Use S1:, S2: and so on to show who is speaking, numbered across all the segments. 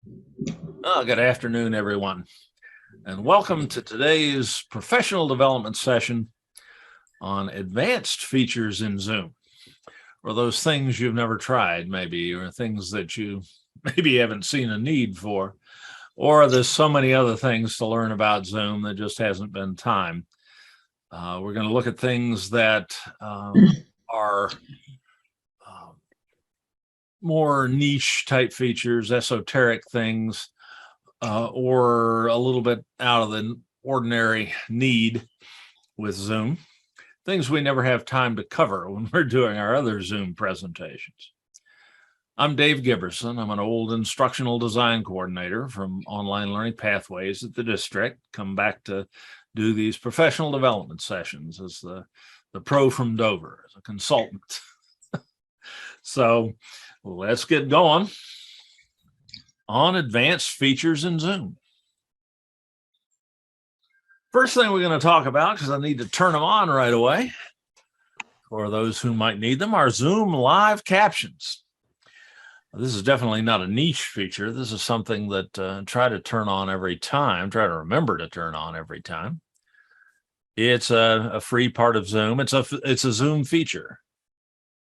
S1: Good afternoon, everyone, and welcome to today's professional development session on advanced features in Zoom, or those things you've never tried, maybe, or things that you maybe haven't seen a need for, or there's so many other things to learn about Zoom that just hasn't been time. We're going to look at things that are more niche type features, esoteric things, or a little bit out of the ordinary need with Zoom, things we never have time to cover when we're doing our other Zoom presentations. I'm Dave Giberson. I'm an old instructional design coordinator from Online Learning Pathways at the district. Come back to do these professional development sessions as the pro from Dover, as a consultant. So let's get going on advanced features in Zoom. First thing we're going to talk about, because I need to turn them on right away for those who might need them, are Zoom live captions. This is definitely not a niche feature. This is something that try to turn on every time, try to remember to turn on every time. It's a free part of Zoom. It's a Zoom feature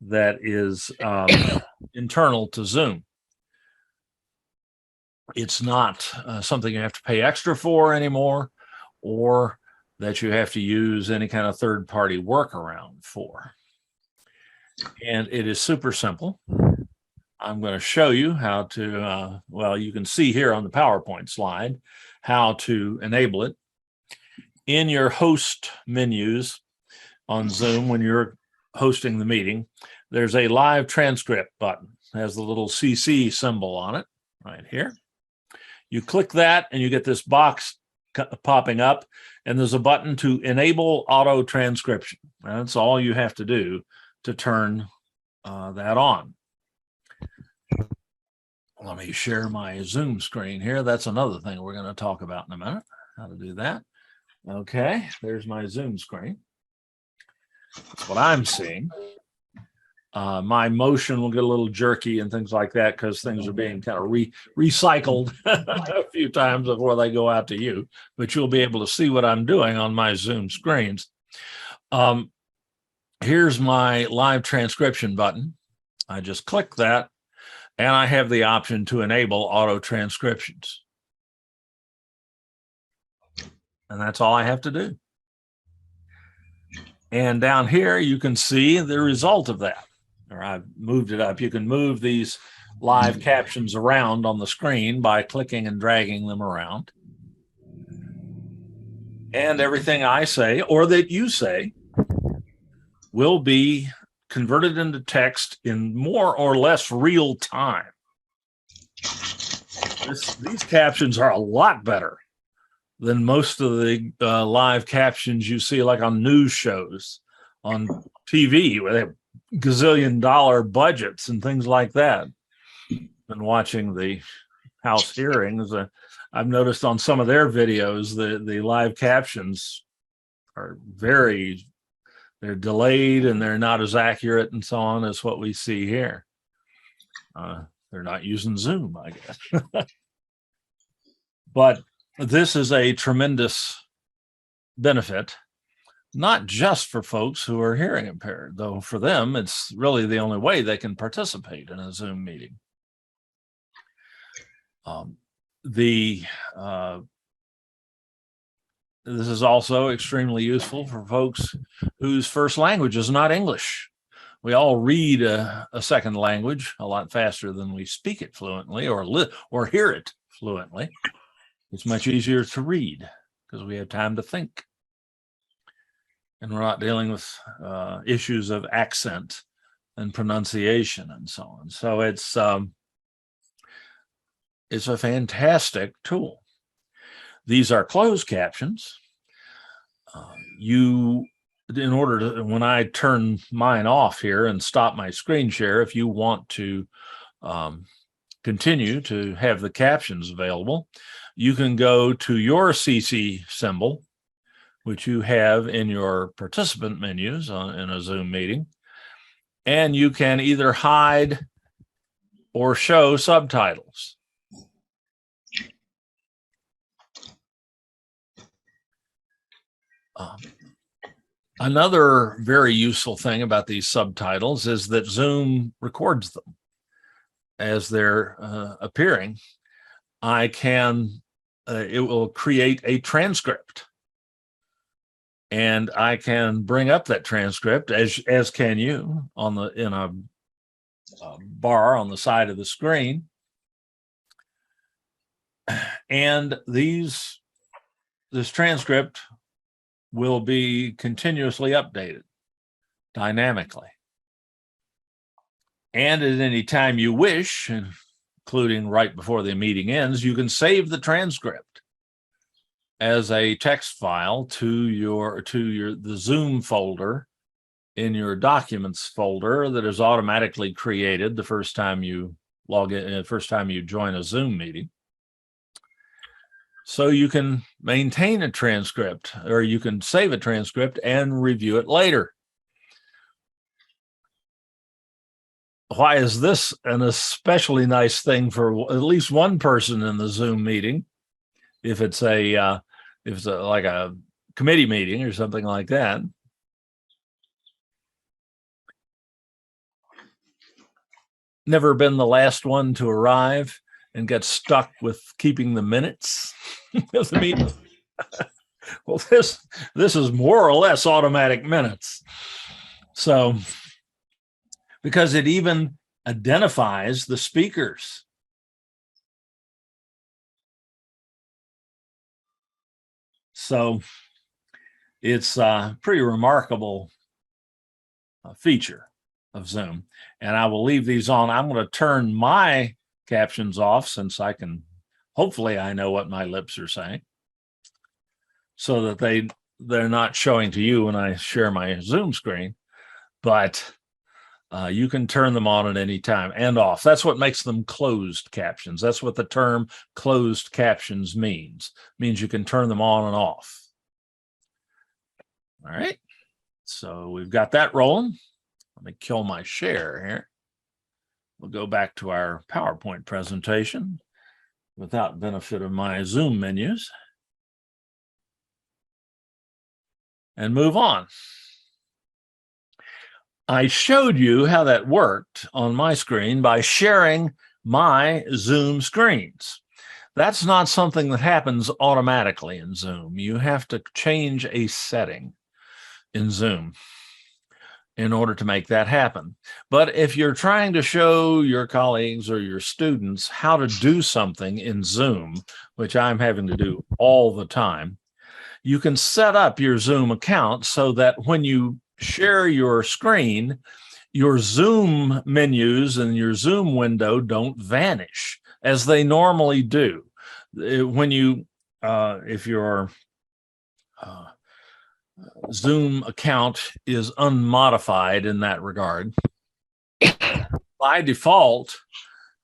S1: that is internal to Zoom. It's not something you have to pay extra for anymore, or that you have to use any kind of third-party workaround for. And it is super simple. I'm going to show you how to, well, you can see here on the PowerPoint slide how to enable it. In your host menus on Zoom, when you're hosting the meeting, there's a live transcript button. It has the little CC symbol on it right here. You click that and you get this box popping up, and there's a button to enable auto transcription. That's all you have to do to turn that on. Let me share my Zoom screen here. That's another thing we're going to talk about in a minute, how to do that. Okay, there's my Zoom screen. That's what I'm seeing. My motion will get a little jerky and things like that because things are being kind of recycled a few times before they go out to you, but you'll be able to see what I'm doing on my Zoom screens. Here's my live transcription button. I just click that, and I have the option to enable auto transcriptions. And that's all I have to do. And down here, you can see the result of that. Or I've moved it up. You can move these live captions around on the screen by clicking and dragging them around. And everything I say, or that you say, will be converted into text in more or less real time. These captions are a lot better than most of the live captions you see like on news shows on TV, where they have gazillion-dollar budgets and things like that. Been watching the House hearings. I've noticed on some of their videos, the live captions are they're delayed and they're not as accurate and so on as what we see here. They're not using Zoom, I guess. But this is a tremendous benefit, not just for folks who are hearing impaired, though for them, it's really the only way they can participate in a Zoom meeting. This is also extremely useful for folks whose first language is not English. We all read a second language a lot faster than we speak it fluently or hear it fluently. It's much easier to read because we have time to think. And we're not dealing with issues of accent and pronunciation and so on. So it's a fantastic tool. These are closed captions. In order to, when I turn mine off here and stop my screen share, if you want to continue to have the captions available, you can go to your CC symbol, which you have in your participant menus in a Zoom meeting, and you can either hide or show subtitles. Another very useful thing about these subtitles is that Zoom records them as they're appearing. It will create a transcript, and I can bring up that transcript as can you in a bar on the side of the screen. And this transcript will be continuously updated dynamically. And at any time you wish, including right before the meeting ends, you can save the transcript as a text file to the Zoom folder in your documents folder that is automatically created the first time you log in, the first time you join a Zoom meeting. So you can maintain a transcript, or you can save a transcript and review it later. Why is this an especially nice thing for at least one person in the Zoom meeting? If it's like a committee meeting or something like that. Never been the last one to arrive and get stuck with keeping the minutes of the meeting. Well, this is more or less automatic minutes. So, because it even identifies the speakers. So it's a pretty remarkable feature of Zoom. And I will leave these on. I'm going to turn my captions off since hopefully I know what my lips are saying, so that they're not showing to you when I share my Zoom screen. But you can turn them on at any time and off. That's what makes them closed captions. That's what the term closed captions means. It means you can turn them on and off. All right. So we've got that rolling. Let me kill my share here. We'll go back to our PowerPoint presentation without benefit of my Zoom menus and move on. I showed you how that worked on my screen by sharing my Zoom screens. That's not something that happens automatically in Zoom. You have to change a setting in Zoom in order to make that happen. But if you're trying to show your colleagues or your students how to do something in Zoom, which I'm having to do all the time, you can set up your Zoom account so that when you share your screen, your Zoom menus and your Zoom window don't vanish as they normally do. When if your Zoom account is unmodified in that regard, by default,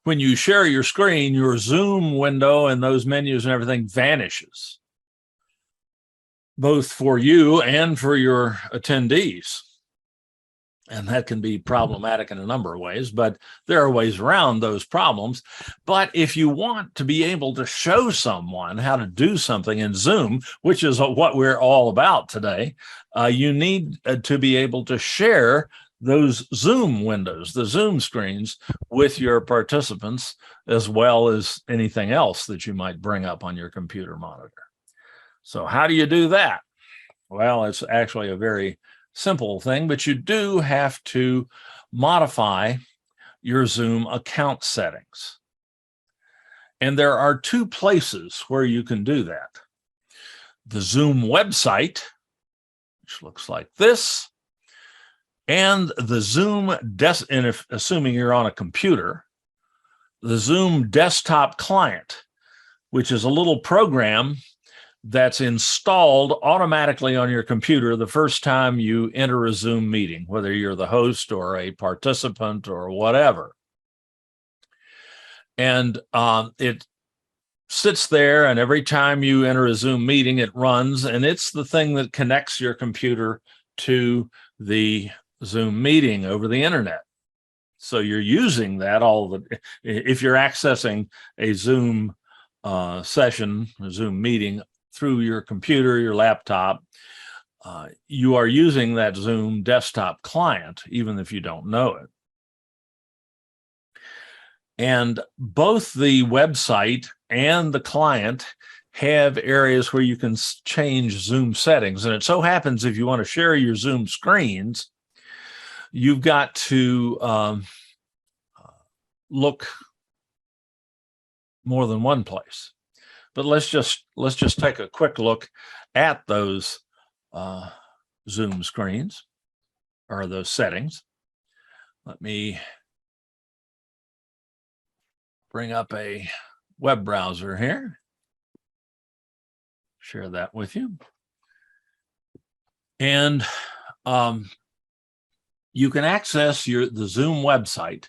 S1: when you share your screen, your Zoom window and those menus and everything vanishes, both for you and for your attendees. And that can be problematic in a number of ways, but there are ways around those problems. But if you want to be able to show someone how to do something in Zoom, which is what we're all about today, you need to be able to share those Zoom windows, the Zoom screens, with your participants, as well as anything else that you might bring up on your computer monitor. So how do you do that? Well, it's actually a very simple thing, but you do have to modify your Zoom account settings. And there are two places where you can do that. The Zoom website, which looks like this, and the Zoom assuming you're on a computer, the Zoom desktop client, which is a little program that's installed automatically on your computer the first time you enter a Zoom meeting, whether you're the host or a participant or whatever. And it sits there, and every time you enter a Zoom meeting, it runs, and it's the thing that connects your computer to the Zoom meeting over the internet. So you're using that if you're accessing a Zoom session, a Zoom meeting through your computer, your laptop, you are using that Zoom desktop client, even if you don't know it. And both the website and the client have areas where you can change Zoom settings. And it so happens if you want to share your Zoom screens, you've got to look more than one place. But let's just take a quick look at those Zoom screens or those settings. Let me bring up a web browser here. Share that with you. And you can access the Zoom website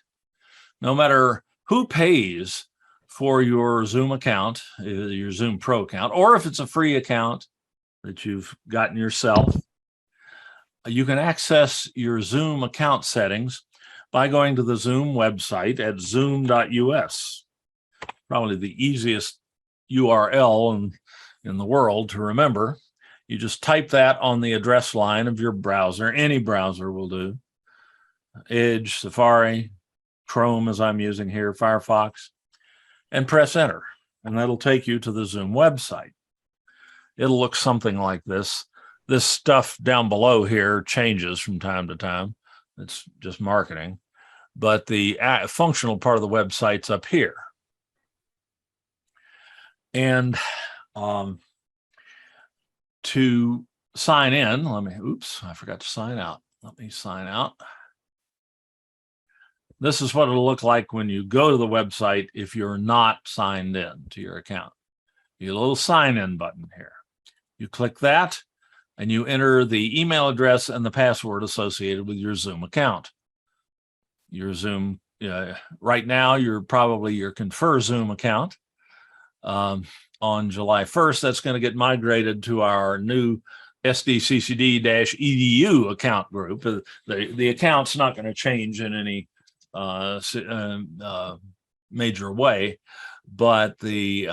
S1: no matter who pays for your Zoom account, your Zoom Pro account, or if it's a free account that you've gotten yourself. You can access your Zoom account settings by going to the Zoom website at zoom.us. Probably the easiest URL in the world to remember. You just type that on the address line of your browser. Any browser will do. Edge, Safari, Chrome, as I'm using here, Firefox, and press enter. And that'll take you to the Zoom website. It'll look something like this. This stuff down below here changes from time to time. It's just marketing. But the functional part of the website's up here. And to sign in, I forgot to sign out. Let me sign out. This is what it'll look like when you go to the website if you're not signed in to your account. You get a little sign in button here. You click that and you enter the email address and the password associated with your Zoom account. Your Zoom, right now, you're probably your Confer Zoom account. On July 1st, that's going to get migrated to our new SDCCD-EDU account group. The account's not going to change in any major way, but the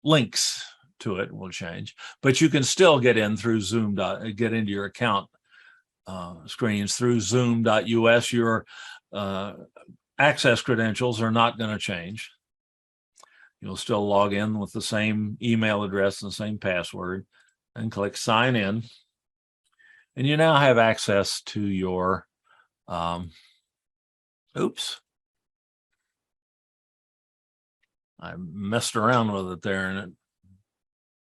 S1: links to it will change. But you can still get in through Zoom, get into your account screens through zoom.us. Your access credentials are not going to change. You'll still log in with the same email address and the same password and click sign in. And you now have access to your, oops. I messed around with it there and it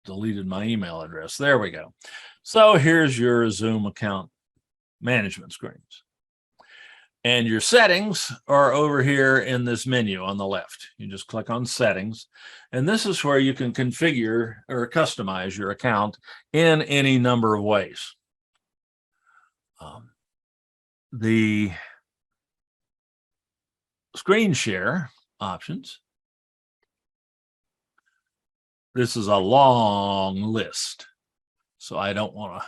S1: deleted my email address. There we go. So here's your Zoom account management screens. And your settings are over here in this menu on the left. You just click on settings. And this is where you can configure or customize your account in any number of ways. The screen share options. This is a long list, so I don't want to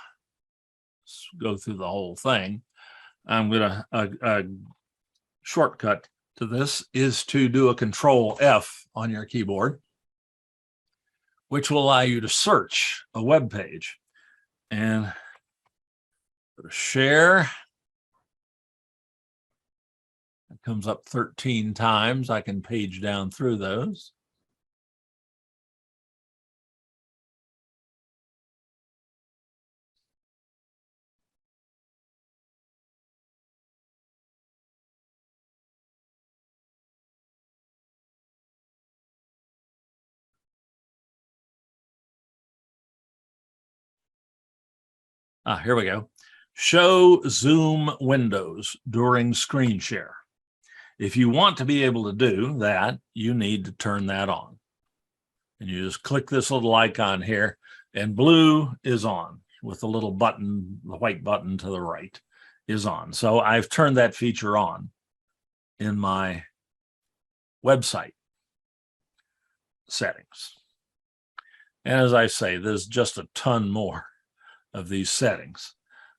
S1: go through the whole thing. I'm going to, a shortcut to this is to do a Control F on your keyboard, which will allow you to search a web page and share. It comes up 13 times. I can page down through those. Here we go. Show Zoom windows during screen share. If you want to be able to do that, you need to turn that on. And you just click this little icon here, and blue is on with the little button, the white button to the right is on. So I've turned that feature on in my website settings. And as I say, there's just a ton more of these settings.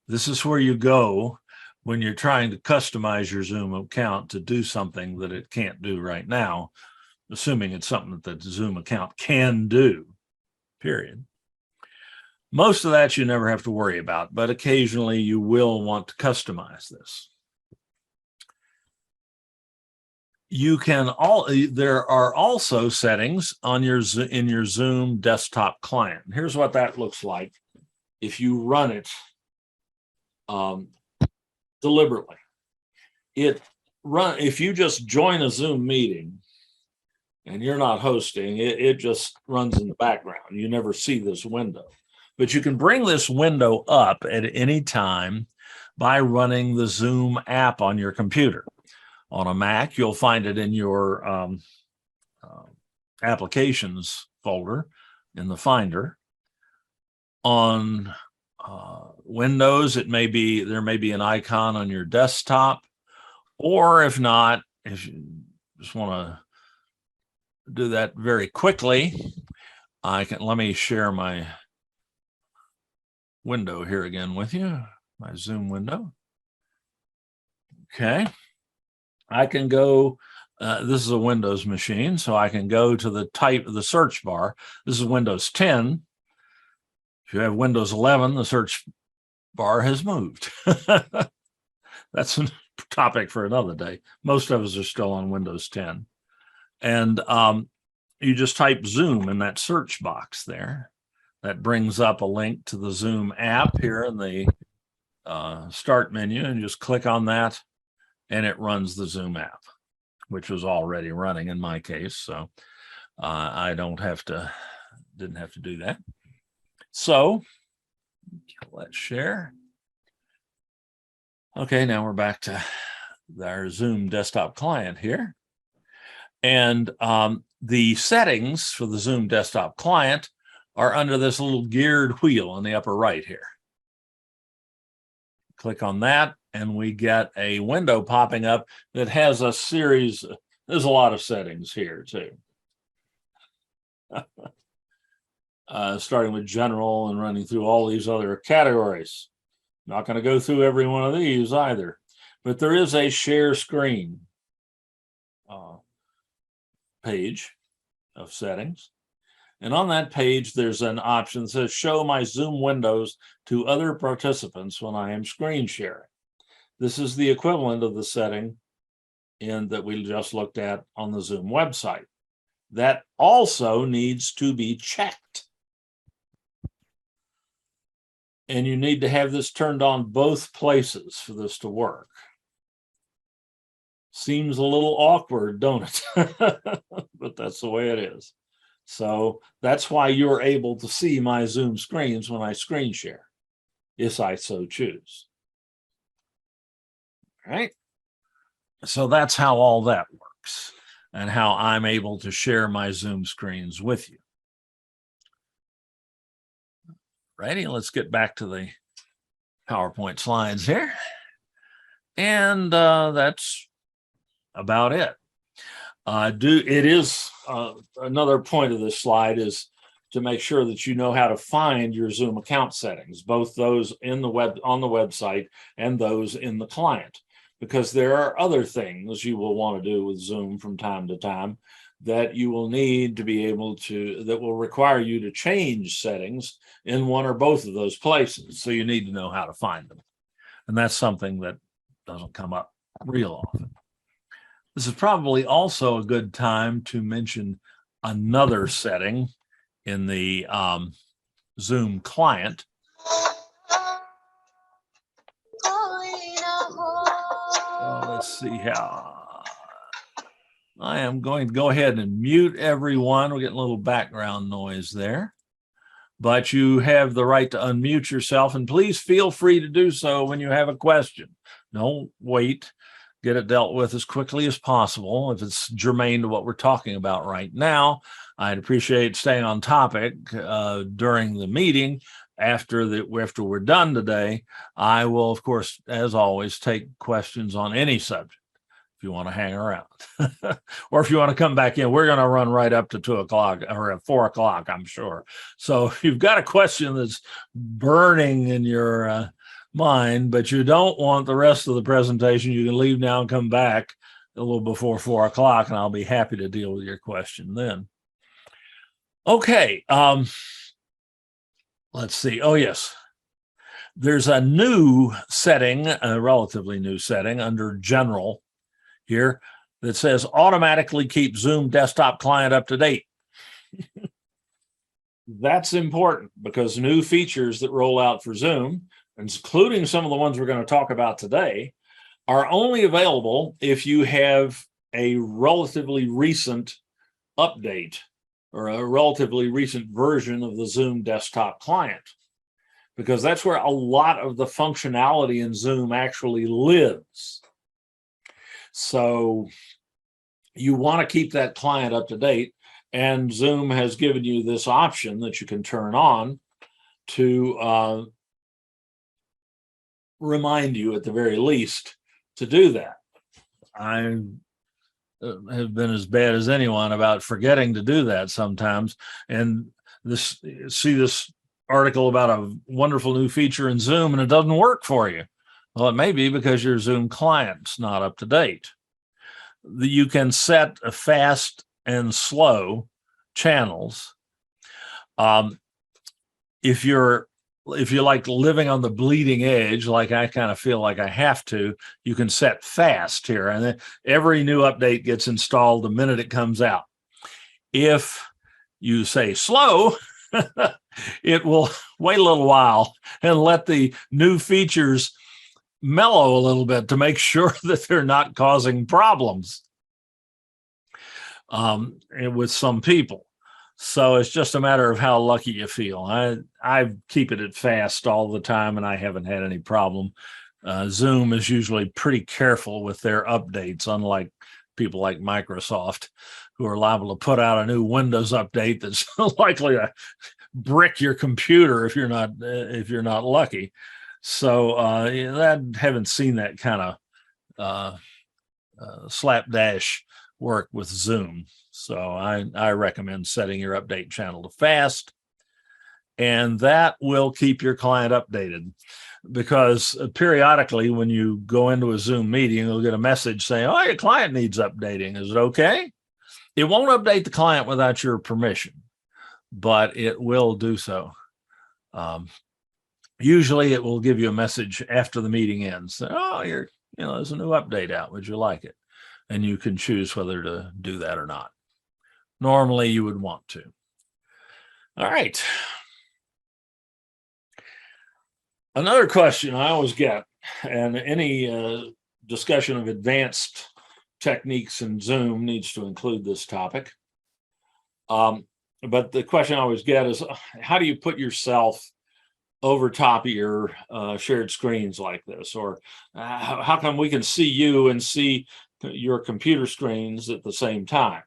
S1: This is where you go when you're trying to customize your Zoom account to do something that it can't do right now, assuming it's something that the Zoom account can do, period. Most of that you never have to worry about, but occasionally you will want to customize this. There are also settings on in your Zoom desktop client. Here's what that looks like if you run it deliberately. If you just join a Zoom meeting and you're not hosting, it just runs in the background. You never see this window. But you can bring this window up at any time by running the Zoom app on your computer. On a Mac, you'll find it in your applications folder in the Finder. On Windows, there may be an icon on your desktop, or if not, if you just want to do that very quickly, let me share my window here again with you, my Zoom window. Okay. I can go, this is a Windows machine, so I can go to the search bar. This is Windows 10. If you have Windows 11, the search bar has moved. That's a topic for another day. Most of us are still on Windows 10. And you just type Zoom in that search box there. That brings up a link to the Zoom app here in the start menu, and just click on that, and it runs the Zoom app, which was already running in my case. So I didn't have to do that. So let's share. Okay, now we're back to our Zoom desktop client here. And the settings for the Zoom desktop client are under this little geared wheel on the upper right here. Click on that, and we get a window popping up that has a series. There's a lot of settings here too. Starting with general and running through all these other categories. Not going to go through every one of these either, but there is a share screen page of settings. And on that page, there's an option that says show my Zoom windows to other participants when I am screen sharing. This is the equivalent of the setting that we just looked at on the Zoom website. That also needs to be checked. And you need to have this turned on both places for this to work. Seems a little awkward, don't it? But that's the way it is. So that's why you're able to see my Zoom screens when I screen share, if I so choose. All right. So that's how all that works and how I'm able to share my Zoom screens with you. Righty, let's get back to the PowerPoint slides here. And that's about it. Another point of this slide is to make sure that you know how to find your Zoom account settings, both those on the website and those in the client, because there are other things you will want to do with Zoom from time to time that you will need to be able to, that will require you to change settings in one or both of those places. So you need to know how to find them. And that's something that doesn't come up real often. This is probably also a good time to mention another setting in the Zoom client. Let's see how. I am going to go ahead and mute everyone. We're getting a little background noise there. But you have the right to unmute yourself, and please feel free to do so when you have a question. Don't wait. Get it dealt with as quickly as possible. If it's germane to what we're talking about right now, I'd appreciate staying on topic during the meeting. After we're done today, I will, of course, as always, take questions on any subject if you want to hang around. Or if you want to come back in, we're going to run right up to 2 o'clock or at 4 o'clock, I'm sure. So if you've got a question that's burning in your mind, but you don't want the rest of the presentation, you can leave now and come back a little before 4 o'clock, and I'll be happy to deal with your question then. Okay. Let's see. Oh, yes. There's a new setting, a relatively new setting under General here that says automatically keep Zoom desktop client up to date. That's important because new features that roll out for Zoom, including some of the ones we're going to talk about today, are only available if you have a relatively recent update or a relatively recent version of the Zoom desktop client, because that's where a lot of the functionality in Zoom actually lives. So you want to keep that client up to date, and Zoom has given you this option that you can turn on to remind you at the very least to do that. I have been as bad as anyone about forgetting to do that sometimes. And see this article about a wonderful new feature in Zoom and it doesn't work for you. Well, it may be because your Zoom client's not up to date. You can set a fast and slow channels. If you like living on the bleeding edge, like I kind of feel like I have to, you can set fast here, and then every new update gets installed the minute it comes out. If you say slow, it will wait a little while and let the new features mellow a little bit to make sure that they're not causing problems with some people. So it's just a matter of how lucky you feel. I keep it at fast all the time, and I haven't had any problem. Zoom is usually pretty careful with their updates, unlike people like Microsoft, who are liable to put out a new Windows update that's likely to brick your computer if you're not lucky. So I haven't seen that kind of slapdash work with Zoom. So I recommend setting your update channel to fast, and that will keep your client updated, because periodically when you go into a Zoom meeting, you'll get a message saying, oh, your client needs updating. Is it okay? It won't update the client without your permission, but it will do so. Usually it will give you a message after the meeting ends. Oh, there's a new update out. Would you like it? And you can choose whether to do that or not. Normally you would want to. All right. Another question I always get, and any discussion of advanced techniques in Zoom needs to include this topic. But the question I always get is, how do you put yourself over top of your shared screens like this? Or how come we can see you and see your computer screens at the same time,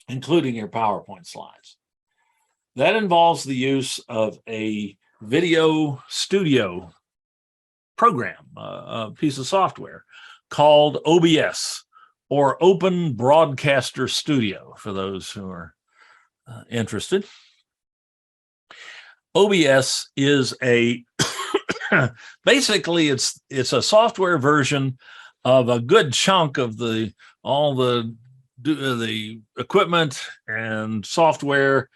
S1: including your PowerPoint slides? That involves the use of a video studio program, a piece of software called OBS, or Open Broadcaster Studio, for those who are interested. OBS is basically it's a software version of a good chunk of all the equipment and software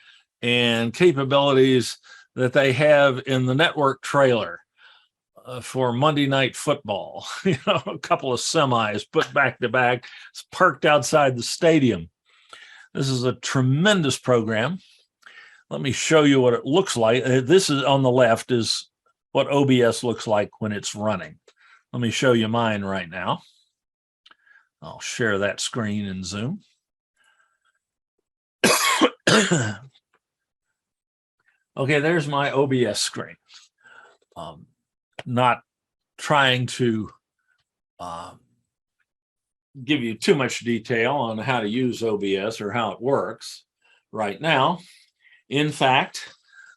S1: and capabilities that they have in the network trailer for Monday Night Football. A couple of semis put back to back, parked outside the stadium. This is a tremendous program. Let me show you what it looks like. This is on the left is what OBS looks like when it's running. Let me show you mine right now. I'll share that screen in Zoom. Okay, there's my OBS screen. Not trying to give you too much detail on how to use OBS or how it works right now. In fact,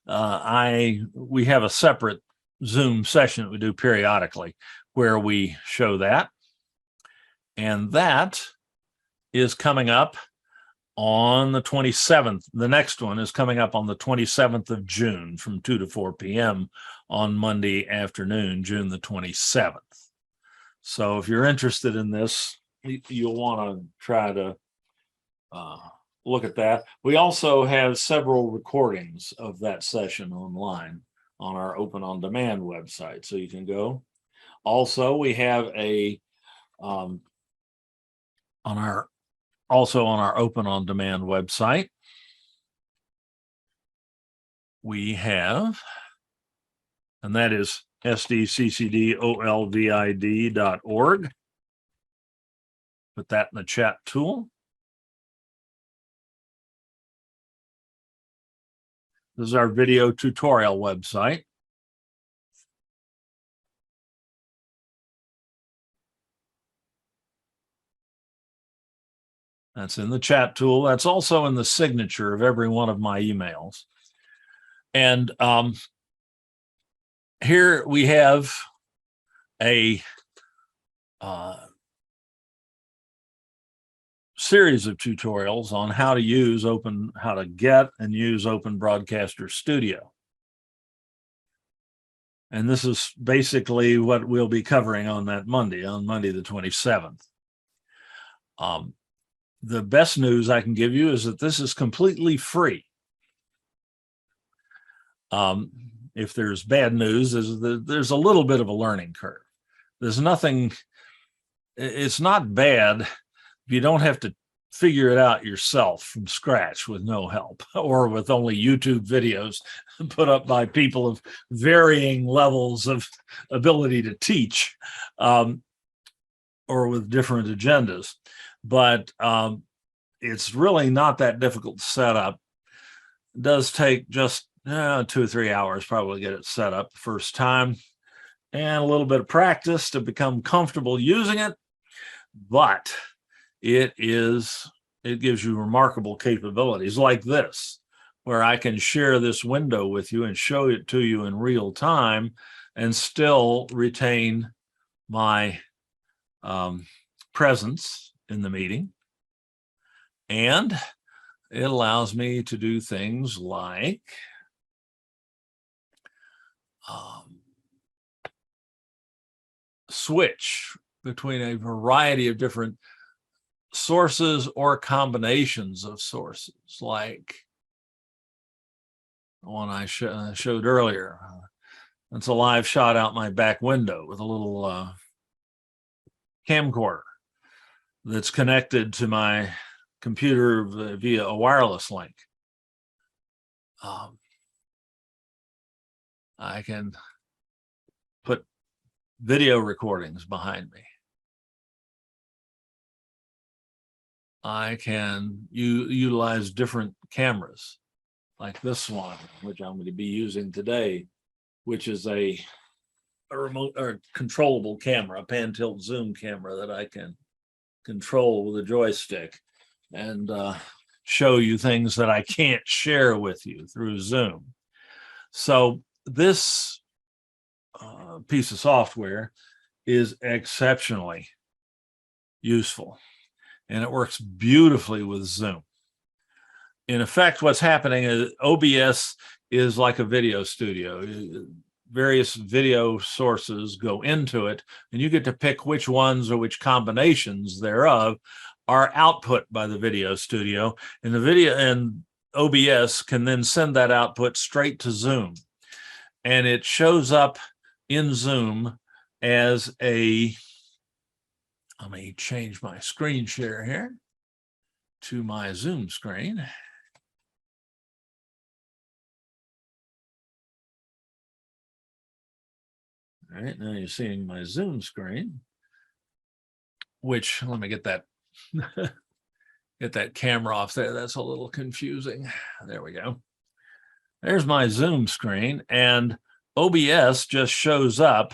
S1: we have a separate Zoom session that we do periodically where we show that. And that is coming up on the 27th. The next one is coming up on the 27th of June from 2 to 4 p.m. on Monday afternoon, June the 27th. So if you're interested in this, you'll want to try to look at that. We also have several recordings of that session online on our Open On Demand website, so you can go. Also, we have a on our Open On Demand website, we have, and that is sdccdolvid.org. Put that in the chat tool. This is our video tutorial website. That's in the chat tool. That's also in the signature of every one of my emails. And here we have a series of tutorials on how to get and use Open Broadcaster Studio. And this is basically what we'll be covering on that Monday, the 27th. The best news I can give you is that this is completely free. If there's bad news, there's a little bit of a learning curve. There's nothing, it's not bad if you don't have to figure it out yourself from scratch with no help, or with only YouTube videos put up by people of varying levels of ability to teach, or with different agendas. But it's really not that difficult to set up. It does take just 2 or 3 hours probably to get it set up the first time, and a little bit of practice to become comfortable using it. But it gives you remarkable capabilities like this, where I can share this window with you and show it to you in real time and still retain my presence in the meeting. And it allows me to do things like switch between a variety of different sources or combinations of sources, like the one I showed earlier. That's a live shot out my back window with a little camcorder that's connected to my computer via a wireless link. I can put video recordings behind me. I can utilize different cameras, like this one, which I'm going to be using today, which is a remote or controllable camera, a pan tilt zoom camera that I can control with a joystick and show you things that I can't share with you through Zoom. So this piece of software is exceptionally useful, and it works beautifully with Zoom. In effect, what's happening is OBS is like a video studio. Various video sources go into it, and you get to pick which ones or which combinations thereof are output by the video studio, and the video and OBS can then send that output straight to Zoom, and it shows up in Zoom as a, let me change my screen share here to my Zoom screen. All right, now you're seeing my Zoom screen, which, let me get that get that camera off there. That's a little confusing. There we go. There's my Zoom screen, and OBS just shows up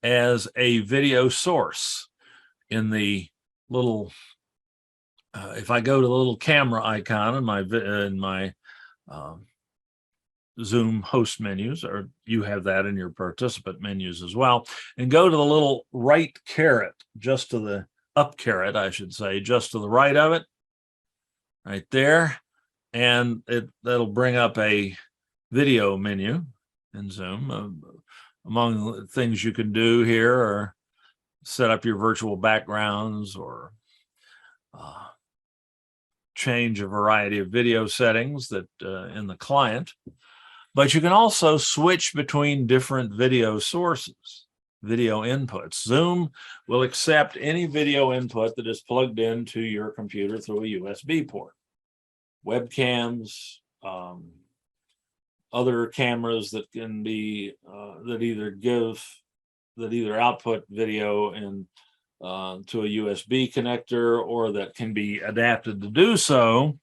S1: as a video source in the little, if I go to the little camera icon in my Zoom host menus, or you have that in your participant menus as well, and go to the little right caret, just to the up caret, I should say, just to the right of it, right there, and that'll bring up a video menu in Zoom. Among the things you can do here are set up your virtual backgrounds, or change a variety of video settings that in the client, but you can also switch between different video sources, video inputs. Zoom will accept any video input that is plugged into your computer through a USB port. Webcams, other cameras that can be that either output video and to a USB connector, or that can be adapted to do so,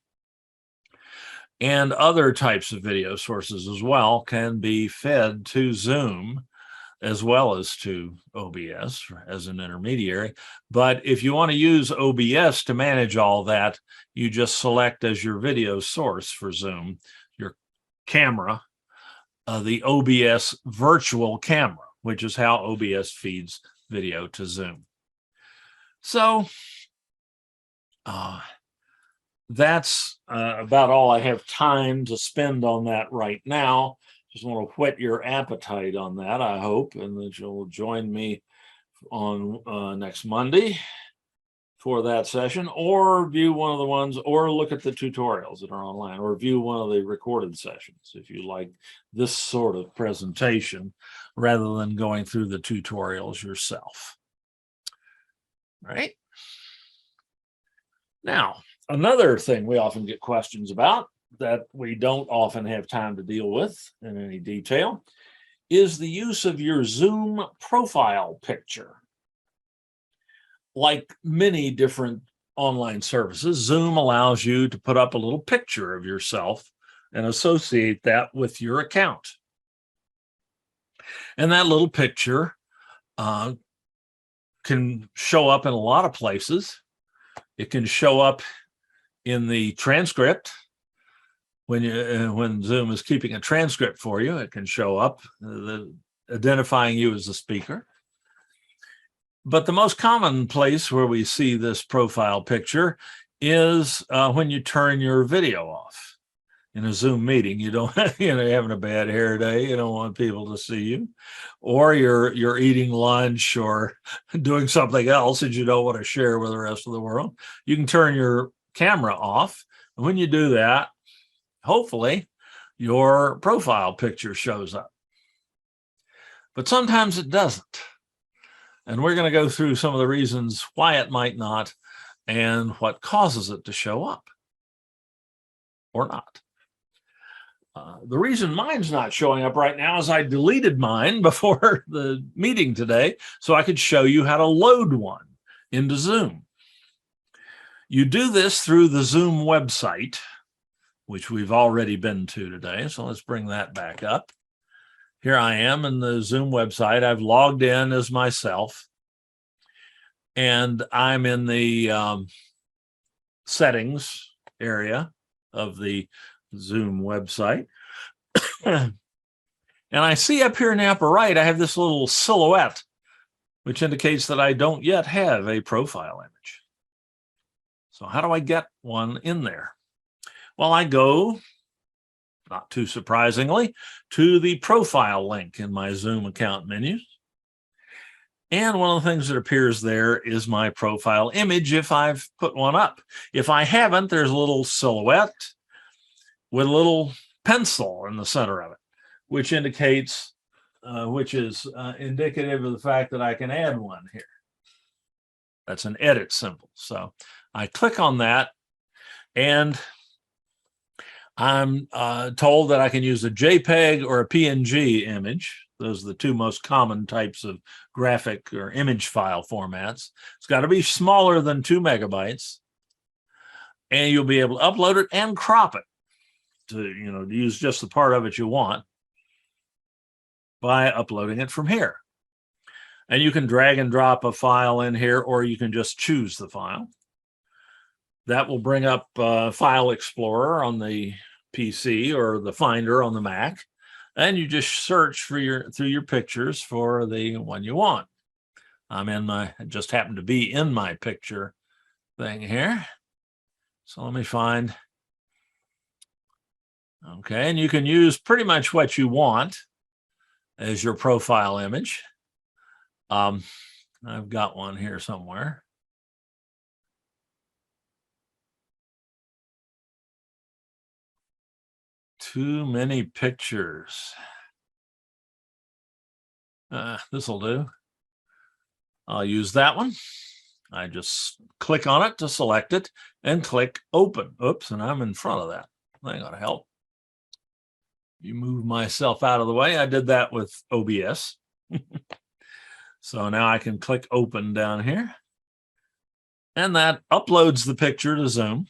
S1: and other types of video sources as well can be fed to Zoom as well as to OBS as an intermediary. But if you want to use OBS to manage all that, you just select as your video source for Zoom your camera, the OBS virtual camera, which is how OBS feeds video to Zoom. So that's about all I have time to spend on that right now. Just want to whet your appetite on that, I hope, and that you'll join me on next Monday for that session, or view one of the ones, or look at the tutorials that are online, or view one of the recorded sessions if you like this sort of presentation rather than going through the tutorials yourself. All right. Now, another thing we often get questions about that we don't often have time to deal with in any detail is the use of your Zoom profile picture. Like many different online services, Zoom allows you to put up a little picture of yourself and associate that with your account. And that little picture can show up in a lot of places. It can show up in the transcript. When Zoom is keeping a transcript for you, it can show up identifying you as a speaker. But the most common place where we see this profile picture is when you turn your video off. In a Zoom meeting, you don't, you're having a bad hair day, you don't want people to see you, or you're eating lunch or doing something else that you don't want to share with the rest of the world. You can turn your camera off. And when you do that, hopefully your profile picture shows up. But sometimes it doesn't. And we're going to go through some of the reasons why it might not and what causes it to show up or not. The reason mine's not showing up right now is I deleted mine before the meeting today so I could show you how to load one into Zoom. You do this through the Zoom website, which we've already been to today. So let's bring that back up. Here I am in the Zoom website. I've logged in as myself, and I'm in the settings area of the Zoom website. And I see up here in the upper right, I have this little silhouette, which indicates that I don't yet have a profile image. So how do I get one in there? Well, I go, not too surprisingly, to the profile link in my Zoom account menus. And one of the things that appears there is my profile image if I've put one up. If I haven't, there's a little silhouette with a little pencil in the center of it, which indicates, which is indicative of the fact that I can add one here. That's an edit symbol. So I click on that, and I'm told that I can use a JPEG or a PNG image. Those are the two most common types of graphic or image file formats. It's got to be smaller than 2 megabytes, and you'll be able to upload it and crop it to, to use just the part of it you want by uploading it from here. And you can drag and drop a file in here, or you can just choose the file. That will bring up File Explorer on the PC or the Finder on the Mac, and you just search for through your pictures for the one you want. I just happen to be in my picture thing here. So let me find. Okay, and you can use pretty much what you want as your profile image. I've got one here somewhere. Too many pictures. This will do. I'll use that one. I just click on it to select it and click open. Oops, and I'm in front of that. That ought to help. You move myself out of the way. I did that with OBS. So now I can click open down here. And that uploads the picture to Zoom.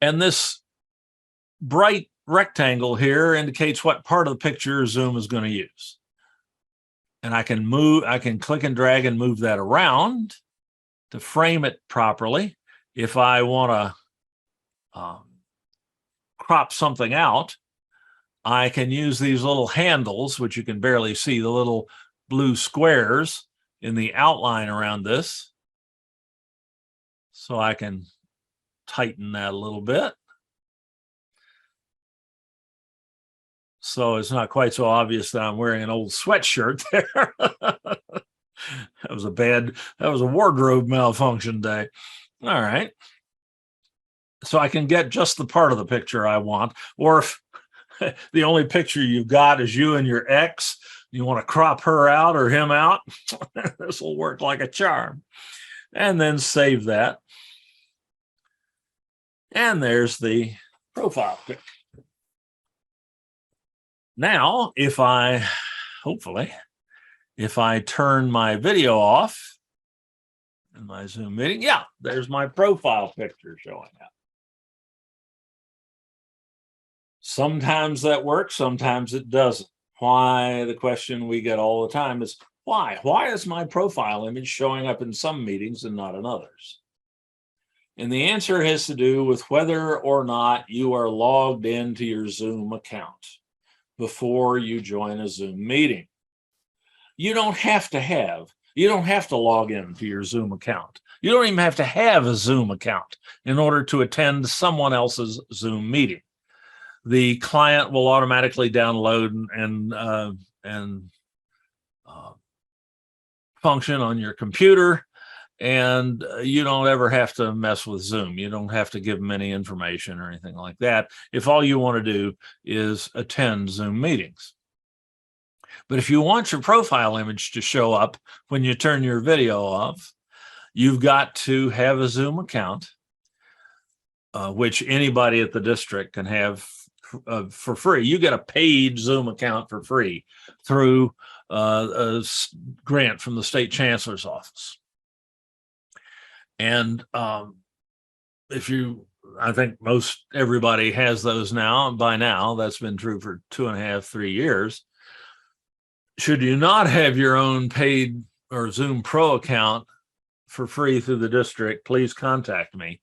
S1: And this bright rectangle here indicates what part of the picture Zoom is going to use. And I can click and drag and move that around to frame it properly. If I want to crop something out, I can use these little handles, which you can barely see, the little blue squares in the outline around this. So I can tighten that a little bit. So it's not quite so obvious that I'm wearing an old sweatshirt there. That was a wardrobe malfunction day. All right. So I can get just the part of the picture I want. Or if the only picture you've got is you and your ex, you want to crop her out or him out, this will work like a charm. And then save that. And there's the profile pic. Now, if I turn my video off in my Zoom meeting, yeah, there's my profile picture showing up. Sometimes that works, sometimes it doesn't. Why? The question we get all the time is, why? Why is my profile image showing up in some meetings and not in others? And the answer has to do with whether or not you are logged into your Zoom account before you join a Zoom meeting. You don't have to log into your Zoom account. You don't even have to have a Zoom account in order to attend someone else's Zoom meeting. The client will automatically download and function on your computer, and you don't ever have to mess with Zoom. You don't have to give them any information or anything like that if all you want to do is attend Zoom meetings. But if you want your profile image to show up when you turn your video off, you've got to have a Zoom account, which anybody at the district can have for free. You get a paid Zoom account for free through a grant from the state chancellor's office. And I think most everybody has those now. And by now, that's been true for 2.5, 3 years. Should you not have your own paid or Zoom Pro account for free through the district, please contact me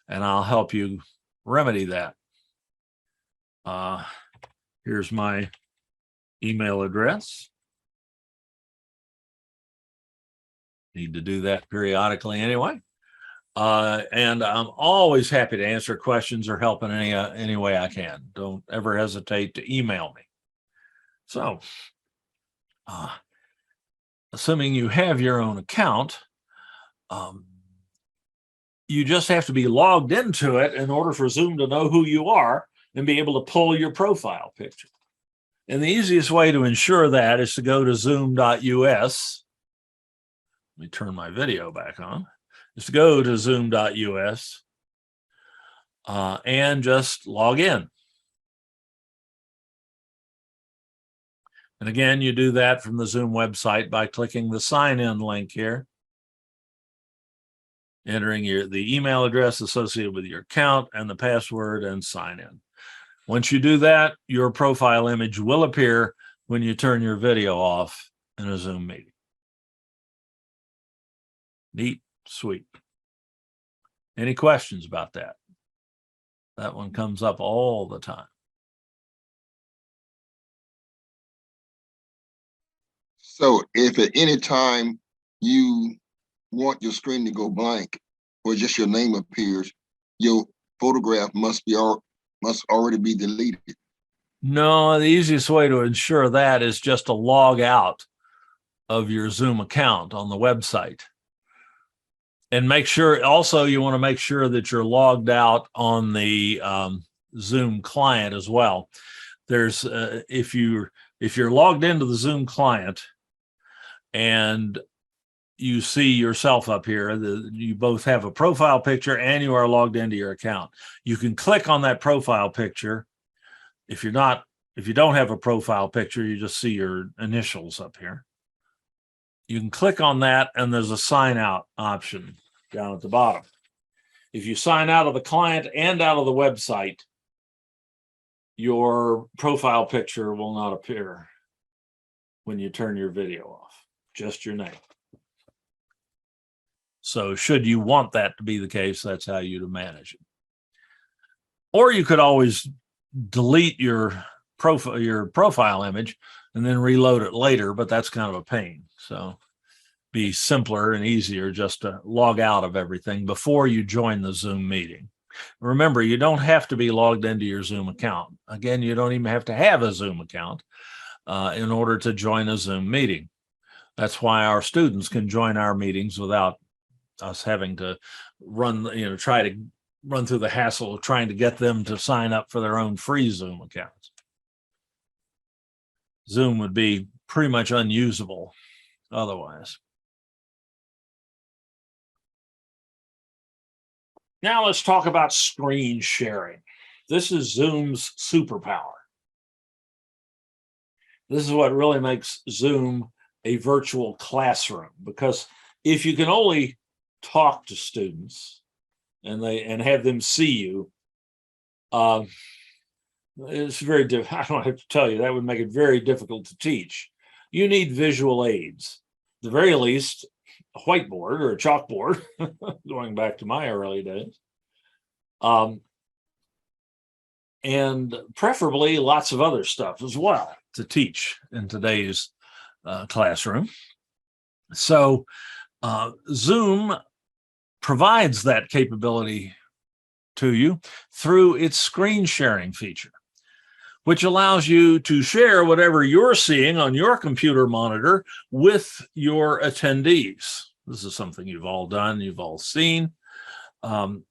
S1: and I'll help you remedy that. Here's my email address. Need to do that periodically anyway. And I'm always happy to answer questions or help in any way I can. Don't ever hesitate to email me. So, assuming you have your own account, you just have to be logged into it in order for Zoom to know who you are and be able to pull your profile picture. And the easiest way to ensure that is to go to zoom.us. Let me turn my video back on. Is to go to zoom.us and just log in. And again, you do that from the Zoom website by clicking the sign in link here, entering the email address associated with your account and the password, and sign in. Once you do that, your profile image will appear when you turn your video off in a Zoom meeting. Neat, sweet. Any questions about that? That one comes up all the time.
S2: So if at any time you want your screen to go blank or just your name appears, your photograph must already be deleted.
S1: No, the easiest way to ensure that is just to log out of your Zoom account on the website. And make sure, also, you want to make sure that you're logged out on the Zoom client as well. There's if you're logged into the Zoom client and you see yourself up here, you both have a profile picture and you are logged into your account. You can click on that profile picture. If you don't have a profile picture, you just see your initials up here. You can click on that and there's a sign out option down at the bottom. If you sign out of the client and out of the website, your profile picture will not appear when you turn your video off, just your name. So should you want that to be the case, that's how you'd manage it. Or you could always delete your profile image and then reload it later, but that's kind of a pain. So be simpler and easier just to log out of everything before you join the Zoom meeting. Remember, you don't have to be logged into your Zoom account. Again, you don't even have to have a Zoom account in order to join a Zoom meeting. That's why our students can join our meetings without us having to try to run through the hassle of trying to get them to sign up for their own free Zoom accounts. Zoom would be pretty much unusable otherwise. Now let's talk about screen sharing. This is Zoom's superpower. This is what really makes Zoom a virtual classroom, because if you can only talk to students and have them see you, it's very difficult. I don't have to tell you, that would make it very difficult to teach. You need visual aids. At the very least, a whiteboard or a chalkboard, going back to my early days. And preferably lots of other stuff as well to teach in today's classroom. So Zoom provides that capability to you through its screen sharing feature, which allows you to share whatever you're seeing on your computer monitor with your attendees. This is something you've all done, you've all seen, and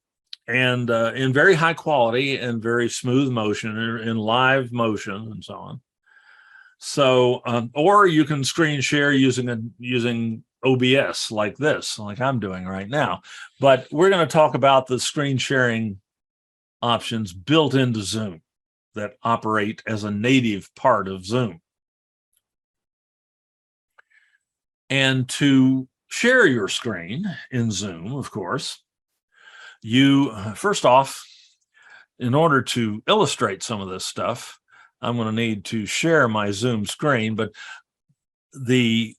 S1: in very high quality and very smooth motion, in live motion and so on. So, or you can screen share using OBS like this, like I'm doing right now. But we're going to talk about the screen sharing options built into Zoom that operate as a native part of Zoom. And to share your screen in Zoom, of course, you first off, in order to illustrate some of this stuff, I'm going to need to share my Zoom screen, but the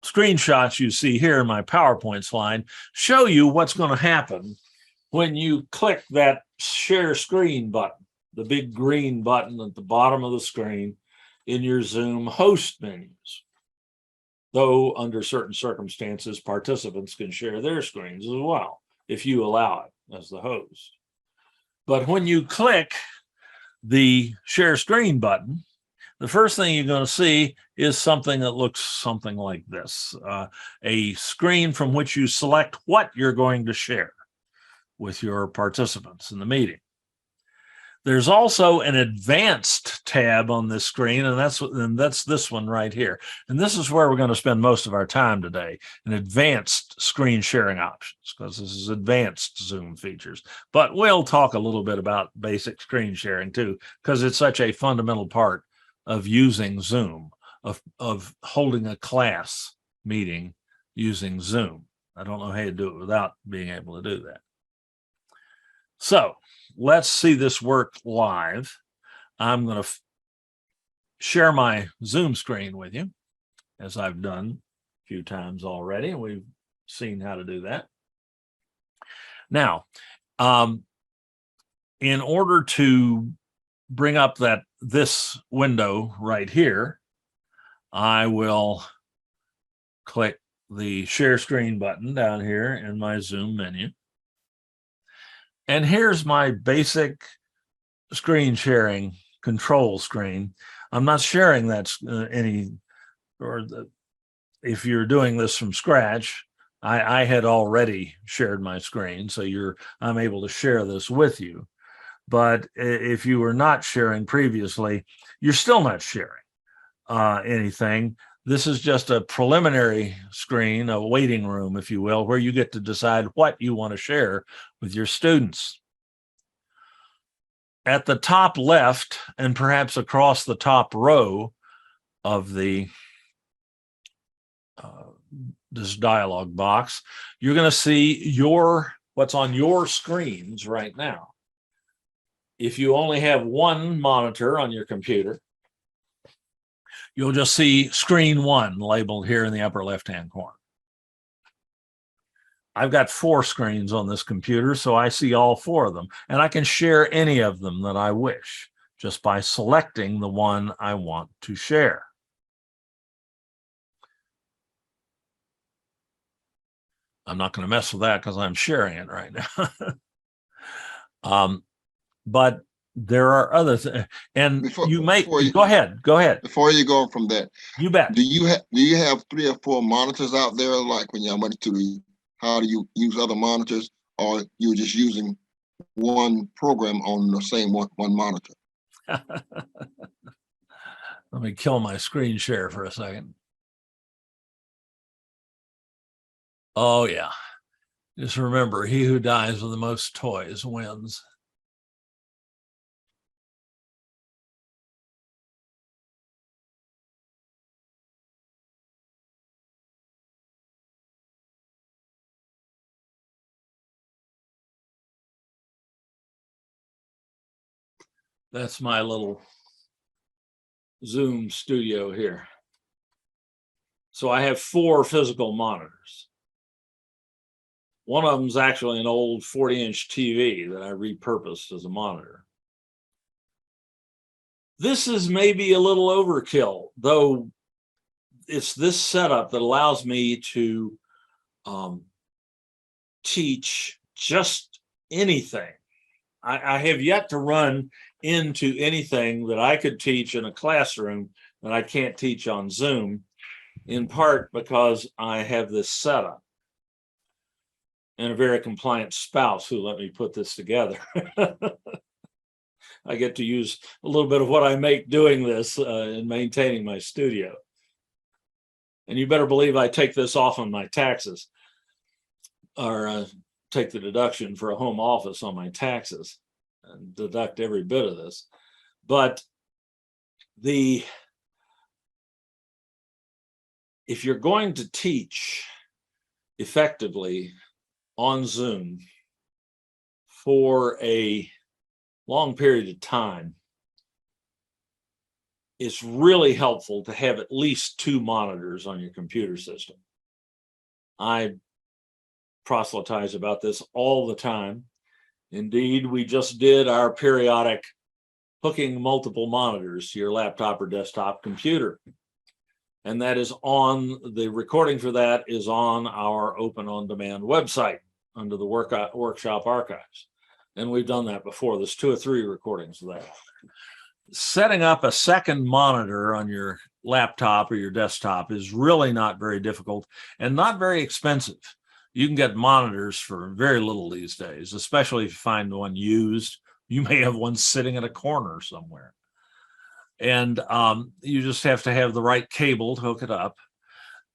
S1: screenshots you see here in my PowerPoint slide show you what's going to happen when you click that share screen button, the big green button at the bottom of the screen in your Zoom host menus. Though under certain circumstances, participants can share their screens as well, if you allow it as the host. But when you click the share screen button, the first thing you're going to see is something that looks something like this, a screen from which you select what you're going to share with your participants in the meeting. There's also an advanced tab on this screen, and that's this one right here. And this is where we're going to spend most of our time today, in advanced screen sharing options, because this is advanced Zoom features. But we'll talk a little bit about basic screen sharing too, because it's such a fundamental part of using Zoom, of holding a class meeting using Zoom. I don't know how you do it without being able to do that. So let's see this work live. I'm going to share my Zoom screen with you, as I've done a few times already. We've seen how to do that. Now, in order to bring up this window right here, I will click the share screen button down here in my Zoom menu. And here's my basic screen sharing control screen. I'm not sharing that if you're doing this from scratch, I had already shared my screen, so I'm able to share this with you. But if you were not sharing previously, you're still not sharing anything. This is just a preliminary screen, a waiting room, if you will, where you get to decide what you want to share with your students. At the top left, and perhaps across the top row of this dialog box, you're going to see what's on your screens right now. If you only have one monitor on your computer, you'll just see screen 1 labeled here in the upper left-hand corner. I've got 4 screens on this computer, so I see all 4 of them, and I can share any of them that I wish just by selecting the one I want to share. I'm not going to mess with that because I'm sharing it right now. But there are other things, and go ahead.
S2: Before you go from that,
S1: you bet.
S2: Do you have 3 or 4 monitors out there? Like when you're how do you use other monitors, or you're just using one program on the same one monitor?
S1: Let me kill my screen share for a second. Oh yeah, just remember, he who dies with the most toys wins. That's my little Zoom studio here. So I have 4 physical monitors. One of them is actually an old 40-inch TV that I repurposed as a monitor. This is maybe a little overkill, though it's this setup that allows me to teach just anything. I have yet to run into anything that I could teach in a classroom that I can't teach on Zoom, in part because I have this setup and a very compliant spouse who let me put this together. I get to use a little bit of what I make doing this and maintaining my studio. And you better believe I take this off on my taxes, or take the deduction for a home office on my taxes and deduct every bit of this. But if you're going to teach effectively on Zoom for a long period of time, it's really helpful to have at least 2 monitors on your computer system. I proselytize about this all the time. Indeed, we just did our periodic hooking multiple monitors to your laptop or desktop computer. And that is the recording for that is on our Open On Demand website under the workshop archives. And we've done that before. There's 2 or 3 recordings of that. Setting up a second monitor on your laptop or your desktop is really not very difficult and not very expensive. You can get monitors for very little these days, especially if you find one used. You may have one sitting in a corner somewhere. And you just have to have the right cable to hook it up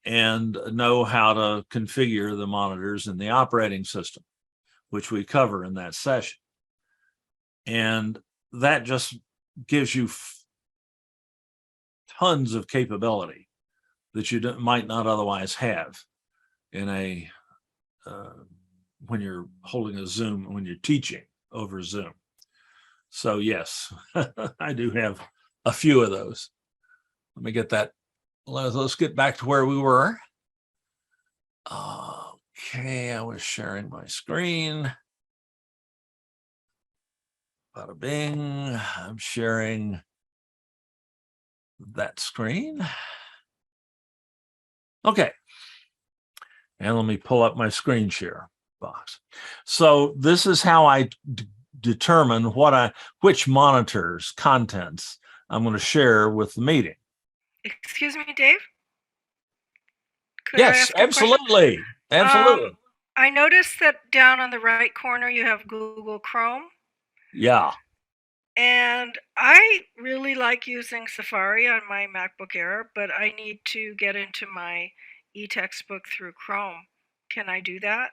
S1: and know how to configure the monitors in the operating system, which we cover in that session. And that just gives you tons of capability that you might not otherwise have in when you're holding a Zoom, when you're teaching over Zoom. So yes, I do have a few of those. Let me get that. Let's get back to where we were. Okay, I was sharing my screen. Bada bing. I'm sharing that screen. Okay. And let me pull up my screen share box. So this is how I determine which monitor's contents I'm going to share with the meeting.
S3: Excuse me, Dave?
S1: Yes, absolutely. Absolutely.
S3: I noticed that down on the right corner you have Google Chrome.
S1: Yeah.
S3: And I really like using Safari on my MacBook Air, but I need to get into my e-textbook through Chrome. Can I do that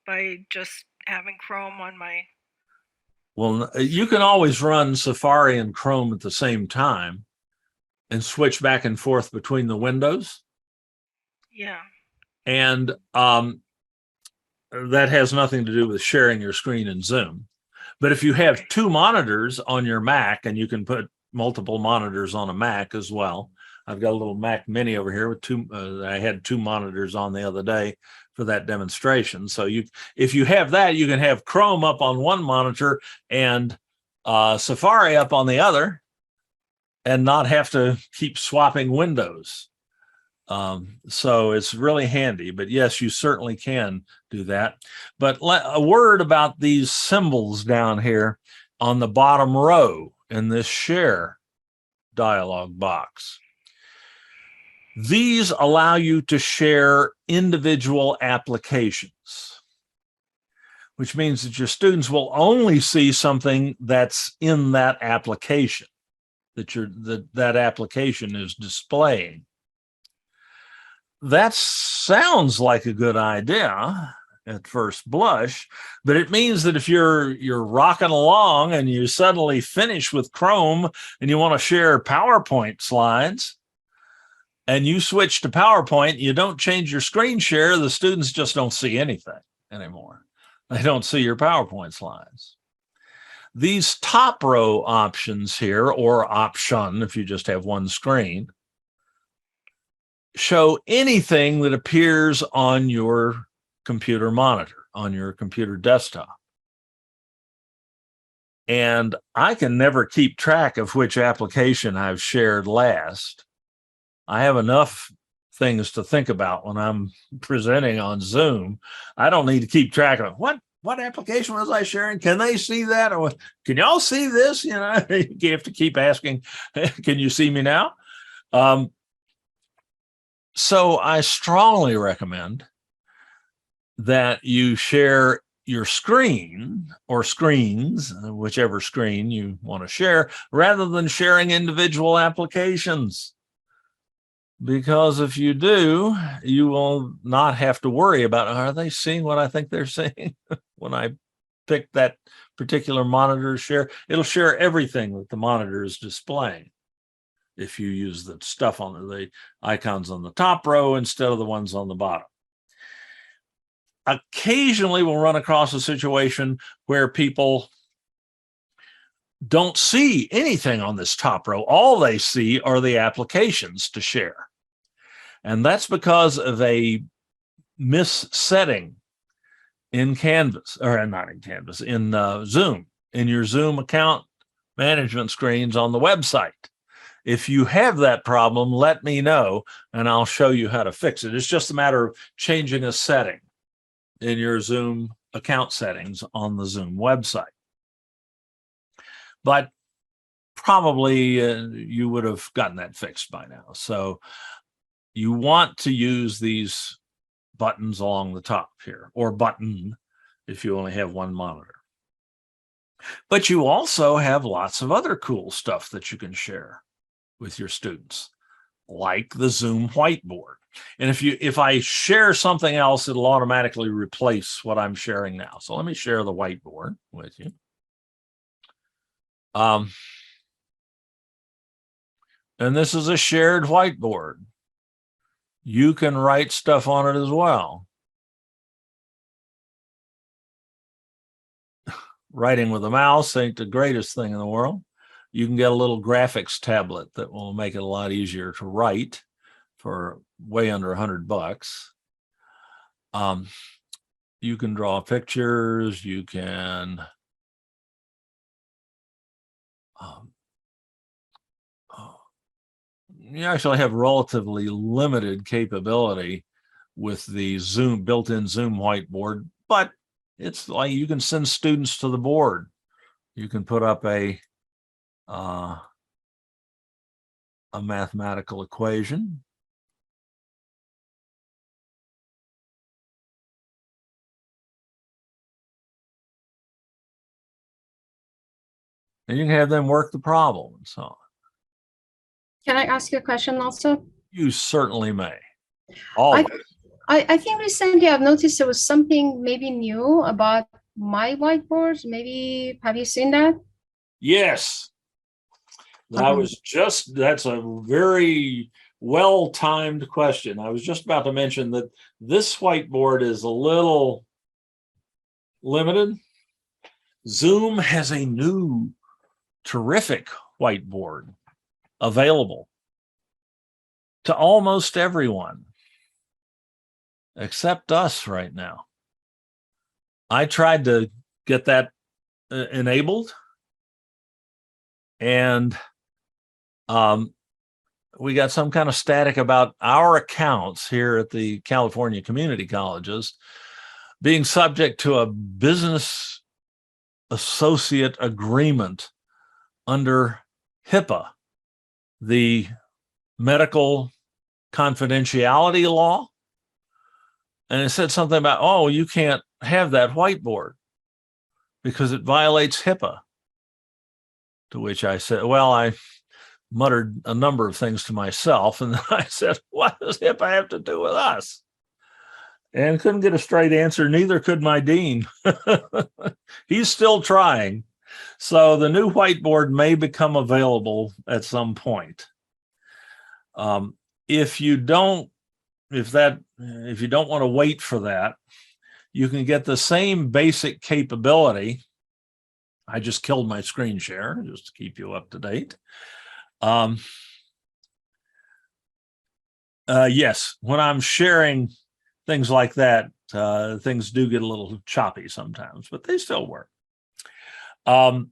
S3: by just having Chrome on my
S1: Well, you can
S3: screen?
S1: always run Safari and Chrome at the same time and switch back and forth between the windows.
S3: Yeah.
S1: And that has nothing to do with sharing your screen in Zoom. But if you have
S3: Okay.
S1: two monitors on your Mac, and you can put multiple monitors on a Mac as well. I've got a little Mac Mini over here with two. I had two monitors on the other day for that demonstration. So if you have that, you can have Chrome up on one monitor and Safari up on the other, and not have to keep swapping windows. So it's really handy. But yes, you certainly can do that. But a word about these symbols down here on the bottom row in this share dialog box. These allow you to share individual applications, which means that your students will only see something that's in that application, that application is displaying. That sounds like a good idea at first blush, but it means that if you're rocking along and you suddenly finish with Chrome and you want to share PowerPoint slides and you switch to PowerPoint, you don't change your screen share, the students just don't see anything anymore. They don't see your PowerPoint slides. These top row options here, or option if you just have one screen, show anything that appears on your computer monitor, on your computer desktop. And I can never keep track of which application I've shared last. I have enough things to think about when I'm presenting on Zoom. I don't need to keep track of what application was I sharing? Can they see that? Or can y'all see this? You know, you have to keep asking, can you see me now? So I strongly recommend that you share your screen or screens, whichever screen you want to share, rather than sharing individual applications. Because if you do, you will not have to worry about, are they seeing what I think they're seeing? When I pick that particular monitor to share, it'll share everything that the monitor is displaying. If you use the stuff on the icons on the top row instead of the ones on the bottom. Occasionally we'll run across a situation where people don't see anything on this top row. All they see are the applications to share. And that's because of a missetting in Canvas, or not in Canvas, in Zoom, in your Zoom account management screens on the website. If you have that problem, let me know and I'll show you how to fix it. It's just a matter of changing a setting in your Zoom account settings on the Zoom website. But probably you would have gotten that fixed by now. So you want to use these buttons along the top here, or button if you only have one monitor. But you also have lots of other cool stuff that you can share with your students, like the Zoom whiteboard. And if I share something else, it'll automatically replace what I'm sharing now. So let me share the whiteboard with you. And this is a shared whiteboard. You can write stuff on it as well. Writing with a mouse ain't the greatest thing in the world. You can get a little graphics tablet that will make it a lot easier to write for way under $100. You can draw pictures. You can you actually have relatively limited capability with the Zoom built-in Zoom whiteboard, but it's like you can send students to the board. You can put up a mathematical equation. and you can have them work the problem and so on.
S4: Can I ask you a question also?
S1: You certainly may.
S4: I,
S1: Always.
S4: I think recently I've noticed there was something maybe new about my whiteboards. Maybe have you seen that?
S1: Yes. That's a very well-timed question. I was just about to mention that this whiteboard is a little limited. Zoom has a new terrific whiteboard available to almost everyone except us right now. I tried to get that enabled, and we got some kind of static about our accounts here at the California community colleges being subject to a business associate agreement under HIPAA, the medical confidentiality law. And it said something about, oh, you can't have that whiteboard because it violates HIPAA. To which I said, well, I muttered a number of things to myself. And then I said, what does HIPAA have to do with us? And couldn't get a straight answer. Neither could my dean. He's still trying. So the new whiteboard may become available at some point. If you don't want to wait for that, you can get the same basic capability. I just killed my screen share just to keep you up to date. Yes, when I'm sharing things like that, things do get a little choppy sometimes, but they still work. If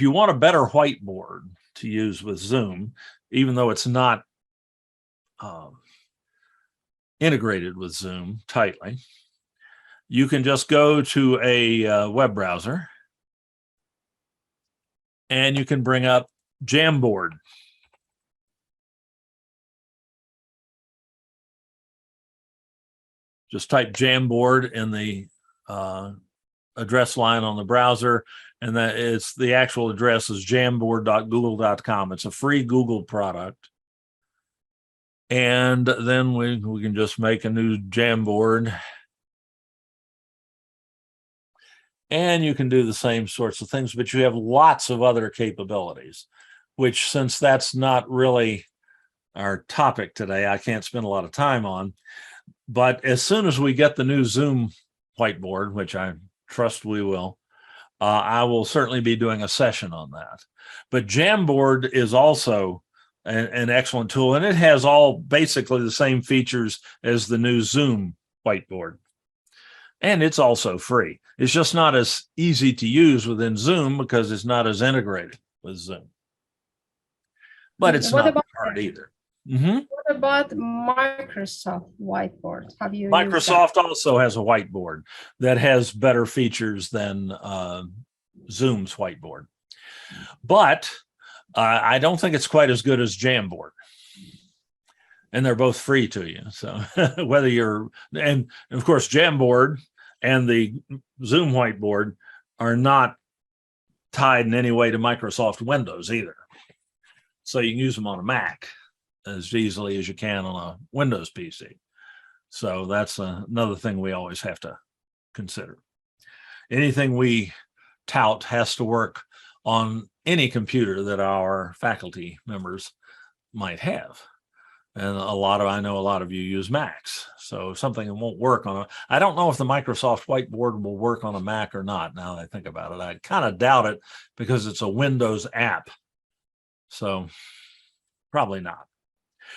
S1: you want a better whiteboard to use with Zoom, even though it's not integrated with Zoom tightly, you can just go to a web browser and you can bring up Jamboard. Just type Jamboard in the address line on the browser, and that it's the actual address is jamboard.google.com. It's a free Google product. And then we can just make a new Jamboard. And you can do the same sorts of things, but you have lots of other capabilities, which, since that's not really our topic today, I can't spend a lot of time on. But as soon as we get the new Zoom whiteboard, which I trust we will, I will certainly be doing a session on that. But Jamboard is also an excellent tool, and it has all basically the same features as the new Zoom whiteboard. And it's also free. It's just not as easy to use within Zoom because it's not as integrated with Zoom. But it's not hard either. Mm-hmm.
S4: What about Microsoft Whiteboard? Have you
S1: Microsoft also has a whiteboard that has better features than Zoom's whiteboard. But I don't think it's quite as good as Jamboard. And they're both free to you. So whether you're, and of course, Jamboard and the Zoom whiteboard are not tied in any way to Microsoft Windows either. So you can use them on a Mac as easily as you can on a Windows PC. So that's another thing we always have to consider. Anything we tout has to work on any computer that our faculty members might have. And I know a lot of you use Macs. So something that won't work on I don't know if the Microsoft Whiteboard will work on a Mac or not. Now that I think about it, I kind of doubt it because it's a Windows app. So probably not.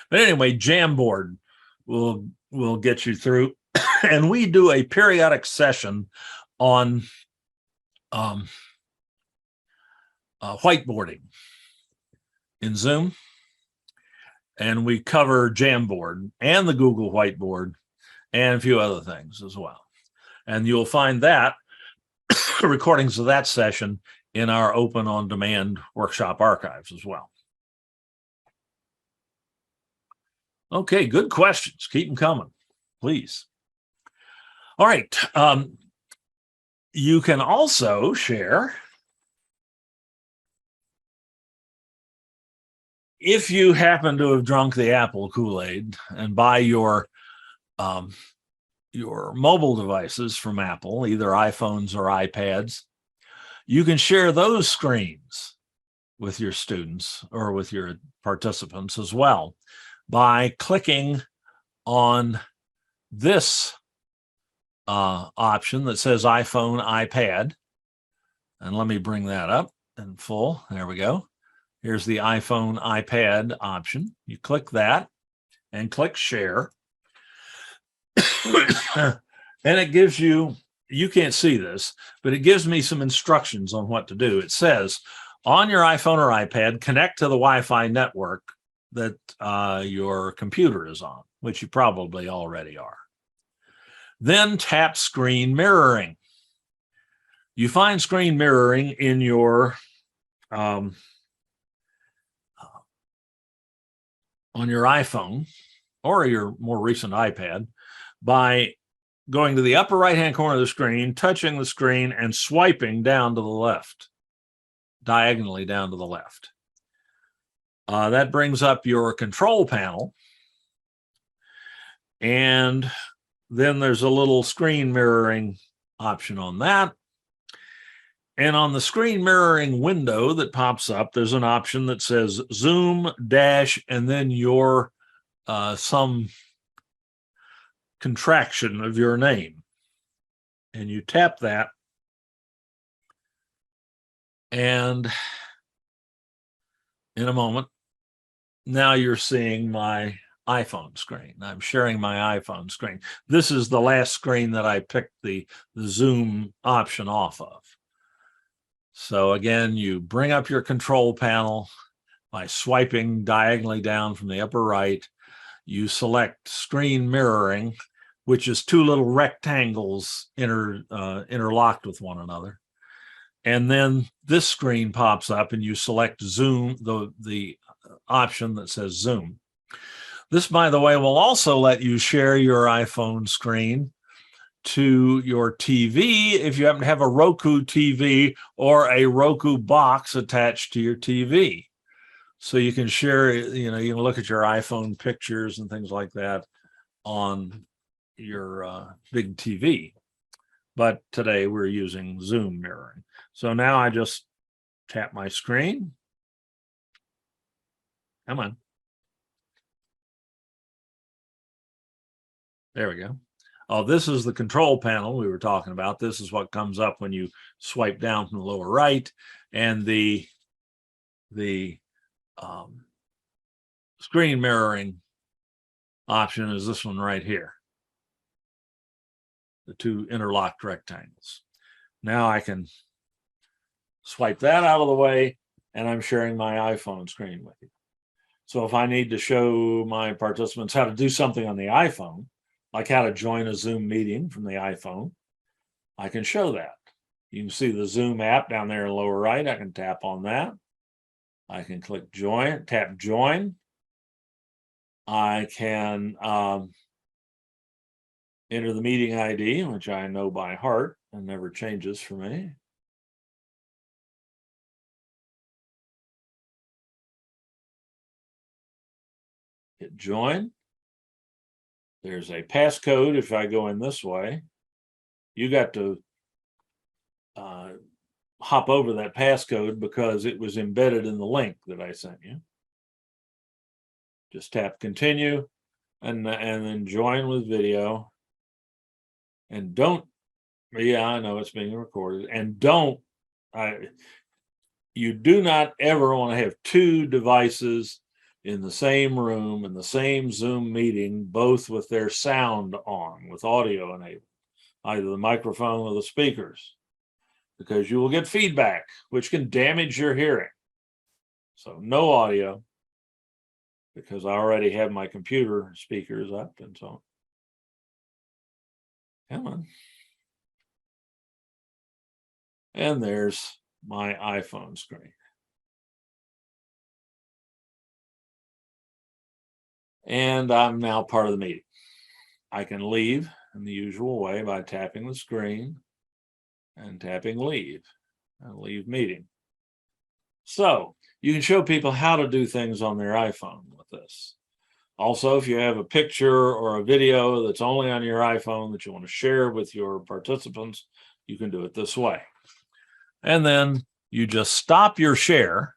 S1: But anyway, Jamboard will get you through. And we do a periodic session on whiteboarding in Zoom. And we cover Jamboard and the Google Whiteboard and a few other things as well. And you'll find that recordings of that session in our open on demand workshop archives as well. Okay, good questions. Keep them coming, please. All right. You can also share, if you happen to have drunk the apple Kool-Aid and buy your mobile devices from Apple, either iPhones or iPads, you can share those screens with your students or with your participants as well by clicking on this option that says iPhone, iPad. And let me bring that up in full. There we go. Here's the iPhone, iPad option. You click that and click share. And it gives you, you can't see this, but it gives me some instructions on what to do. It says, on your iPhone or iPad, connect to the Wi-Fi network that your computer is on, which you probably already are. Then tap screen mirroring. You find screen mirroring in your on your iPhone or your more recent iPad by going to the upper right-hand corner of the screen, touching the screen, and swiping down to the left, diagonally down to the left. That brings up your control panel. And then there's a little screen mirroring option on that. And on the screen mirroring window that pops up, there's an option that says Zoom dash and then your some contraction of your name. And you tap that. And in a moment, now you're seeing my iPhone screen. I'm sharing my iPhone screen. This is the last screen that I picked the Zoom option off of. So again, you bring up your control panel by swiping diagonally down from the upper right. You select screen mirroring, which is two little rectangles interlocked with one another. And then this screen pops up and you select Zoom, the option that says Zoom. This, by the way, will also let you share your iPhone screen to your TV if you happen to have a Roku TV or a Roku box attached to your TV. So you can share, you can look at your iPhone pictures and things like that on your big TV. But today we're using Zoom mirroring. So now I just tap my screen. Come on. There we go. Oh, this is the control panel we were talking about. This is what comes up when you swipe down from the lower right. And the screen mirroring option is this one right here. The two interlocked rectangles. Now I can swipe that out of the way and I'm sharing my iPhone screen with you. So if I need to show my participants how to do something on the iPhone, like how to join a Zoom meeting from the iPhone, I can show that. You can see the Zoom app down there in the lower right. I can tap on that. I can click join, tap join. I can enter the meeting ID, which I know by heart and never changes for me. Hit join. There's a passcode if I go in this way. You got to hop over that passcode because it was embedded in the link that I sent you. Just tap continue and then join with video. And don't, yeah, I know it's being recorded. And you do not ever want to have two devices in the same room, in the same Zoom meeting, both with their sound on, with audio enabled, either the microphone or the speakers, because you will get feedback, which can damage your hearing. So no audio, because I already have my computer speakers up and so on. Come on. And there's my iPhone screen. And I'm now part of the meeting. I can leave in the usual way by tapping the screen and tapping leave and leave meeting. So you can show people how to do things on their iPhone with this. Also, if you have a picture or a video that's only on your iPhone that you want to share with your participants, you can do it this way. And then you just stop your share.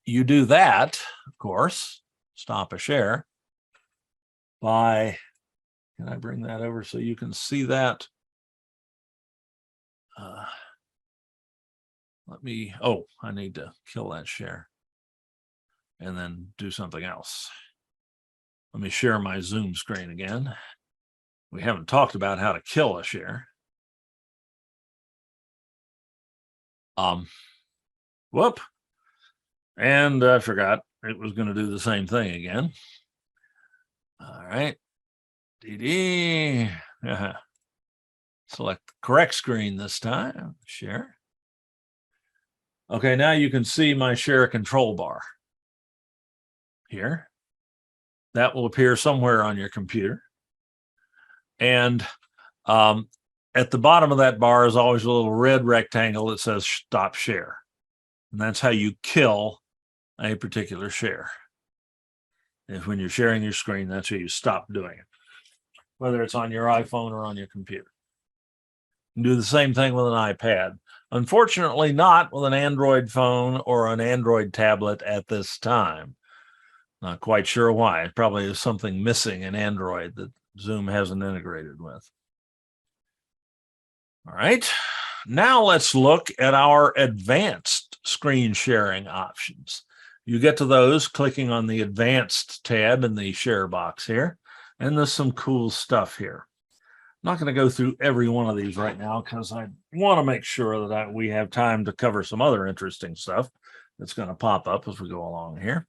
S1: You do that, of course, stop a share by, can I bring that over so you can see that? I need to kill that share and then do something else. Let me share my Zoom screen again. We haven't talked about how to kill a share. Whoop. And I forgot it was going to do the same thing again. All right. DD. Select the correct screen this time. Share. Okay, now you can see my share control bar here. That will appear somewhere on your computer. And at the bottom of that bar is always a little red rectangle that says stop share. And that's how you kill a particular share. If when you're sharing your screen, that's how you stop doing it, whether it's on your iPhone or on your computer. You can do the same thing with an iPad. Unfortunately, not with an Android phone or an Android tablet at this time. Not quite sure why. It probably is something missing in Android that Zoom hasn't integrated with. All right. Now let's look at our advanced screen sharing options. You get to those clicking on the advanced tab in the share box here. And there's some cool stuff here. I'm not going to go through every one of these right now because I want to make sure that we have time to cover some other interesting stuff that's going to pop up as we go along here.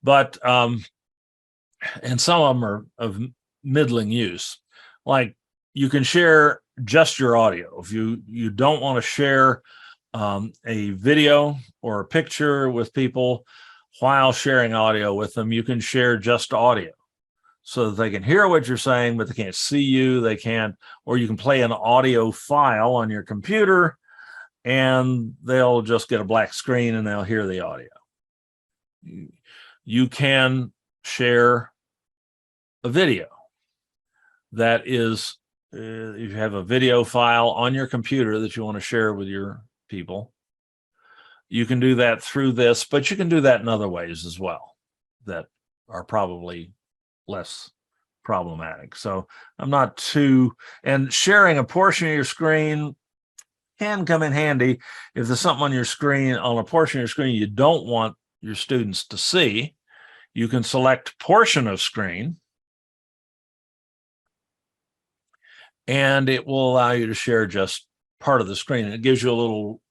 S1: But, and some of them are of middling use. Like you can share just your audio. If you don't want to share a video or a picture with people while sharing audio with them, you can share just audio so that they can hear what you're saying, but they can't see you. They can't, or you can play an audio file on your computer and they'll just get a black screen and they'll hear the audio. You can share a video that is, you have a video file on your computer that you want to share with your people. You can do that through this, but you can do that in other ways as well that are probably less problematic. So I'm not too, and sharing a portion of your screen can come in handy if there's something on your screen, on a portion of your screen you don't want your students to see. You can select portion of screen and it will allow you to share just part of the screen. And it gives you a little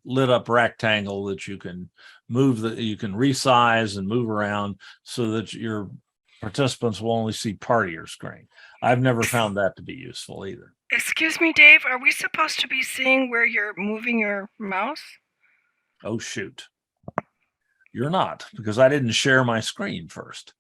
S1: lit up rectangle that you can move, you can resize and move around so that your participants will only see part of your screen. I've never found that to be useful either.
S3: Excuse me, Dave, are we supposed to be seeing where you're moving your mouse?
S1: Oh, shoot. You're not, because I didn't share my screen first.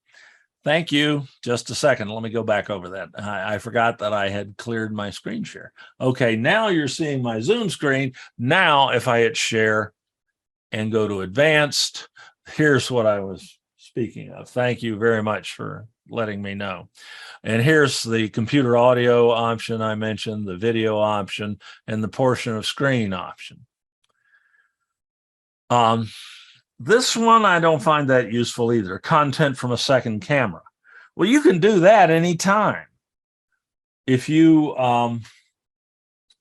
S1: Thank you. Just a second. Let me go back over that. I forgot that I had cleared my screen share. Okay, now you're seeing my Zoom screen. Now, if I hit share and go to advanced, here's what I was speaking of. Thank you very much for letting me know. And here's the computer audio option I mentioned, the video option, and the portion of screen option. This one I don't find that useful either. Content from a second camera. Well, you can do that anytime. If you,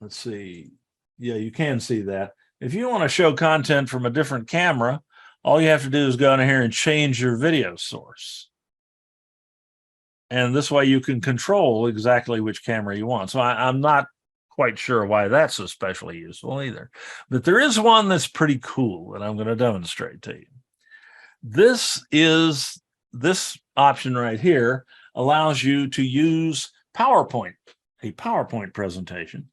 S1: let's see. Yeah, you can see that. If you want to show content from a different camera, all you have to do is go in here and change your video source. And this way you can control exactly which camera you want. So I'm not quite sure why that's especially useful either. But there is one that's pretty cool that I'm going to demonstrate to you. This option right here allows you to use PowerPoint, a PowerPoint presentation,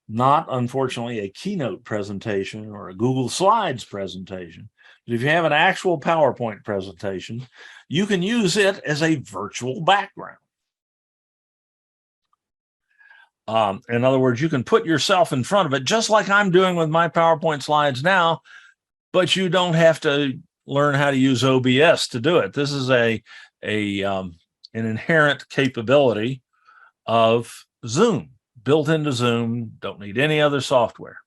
S1: not unfortunately a keynote presentation or a Google Slides presentation. But if you have an actual PowerPoint presentation, you can use it as a virtual background. In other words, you can put yourself in front of it, just like I'm doing with my PowerPoint slides now, but you don't have to learn how to use OBS to do it. This is an inherent capability of Zoom, built into Zoom, don't need any other software.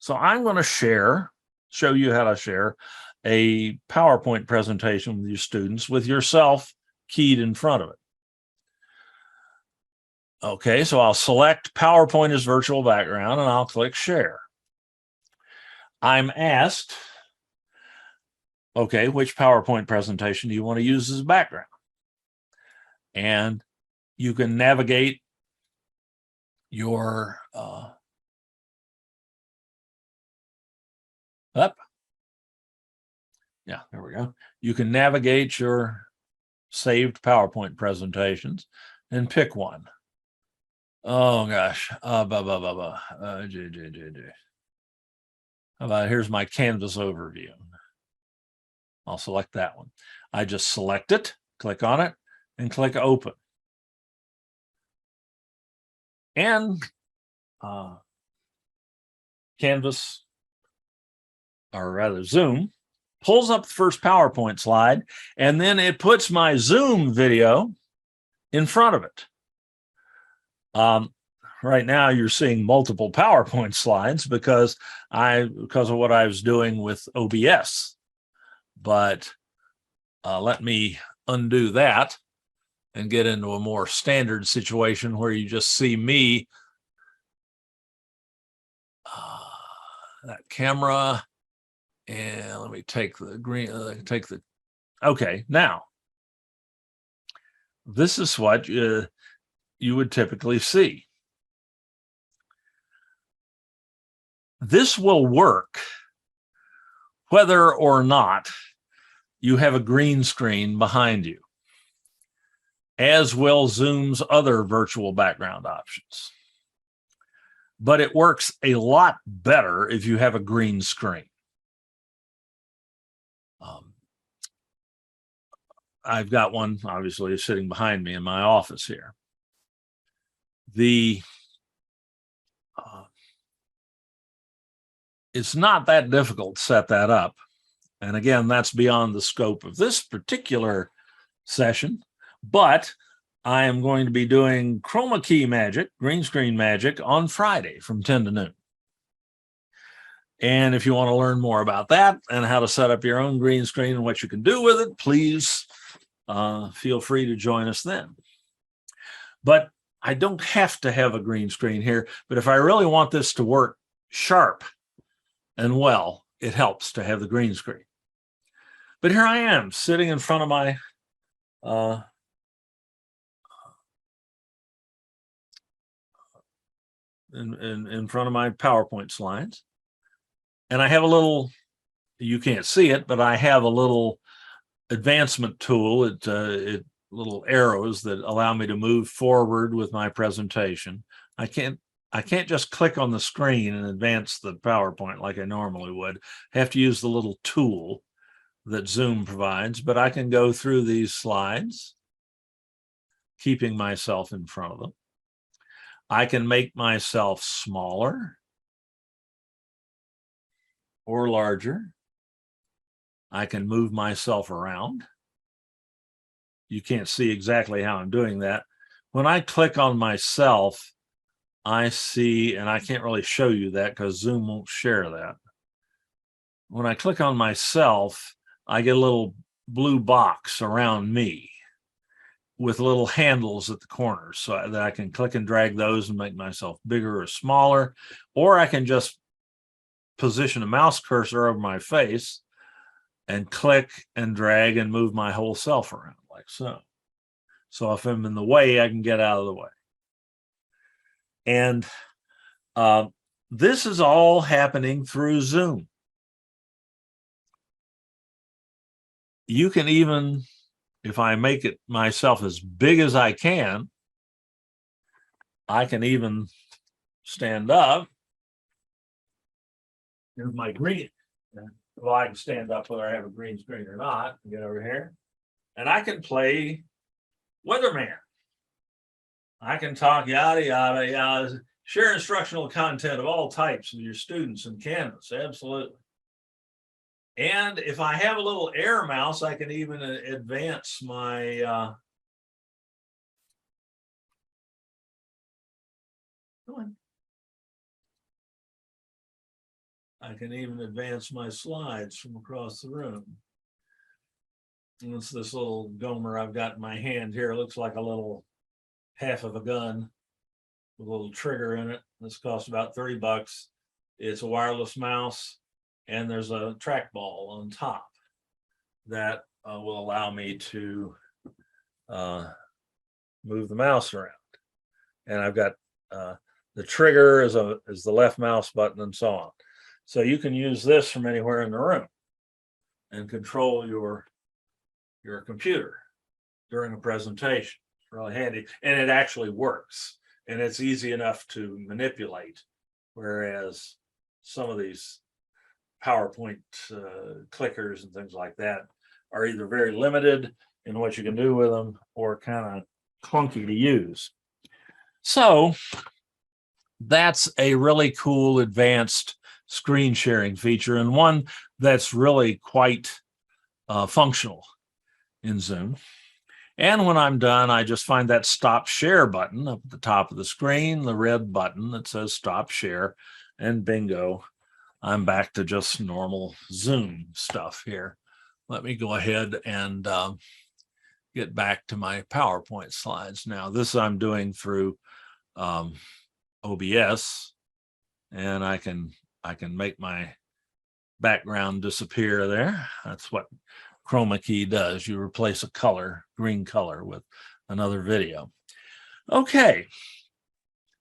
S1: So I'm going to show you how to share a PowerPoint presentation with your students with yourself keyed in front of it. Okay, so I'll select PowerPoint as virtual background and I'll click share. I'm asked, okay, which PowerPoint presentation do you want to use as background? And you can navigate your up. Yeah, there we go. You can navigate your saved PowerPoint presentations and pick one. Oh gosh. How about here's my Canvas overview. I'll select that one. I just select it, click on it, and click open. And Canvas, or rather Zoom, pulls up the first PowerPoint slide, and then it puts my Zoom video in front of it. Right now you're seeing multiple PowerPoint slides because of what I was doing with OBS. But let me undo that and get into a more standard situation where you just see me, that camera, and let me take the green, okay, now this is what you would typically see. This will work whether or not you have a green screen behind you, as will Zoom's other virtual background options. But it works a lot better if you have a green screen. I've got one, obviously, sitting behind me in my office here. It's not that difficult to set that up. And again, that's beyond the scope of this particular session, but I am going to be doing chroma key magic, green screen magic on Friday from 10 to noon. And if you want to learn more about that and how to set up your own green screen and what you can do with it, please feel free to join us then. But I don't have to have a green screen here, but if I really want this to work sharp and well, it helps to have the green screen. But here I am sitting in front of my in front of my PowerPoint slides. And I have a little, you can't see it, but I have a little advancement tool, little arrows that allow me to move forward with my presentation. I can't just click on the screen and advance the PowerPoint like I normally would. I have to use the little tool that Zoom provides, but I can go through these slides, keeping myself in front of them. I can make myself smaller or larger. I can move myself around. You can't see exactly how I'm doing that. When I click on myself, I see, and I can't really show you that because Zoom won't share that. When I click on myself, I get a little blue box around me with little handles at the corners so that I can click and drag those and make myself bigger or smaller, or I can just position a mouse cursor over my face and click and drag and move my whole self around like so. So if I'm in the way, I can get out of the way. And this is all happening through Zoom. You can even, if I make it myself as big as I can even stand up. Here's my green. Well, I can stand up whether I have a green screen or not. Get over here. And I can play weatherman. I can talk yada, yada, yada. Share instructional content of all types with your students in Canvas, absolutely. And if I have a little air mouse, I can even advance my, I can even advance my slides from across the room. And it's this little Gomer I've got in my hand here. It looks like a little half of a gun with a little trigger in it. This costs about $30. It's a wireless mouse, and there's a trackball on top that will allow me to move the mouse around. And I've got the trigger is the left mouse button and so on. So you can use this from anywhere in the room and control your computer during a presentation. It's really handy, and it actually works, and it's easy enough to manipulate, whereas some of these PowerPoint clickers and things like that are either very limited in what you can do with them or kind of clunky to use. So that's a really cool advanced screen sharing feature, and one that's really quite functional in Zoom. And when I'm done, I just find that stop share button up at the top of the screen, the red button that says stop share, and bingo, I'm back to just normal Zoom stuff here. Let me go ahead and get back to my PowerPoint slides. Now, this I'm doing through OBS, and I can make my background disappear there. That's what chroma key does. You replace a color, green color, with another video. Okay,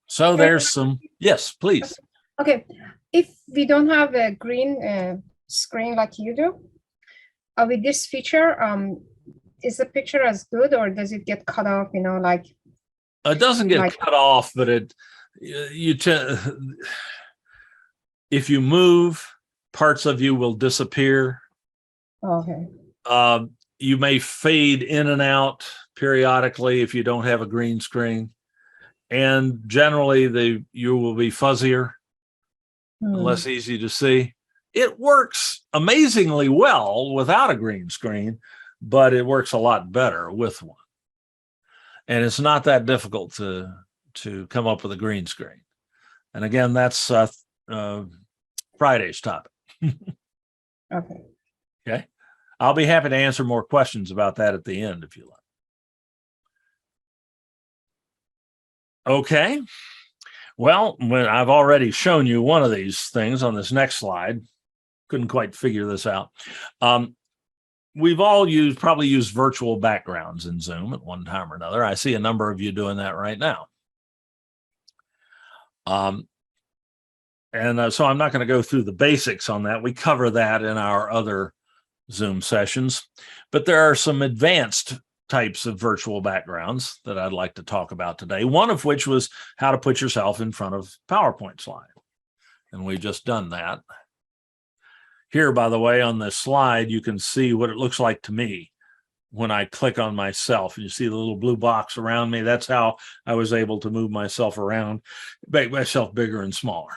S1: so there's some, yes, please.
S4: Okay, if we don't have a green screen like you do, with this feature, is the picture as good, or does it get cut off, you know, like?
S1: It doesn't get cut off, but if you move, parts of you will disappear.
S4: Okay.
S1: You may fade in and out periodically if you don't have a green screen, and generally you will be fuzzier, less easy to see. It works amazingly well without a green screen, but it works a lot better with one. And it's not that difficult to come up with a green screen. And again, that's Friday's topic.
S4: Okay.
S1: Okay. I'll be happy to answer more questions about that at the end if you like. Okay. Well, when I've already shown you one of these things on this next slide, couldn't quite figure this out. We've all probably used virtual backgrounds in Zoom at one time or another. I see a number of you doing that right now. So I'm not going to go through the basics on that. We cover that in our other Zoom sessions, but there are some advanced types of virtual backgrounds that I'd like to talk about today, one of which was how to put yourself in front of PowerPoint slide. And we've just done that. Here, by the way, on this slide, you can see what it looks like to me when I click on myself. You see the little blue box around me. That's how I was able to move myself around, make myself bigger and smaller.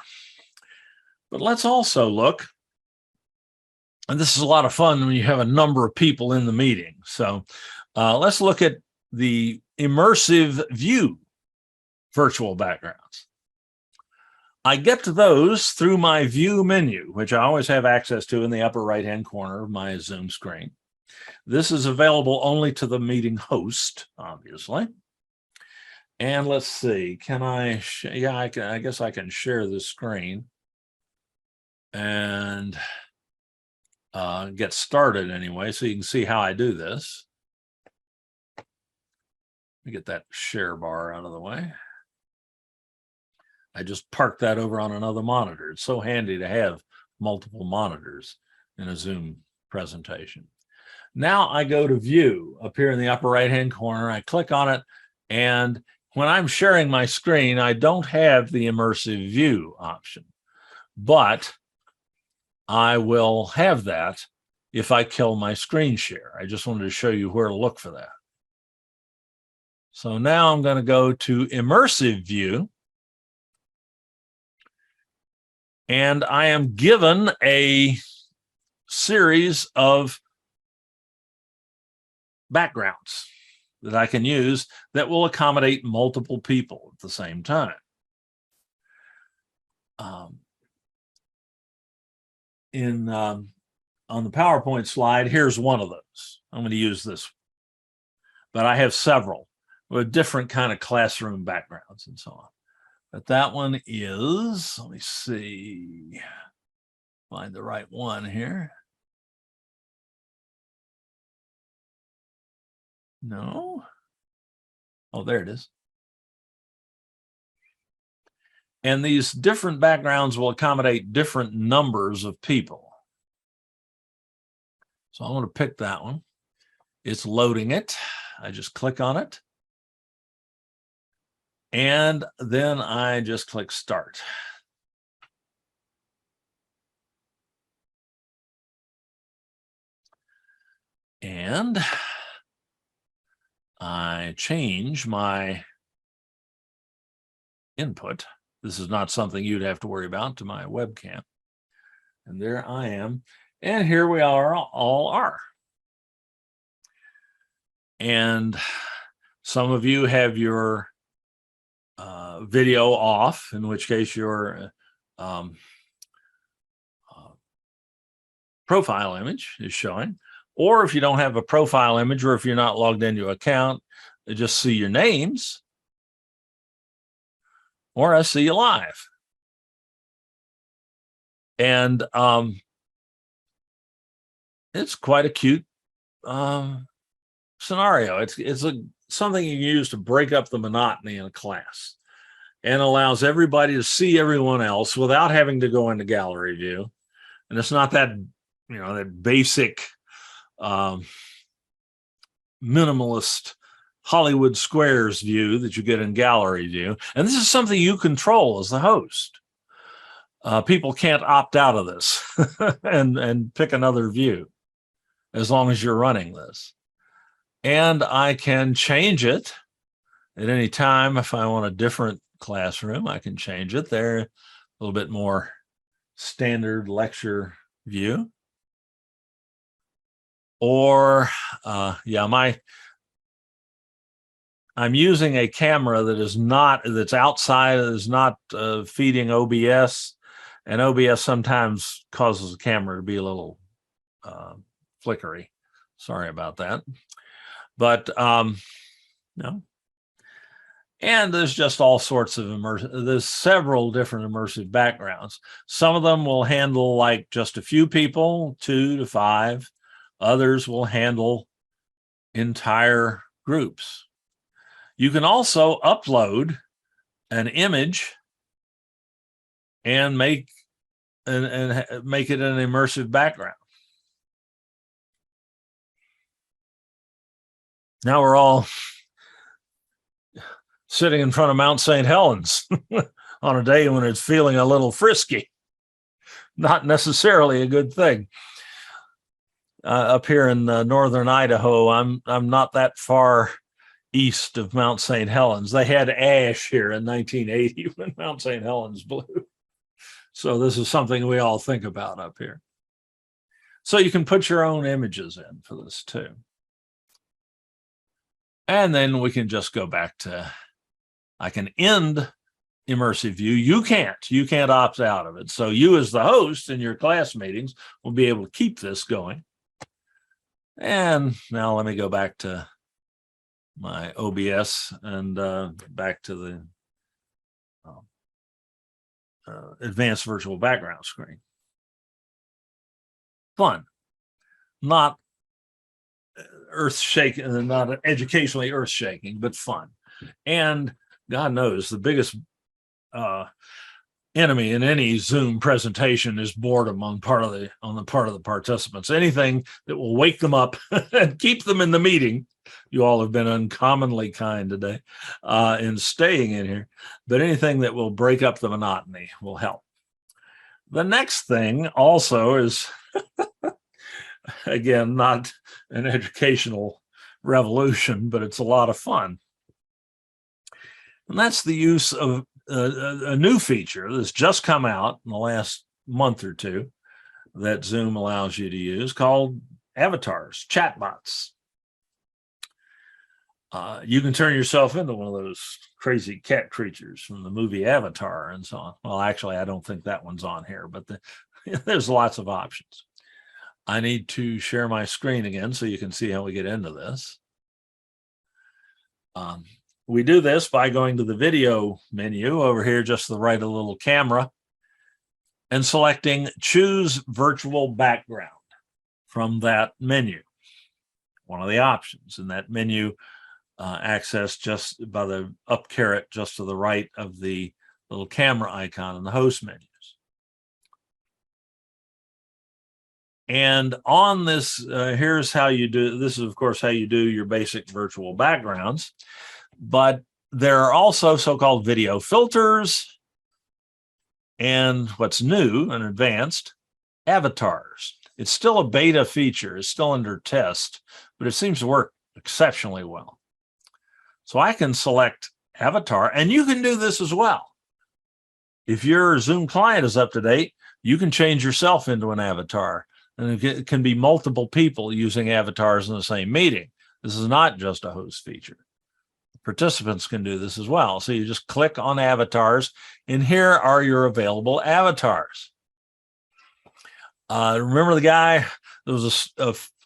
S1: But let's also look, and this is a lot of fun when you have a number of people in the meeting. So let's look at the immersive view virtual backgrounds. I get to those through my view menu, which I always have access to in the upper right-hand corner of my Zoom screen. This is available only to the meeting host, obviously. And let's see, can I, yeah, I guess I can share the screen and get started anyway, so you can see how I do this. Let me get that share bar out of the way. I just parked that over on another monitor. It's so handy to have multiple monitors in a Zoom presentation. Now I go to view up here in the upper right-hand corner. I click on it, and when I'm sharing my screen, I don't have the immersive view option, but I will have that if I kill my screen share. I just wanted to show you where to look for that. So now I'm going to go to immersive view. And I am given a series of backgrounds that I can use that will accommodate multiple people at the same time. On the PowerPoint slide, here's one of those. I'm going to use this, but I have several with different kind of classroom backgrounds and so on. But that one is, let me see, find the right one here. No. Oh, there it is. And these different backgrounds will accommodate different numbers of people. So I'm going to pick that one. It's loading it. I just click on it. And then I just click start. And I change my input. This is not something you'd have to worry about, to my webcam. And there I am. And here we all are. And some of you have your video off, in which case your profile image is showing. Or if you don't have a profile image, or if you're not logged into an account, they just see your names. Or I see you live. And it's quite a cute scenario. It's something you can use to break up the monotony in a class and allows everybody to see everyone else without having to go into gallery view. And it's not that, that basic minimalist Hollywood Squares view that you get in gallery view. And this is something you control as the host. People can't opt out of this and pick another view as long as you're running this. And I can change it at any time. If I want a different classroom, I can change it there. A little bit more standard lecture view. Or, I'm using a camera that's outside, is not feeding OBS, and OBS sometimes causes the camera to be a little flickery. Sorry about that. But, no. And there's just all sorts of there's several different immersive backgrounds. Some of them will handle like just a few people, 2 to 5. Others will handle entire groups. You can also upload an image and make it an immersive background. Now we're all sitting in front of Mount St. Helens on a day when it's feeling a little frisky. Not necessarily a good thing. Up here in northern Idaho, I'm not that far east of Mount St. Helens. They had ash here in 1980 when Mount St. Helens blew. So this is something we all think about up here. So you can put your own images in for this too. And then we can just go back to, I can end immersive view. You can't opt out of it. So you as the host in your class meetings will be able to keep this going. And now let me go back to my OBS and back to the advanced virtual background screen. Fun, not earth-shaking, not educationally earth-shaking, but fun. And God knows the biggest enemy in any Zoom presentation is boredom on the part of the participants. Anything that will wake them up and keep them in the meeting. You all have been uncommonly kind today in staying in here, but anything that will break up the monotony will help. The next thing also is, again, not an educational revolution, but it's a lot of fun. And that's the use of a new feature that's just come out in the last month or two that Zoom allows you to use called avatars, chatbots. You can turn yourself into one of those crazy cat creatures from the movie Avatar and so on. Well, actually, I don't think that one's on here, but there's lots of options. I need to share my screen again so you can see how we get into this. We do this by going to the video menu over here, just to the right of the little camera, and selecting choose virtual background from that menu. One of the options in that menu, accessed just by the up caret just to the right of the little camera icon in the host menus. And on this, here's how you do, this is of course how you do your basic virtual backgrounds, but there are also so-called video filters and what's new and advanced, avatars. It's still a beta feature, it's still under test, but it seems to work exceptionally well. So I can select avatar, and you can do this as well. If your Zoom client is up to date, you can change yourself into an avatar, and it can be multiple people using avatars in the same meeting. This is not just a host feature. Participants can do this as well. So you just click on avatars, and here are your available avatars. Remember the guy? There was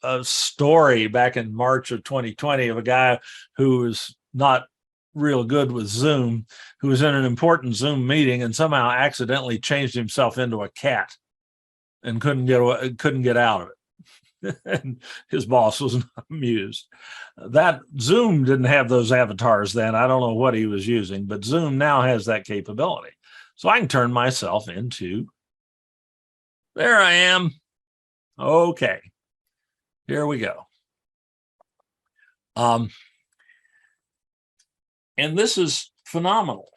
S1: a story back in March of 2020 of a guy who was not real good with Zoom, who was in an important Zoom meeting and somehow accidentally changed himself into a cat and couldn't get out of it. And his boss was not amused. That Zoom didn't have those avatars then. I don't know what he was using, but Zoom now has that capability. So I can turn myself into, there I am. Okay, here we go. And this is phenomenal.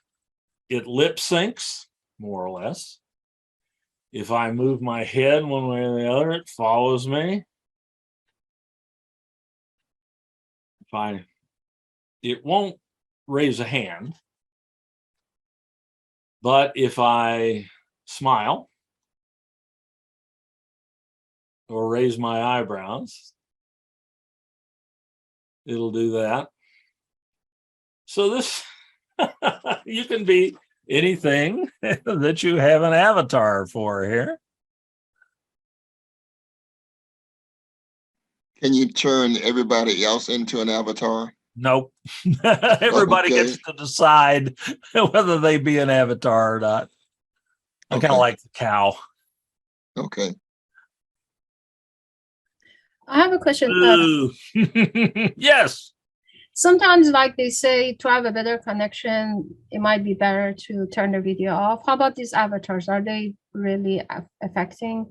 S1: It lip syncs, more or less. If I move my head one way or the other, it follows me. It won't raise a hand, but if I smile or raise my eyebrows, it'll do that. So this, you can be anything that you have an avatar for here.
S2: Can you turn everybody else into an avatar?
S1: Nope. Everybody
S2: Okay.
S1: gets to decide whether they be an avatar or not. I kind of like the cow.
S2: Okay.
S4: I have a question.
S1: Ooh. Yes.
S4: Sometimes, like they say, to have a better connection, it might be better to turn the video off. How about these avatars? Are they really affecting?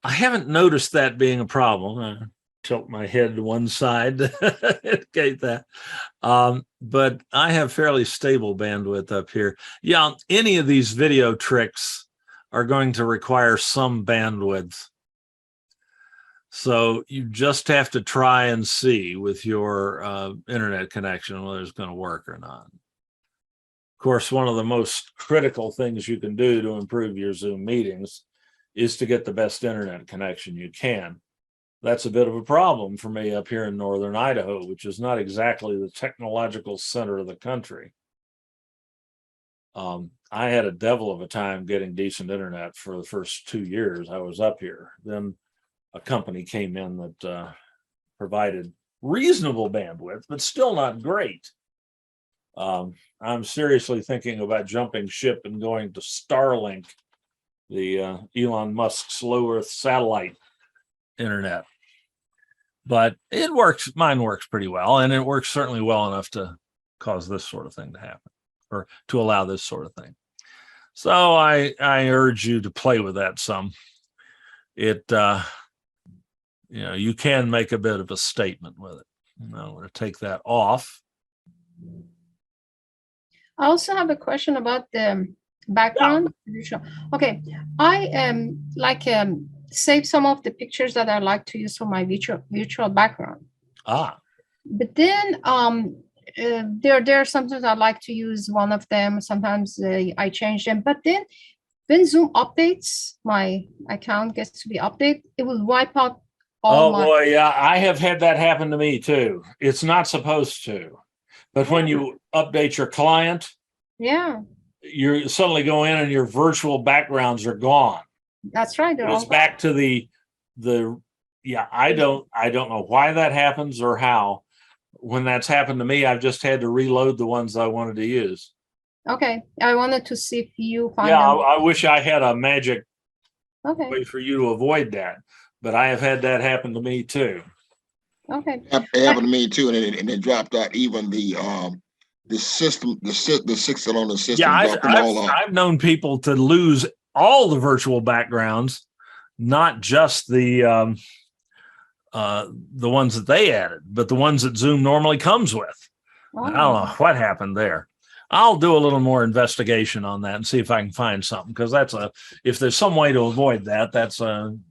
S1: I haven't noticed that being a problem. I tilt my head to one side to indicate that. But I have fairly stable bandwidth up here. Yeah, any of these video tricks are going to require some bandwidth. So you just have to try and see with your internet connection whether it's going to work or not. Of course, one of the most critical things you can do to improve your Zoom meetings is to get the best internet connection you can. That's a bit of a problem for me up here in northern Idaho, which is not exactly the technological center of the country. I had a devil of a time getting decent internet for the first 2 years I was up here. Then a company came in that provided reasonable bandwidth, but still not great. I'm seriously thinking about jumping ship and going to Starlink, the Elon Musk's low Earth satellite internet. But it works, mine works pretty well, and it works certainly well enough to cause this sort of thing to happen, or to allow this sort of thing. So I urge you to play with that some. It, you can make a bit of a statement with it. I'm going to take that off.
S4: I also have a question about the background. Yeah. Okay, I save some of the pictures that I like to use for my virtual background.
S1: Ah.
S4: But then there are sometimes I like to use one of them. Sometimes I change them. But then when Zoom updates, my account gets to be updated, it will wipe out all
S1: Oh
S4: my.
S1: boy, yeah, I have had that happen to me too. It's not supposed to, but when you update your client,
S4: Yeah,
S1: you suddenly go in and your virtual backgrounds are gone.
S4: that's right. They're
S1: It's
S4: all
S1: back to the yeah. I don't know why that happens or how. When that's happened to me, I've just had to reload the ones I wanted to use.
S4: okay. I wanted to see if you find
S1: Yeah,
S4: them.
S1: I wish I had a magic
S4: Okay.
S1: way for you to avoid that, but I have had that happen to me too.
S4: Okay.
S2: It happened to me too, and it dropped out even the system, the six that on the system
S1: Yeah,
S2: dropped them all out.
S1: I've known people to lose all the virtual backgrounds, not just the ones that they added, but the ones that Zoom normally comes with. I don't know what happened there. I'll do a little more investigation on that and see if I can find something, because if there's some way to avoid that, that's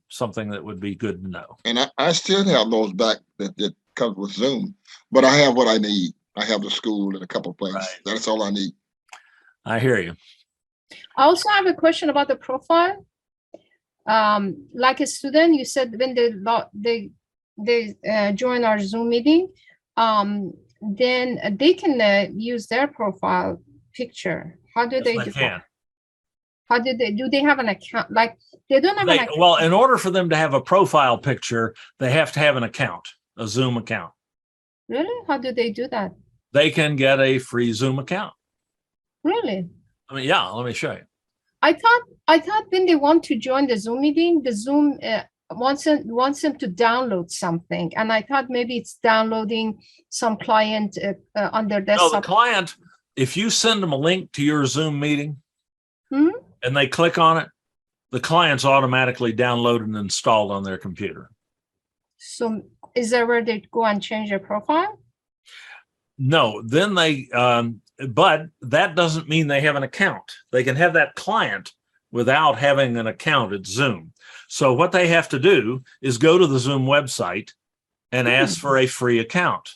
S1: something that would be good to know.
S2: And I still have those back that comes with Zoom, but I have what I need. I have the school and a couple of things.
S1: Right.
S2: That's all I need.
S1: I hear you.
S4: I also have a question about the profile. Like a student, you said when they join our Zoom meeting, then they can use their profile picture. How do
S1: Yes,
S4: they
S1: they
S4: do
S1: can.
S4: that? How do they have an account? Like they don't have an account.
S1: Well, in order for them to have a profile picture, they have to have an account, a Zoom account.
S4: Really? How do they do that?
S1: They can get a free Zoom account.
S4: Really?
S1: I mean, yeah, let me show you.
S4: I thought when they want to join the Zoom meeting, the Zoom wants them to download something, and I thought maybe it's downloading some client on their
S1: No,
S4: desktop.
S1: the client, if you send them a link to your Zoom meeting and they click on it, the client's automatically downloaded and installed on their computer.
S4: So is there where they go and change their profile?
S1: No, then but that doesn't mean they have an account. They can have that client without having an account at Zoom. So what they have to do is go to the Zoom website and ask for a free account.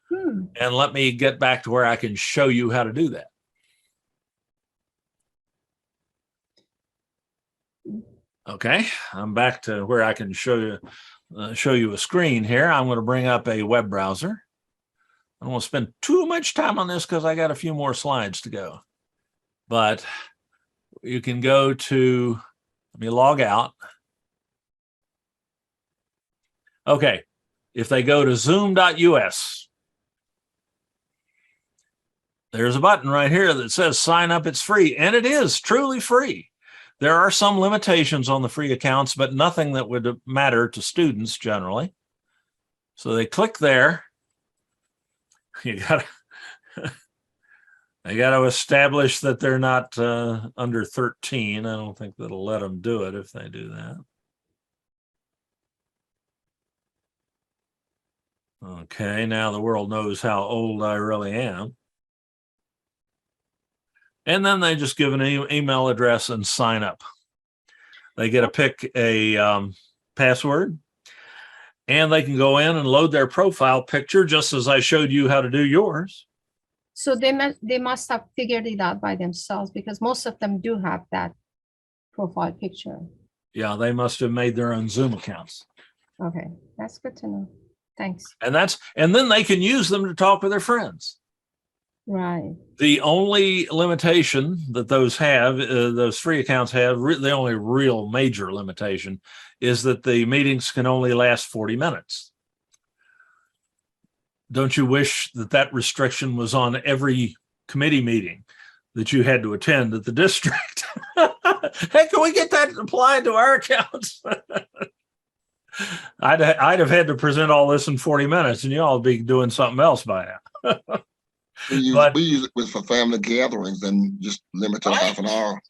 S1: And let me get back to where I can show you how to do that. Okay, I'm back to where I can show you a screen here. I'm going to bring up a web browser. I don't want to spend too much time on this because I got a few more slides to go. But you can go to, let me log out. Okay, if they go to zoom.us, there's a button right here that says sign up, it's free, and it is truly free. There are some limitations on the free accounts, but nothing that would matter to students generally. So they click there. You gotta they got to establish that they're not under 13. I don't think that'll let them do it if they do that. Okay, now the world knows how old I really am. And then they just give an email address and sign up. They get to pick a password, and they can go in and load their profile picture just as I showed you how to do yours.
S4: So they must have figured it out by themselves, because most of them do have that profile picture.
S1: Yeah, they must have made their own Zoom accounts.
S4: Okay, that's good to know. Thanks.
S1: And then they can use them to talk with their friends.
S4: Right.
S1: The only limitation that those free accounts have, the only real major limitation, is that the meetings can only last 40 minutes. Don't you wish that restriction was on every committee meeting that you had to attend at the district? Hey, can we get that applied to our accounts? I'd have had to present all this in 40 minutes, and you all be doing something else by now.
S2: We use it for family gatherings and just limit to half an hour.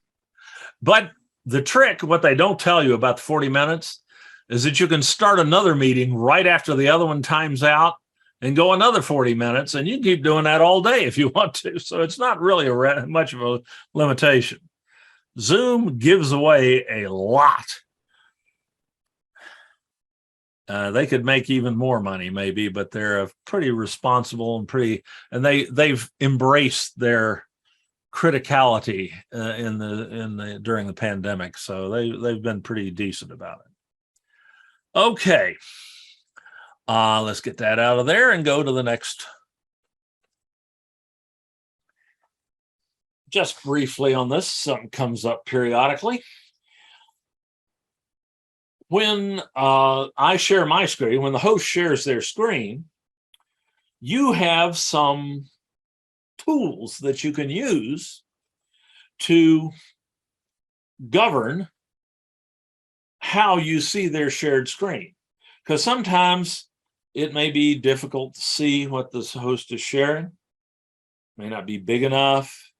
S2: But
S1: the trick, what they don't tell you about the 40 minutes, is that you can start another meeting right after the other one times out and go another 40 minutes, and you can keep doing that all day if you want to. So it's not really much of a limitation. Zoom gives away a lot. They could make even more money, maybe, but they're a pretty responsible and they've embraced their criticality during the pandemic, so they've been pretty decent about it. Okay, let's get that out of there and go to the next. Just briefly on this, something comes up periodically. When I share my screen, when the host shares their screen, you have some tools that you can use to govern how you see their shared screen. Because sometimes it may be difficult to see what this host is sharing. It may not be big enough.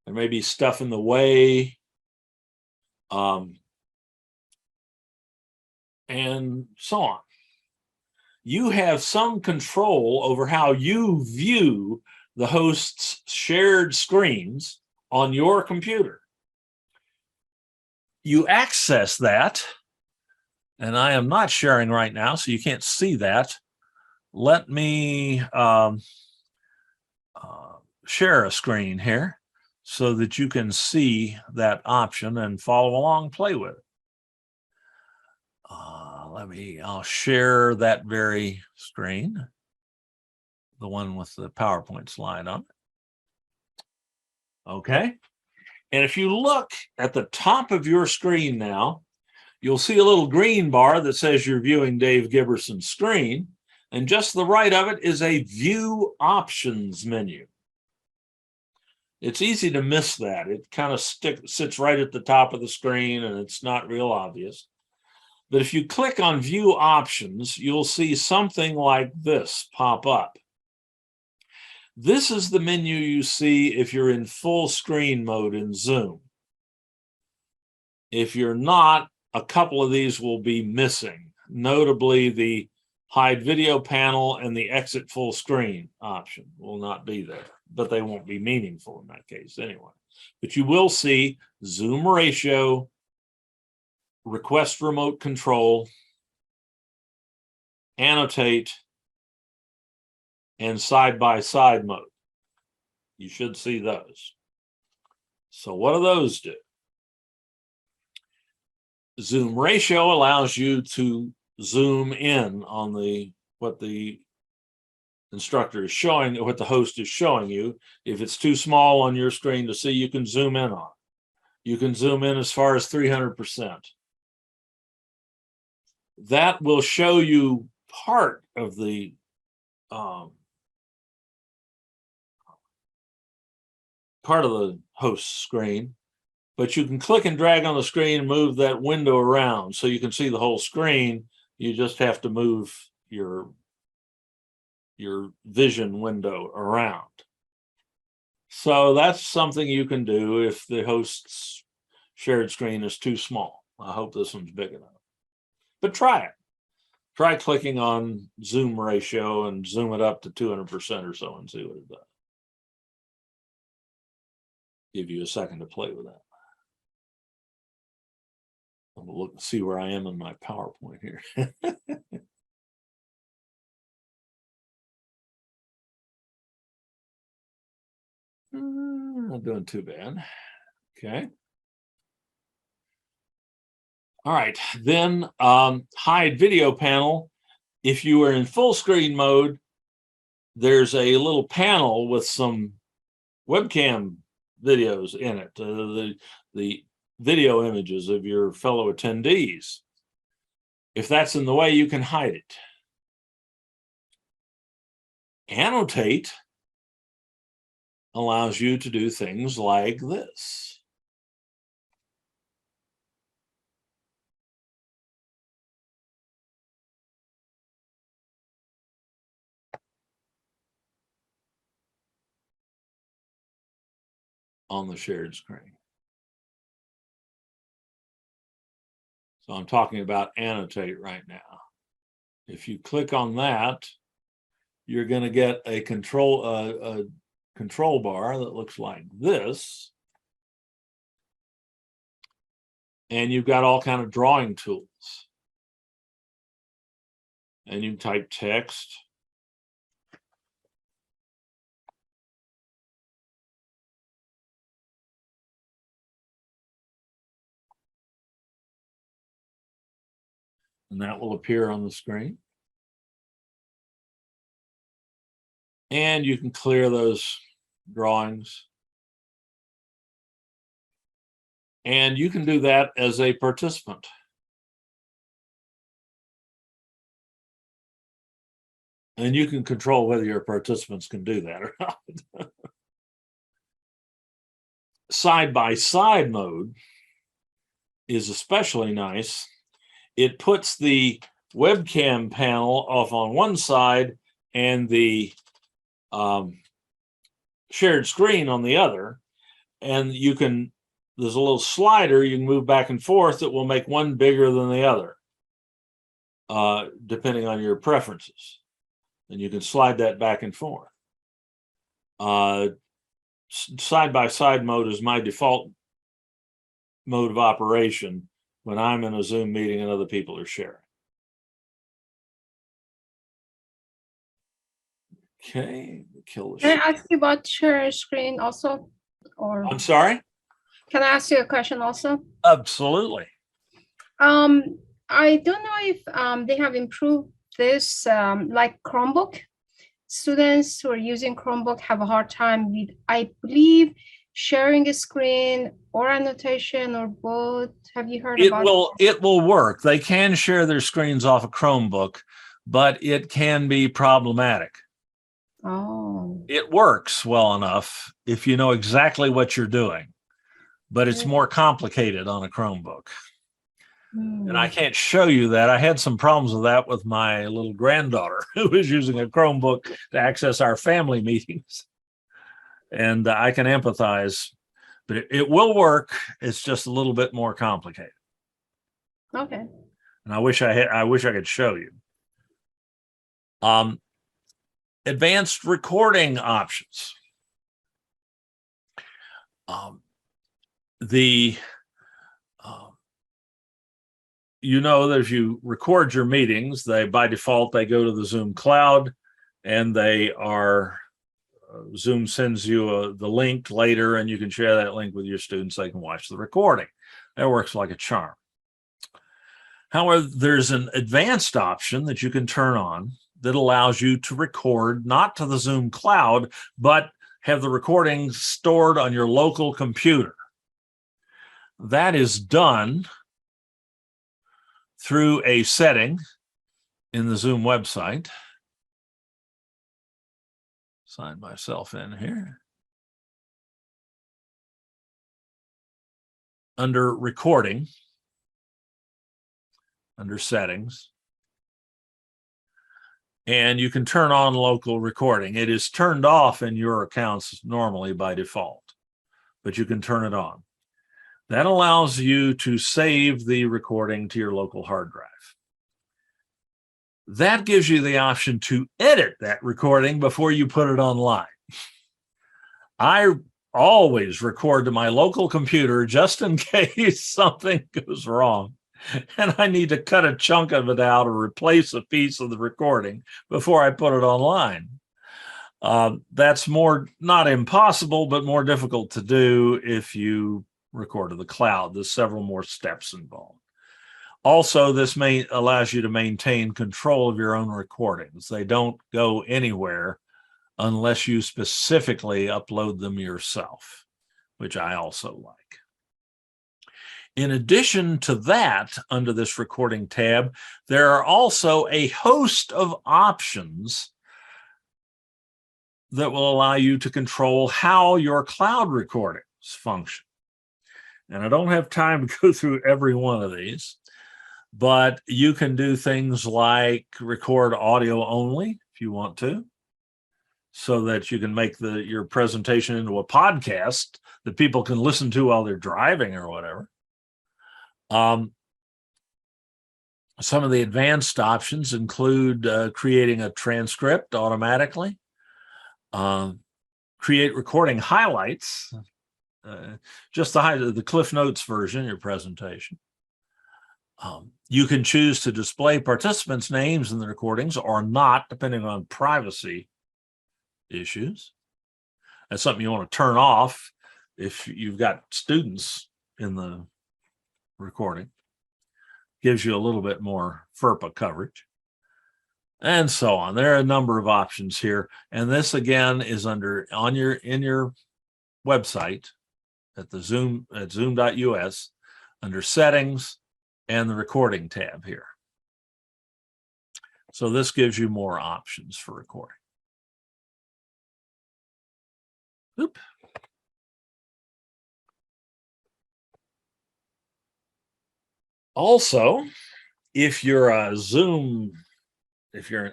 S1: There may be stuff in the way. And so on. You have some control over how you view the host's shared screens on your computer. You access that, and I am not sharing right now, so you can't see that. Let me share a screen here so that you can see that option and follow along, play with it. I'll share that very screen, the one with the PowerPoint slide on it. Okay. And if you look at the top of your screen now, you'll see a little green bar that says you're viewing Dave Giberson's screen. And just to the right of it is a View Options menu. It's easy to miss that. It kind of sits right at the top of the screen and it's not real obvious. But if you click on View Options, you'll see something like this pop up. This is the menu you see if you're in full screen mode in Zoom. If you're not, a couple of these will be missing, notably the Hide Video Panel and the Exit Full Screen option will not be there, but they won't be meaningful in that case anyway. But you will see Zoom Ratio, Request Remote Control, Annotate, and Side-by-Side mode. You should see those. So what do those do? Zoom Ratio allows you to zoom in on what the instructor is showing, what the host is showing you. If it's too small on your screen to see, you can zoom in on it. You can zoom in as far as 300%. That will show you part of the host screen, but you can click and drag on the screen and move that window around so you can see the whole screen. You just have to move your vision window around. So that's something you can do if the host's shared screen is too small. I hope this one's big enough. But try it. Try clicking on Zoom Ratio and zoom it up to 200% or so and see what it does. Give you a second to play with that. I'll look and see where I am in my PowerPoint here. Not doing too bad. Okay. All right, then Hide Video Panel. If you are in full screen mode, there's a little panel with some webcam videos in it, the video images of your fellow attendees. If that's in the way, you can hide it. Annotate allows you to do things like this. On the shared screen. So I'm talking about Annotate right now. If you click on that, you're going to get a control bar that looks like this. And you've got all kind of drawing tools. and you can type text. And that will appear on the screen. And you can clear those drawings. And you can do that as a participant. And you can control whether your participants can do that or not. Side-by-side mode is especially nice. It puts the webcam panel off on one side and the shared screen on the other. And you can, there's a little slider you can move back and forth that will make one bigger than the other, depending on your preferences. And you can slide that back and forth. Side-by-side mode is my default mode of operation when I'm in a Zoom meeting and other people are sharing. Okay, kill the
S4: Can I ask you about share screen also? Or
S1: I'm sorry?
S4: can I ask you a question also?
S1: Absolutely.
S4: I don't know if they have improved this, like Chromebook. Students who are using Chromebook have a hard time with, I believe, sharing a screen or annotation or both. Have you heard about
S1: it will work. They can share their screens off a Chromebook, but it can be problematic.
S4: Oh.
S1: It works well enough if you know exactly what you're doing, but it's more complicated on a Chromebook. And I can't show you that. I had some problems with that with my little granddaughter who was using a Chromebook to access our family meetings. And I can empathize, but it will work. It's just a little bit more complicated.
S4: Okay.
S1: And I wish I could show you. Advanced recording options. You know that if you record your meetings, they by default they go to the Zoom cloud, and they are Zoom sends you the link later, and you can share that link with your students. They can watch the recording. That works like a charm. However, there's an advanced option that you can turn on that allows you to record not to the Zoom cloud, but have the recording stored on your local computer. That is done through a setting in the Zoom website. Sign myself in here. Under recording, under settings, and you can turn on local recording. It is turned off in your accounts normally by default, but you can turn it on. That allows you to save the recording to your local hard drive. That gives you the option to edit that recording before you put it online. I always record to my local computer just in case something goes wrong and I need to cut a chunk of it out or replace a piece of the recording before I put it online. That's not impossible, but more difficult to do if you record to the cloud. There's several more steps involved. Also, this allows you to maintain control of your own recordings. They don't go anywhere unless you specifically upload them yourself, which I also like. In addition to that, under this recording tab, there are also a host of options that will allow you to control how your cloud recordings function. And I don't have time to go through every one of these, but you can do things like record audio only if you want to, so that you can make your presentation into a podcast that people can listen to while they're driving or whatever. Some of the advanced options include creating a transcript automatically, create recording highlights, just the Cliff Notes version of your presentation, You can choose to display participants' names in the recordings or not, depending on privacy issues. That's something you want to turn off if you've got students in the recording. Gives you a little bit more FERPA coverage. And so on. There are a number of options here. And this again is in your website at the Zoom at zoom.us under settings and the recording tab here. So this gives you more options for recording. Oop. Also, if you're an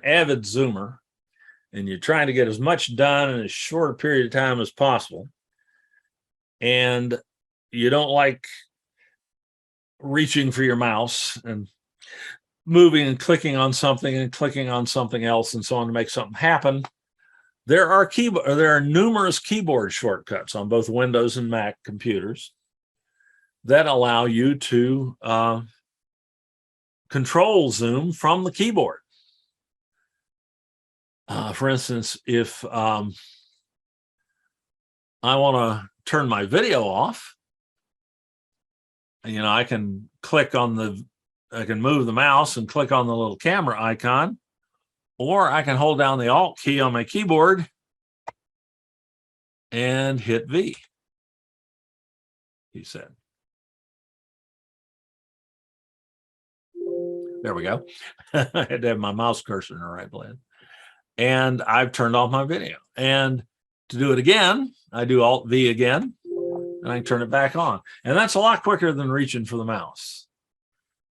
S1: avid Zoomer and you're trying to get as much done in as short a period of time as possible, and you don't like reaching for your mouse and moving and clicking on something and clicking on something else and so on to make something happen, there are numerous keyboard shortcuts on both Windows and Mac computers that allow you to control Zoom from the keyboard. For instance, if I want to turn my video off, I can I can move the mouse and click on the little camera icon, or I can hold down the Alt key on my keyboard and hit V, he said. There we go. I had to have my mouse cursor in the right place. And I've turned off my video. And to do it again, I do Alt V again, and I can turn it back on. And that's a lot quicker than reaching for the mouse.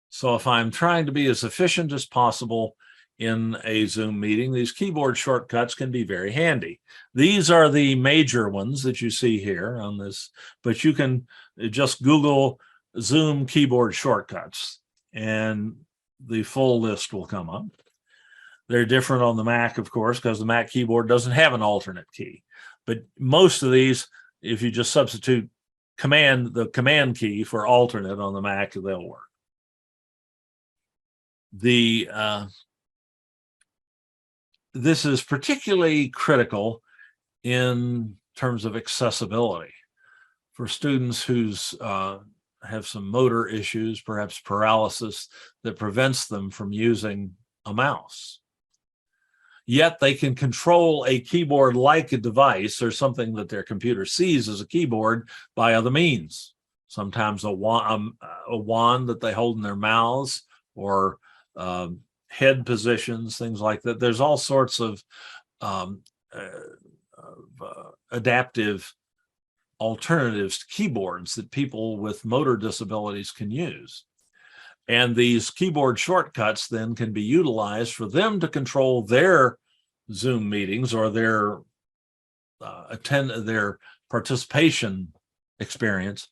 S1: So if I'm trying to be as efficient as possible in a Zoom meeting, these keyboard shortcuts can be very handy. These are the major ones that you see here on this, but you can just Google Zoom keyboard shortcuts and the full list will come up. They're different on the Mac, of course, because the Mac keyboard doesn't have an alternate key. But most of these, if you just substitute the command key for alternate on the Mac, they'll work. This is particularly critical in terms of accessibility for students who's have some motor issues, perhaps paralysis, that prevents them from using a mouse. Yet they can control a keyboard like a device or something that their computer sees as a keyboard by other means. Sometimes a wand that they hold in their mouths, or head positions, things like that. There's all sorts of adaptive alternatives to keyboards that people with motor disabilities can use. And these keyboard shortcuts then can be utilized for them to control their Zoom meetings or their participation experience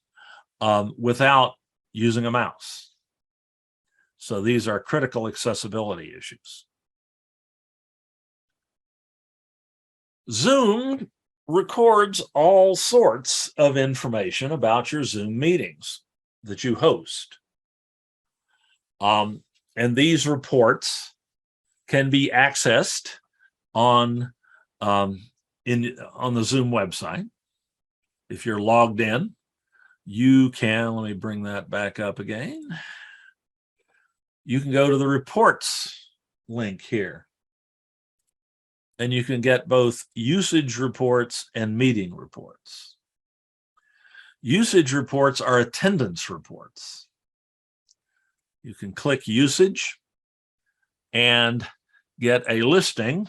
S1: without using a mouse. So these are critical accessibility issues. Zoom records all sorts of information about your Zoom meetings that you host. And these reports can be accessed on the Zoom website. If you're logged in, you can, let me bring that back up again. You can go to the reports link here, and you can get both usage reports and meeting reports. Usage reports are attendance reports. You can click usage and get a listing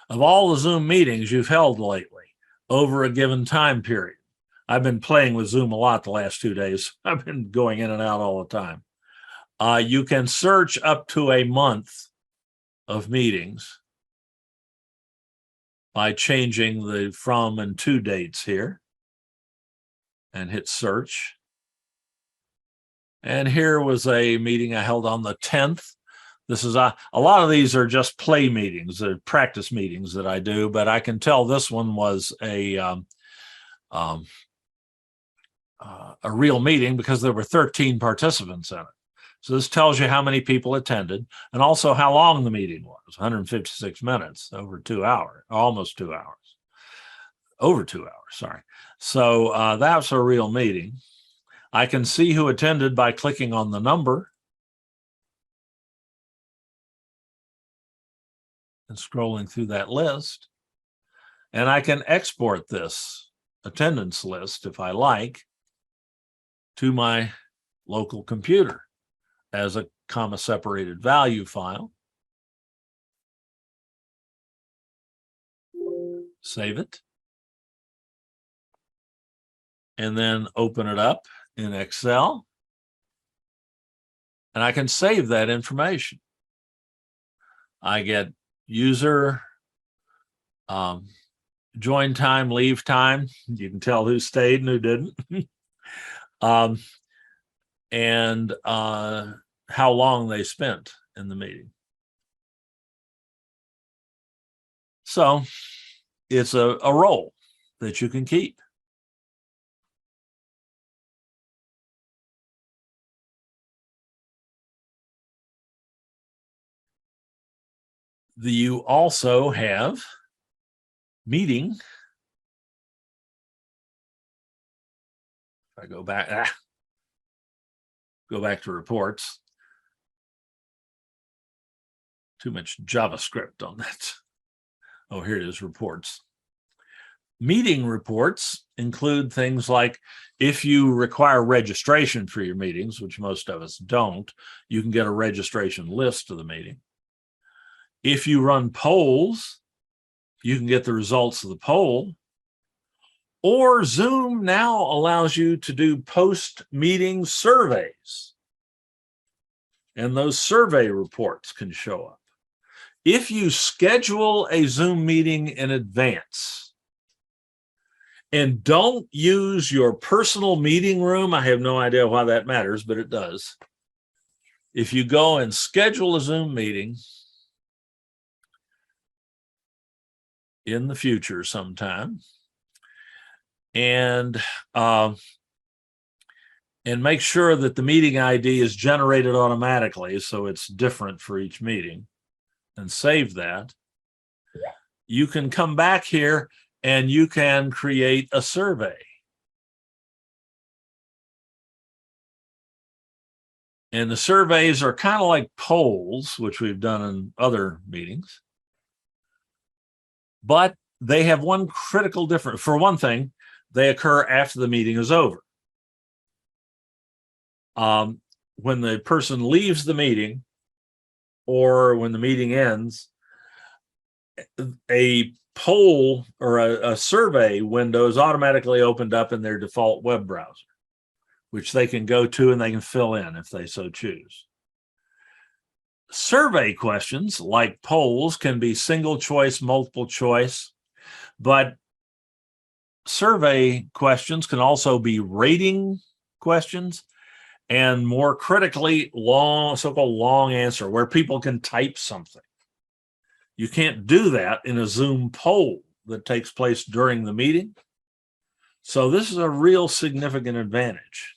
S1: of all the Zoom meetings you've held lately over a given time period. I've been playing with Zoom a lot the last 2 days. I've been going in and out all the time. You can search up to a month of meetings by changing the from and to dates here and hit search. And here was a meeting I held on the 10th. This is a lot of these are just play meetings, practice meetings that I do, but I can tell this one was a a real meeting because there were 13 participants in it. So this tells you how many people attended and also how long the meeting was, 156 minutes, over 2 hours, almost 2 hours, over 2 hours, sorry. So that's a real meeting. I can see who attended by clicking on the number and scrolling through that list. And I can export this attendance list, if I like, to my local computer as a comma-separated value file. Save it. And then open it up in Excel. And I can save that information. I get user, join time, leave time. You can tell who stayed and who didn't. And how long they spent in the meeting. So it's a role that you can keep. You also have meeting. If I go back to reports. Too much JavaScript on that. Oh, here it is, reports. Meeting reports include things like if you require registration for your meetings, which most of us don't, you can get a registration list of the meeting. If you run polls, you can get the results of the poll. Or Zoom now allows you to do post-meeting surveys. And those survey reports can show up. If you schedule a Zoom meeting in advance and don't use your personal meeting room, I have no idea why that matters, but it does. If you go and schedule a Zoom meeting in the future sometime and make sure that the meeting ID is generated automatically so it's different for each meeting, and save that, you can come back here and you can create a survey. And the surveys are kind of like polls, which we've done in other meetings. But they have one critical difference. For one thing, they occur after the meeting is over. When the person leaves the meeting or when the meeting ends, a poll or a survey window is automatically opened up in their default web browser, which they can go to and they can fill in if they so choose. Survey questions, like polls, can be single choice, multiple choice, but survey questions can also be rating questions and, more critically, long, so-called long answer, where people can type something. You can't do that in a Zoom poll that takes place during the meeting. So this is a real significant advantage.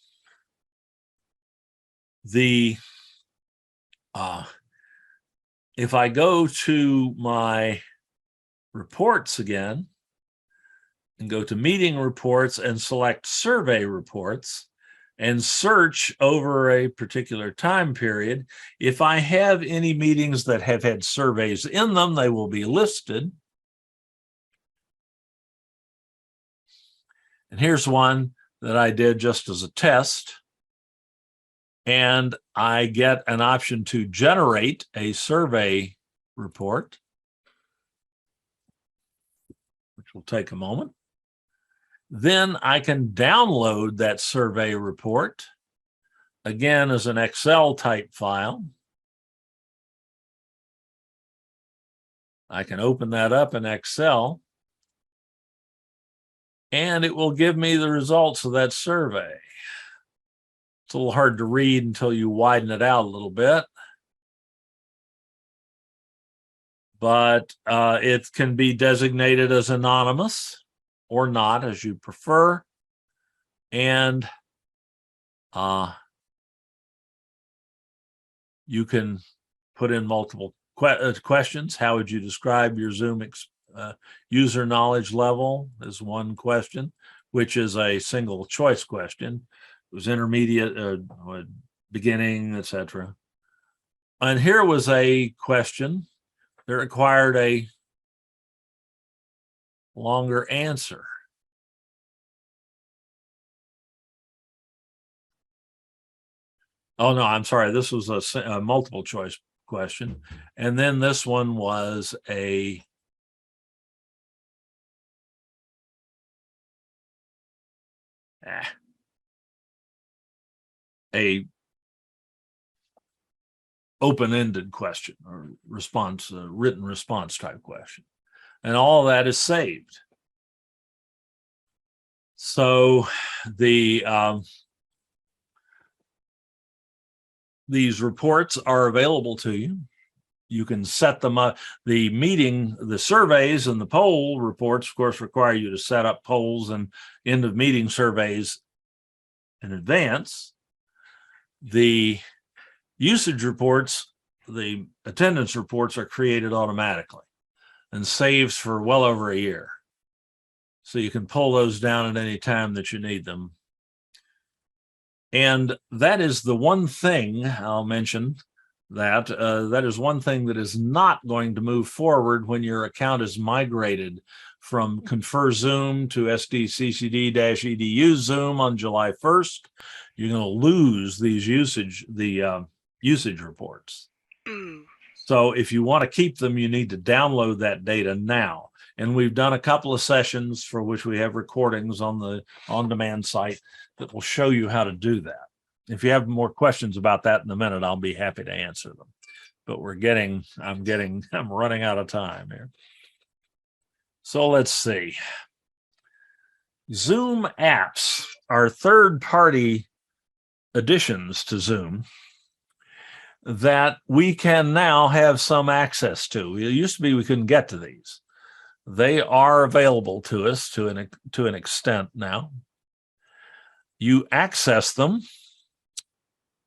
S1: If I go to my reports again and go to meeting reports and select survey reports and search over a particular time period, if I have any meetings that have had surveys in them, they will be listed. And here's one that I did just as a test. And I get an option to generate a survey report, which will take a moment. Then I can download that survey report, again as an Excel type file. I can open that up in Excel, and it will give me the results of that survey. It's a little hard to read until you widen it out a little bit. But it can be designated as anonymous or not, as you prefer. And you can put in multiple questions. How would you describe your Zoom user knowledge level is one question, which is a single choice question. It was intermediate, beginning, etc. And here was a question that required a longer answer. Oh, no, I'm sorry. This was a multiple choice question. And then this one was a open-ended question or response, written response type question. And all that is saved. So these reports are available to you. You can set them up. The meeting, the surveys and the poll reports, of course, require you to set up polls and end of meeting surveys in advance. The usage reports, the attendance reports are created automatically and saves for well over a year. So you can pull those down at any time that you need them. And that is the one thing I'll mention that is one thing that is not going to move forward when your account is migrated from Confer Zoom to SDCCD-EDU Zoom on July 1st. You're going to lose these usage reports. So if you want to keep them, you need to download that data now. And we've done a couple of sessions for which we have recordings on the on-demand site that will show you how to do that. If you have more questions about that in a minute, I'll be happy to answer them. But I'm running out of time here. So let's see. Zoom apps are third-party additions to Zoom that we can now have some access to. It used to be we couldn't get to these. They are available to us to an extent now. You access them.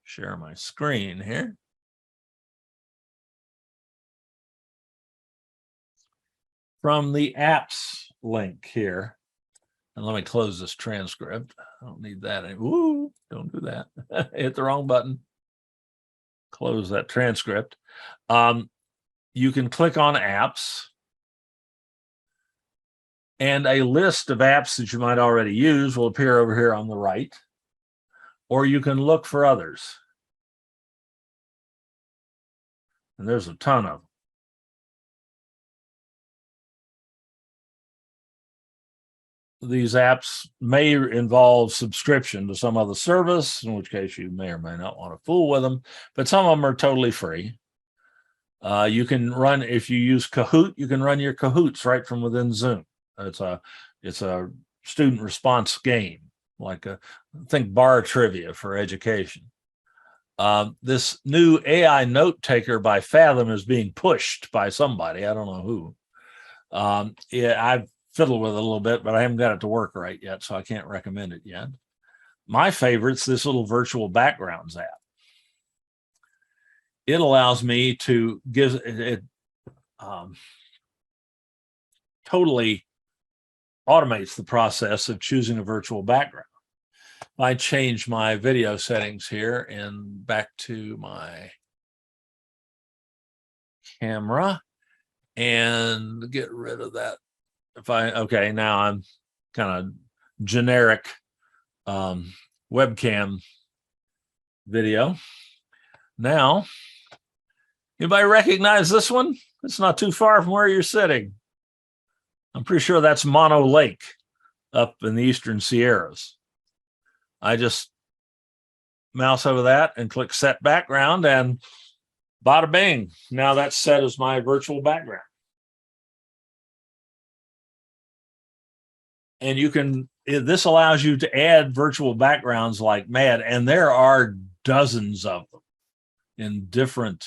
S1: Share my screen here. From the apps link here. And let me close this transcript. I don't need that. Ooh, don't do that. Hit the wrong button. Close that transcript. You can click on apps. And a list of apps that you might already use will appear over here on the right. Or you can look for others. And there's a ton of them. These apps may involve subscription to some other service, in which case you may or may not want to fool with them, but some of them are totally free. You can run, if you use Kahoot, you can run your Kahoots right from within Zoom. It's a student response game, like think bar trivia for education. This new AI note taker by Fathom is being pushed by somebody. I don't know who. I've fiddled with it a little bit, but I haven't got it to work right yet, so I can't recommend it yet. My favorite's this little virtual backgrounds app. It allows me to give it totally automates the process of choosing a virtual background. I change my video settings here and back to my camera and get rid of that. Okay, now I'm kind of generic webcam video. Now, anybody recognize this one? It's not too far from where you're sitting. I'm pretty sure that's Mono Lake up in the Eastern Sierras. I just mouse over that and click set background and bada bing. Now that's set as my virtual background. And you can, this allows you to add virtual backgrounds like mad, and there are dozens of them in different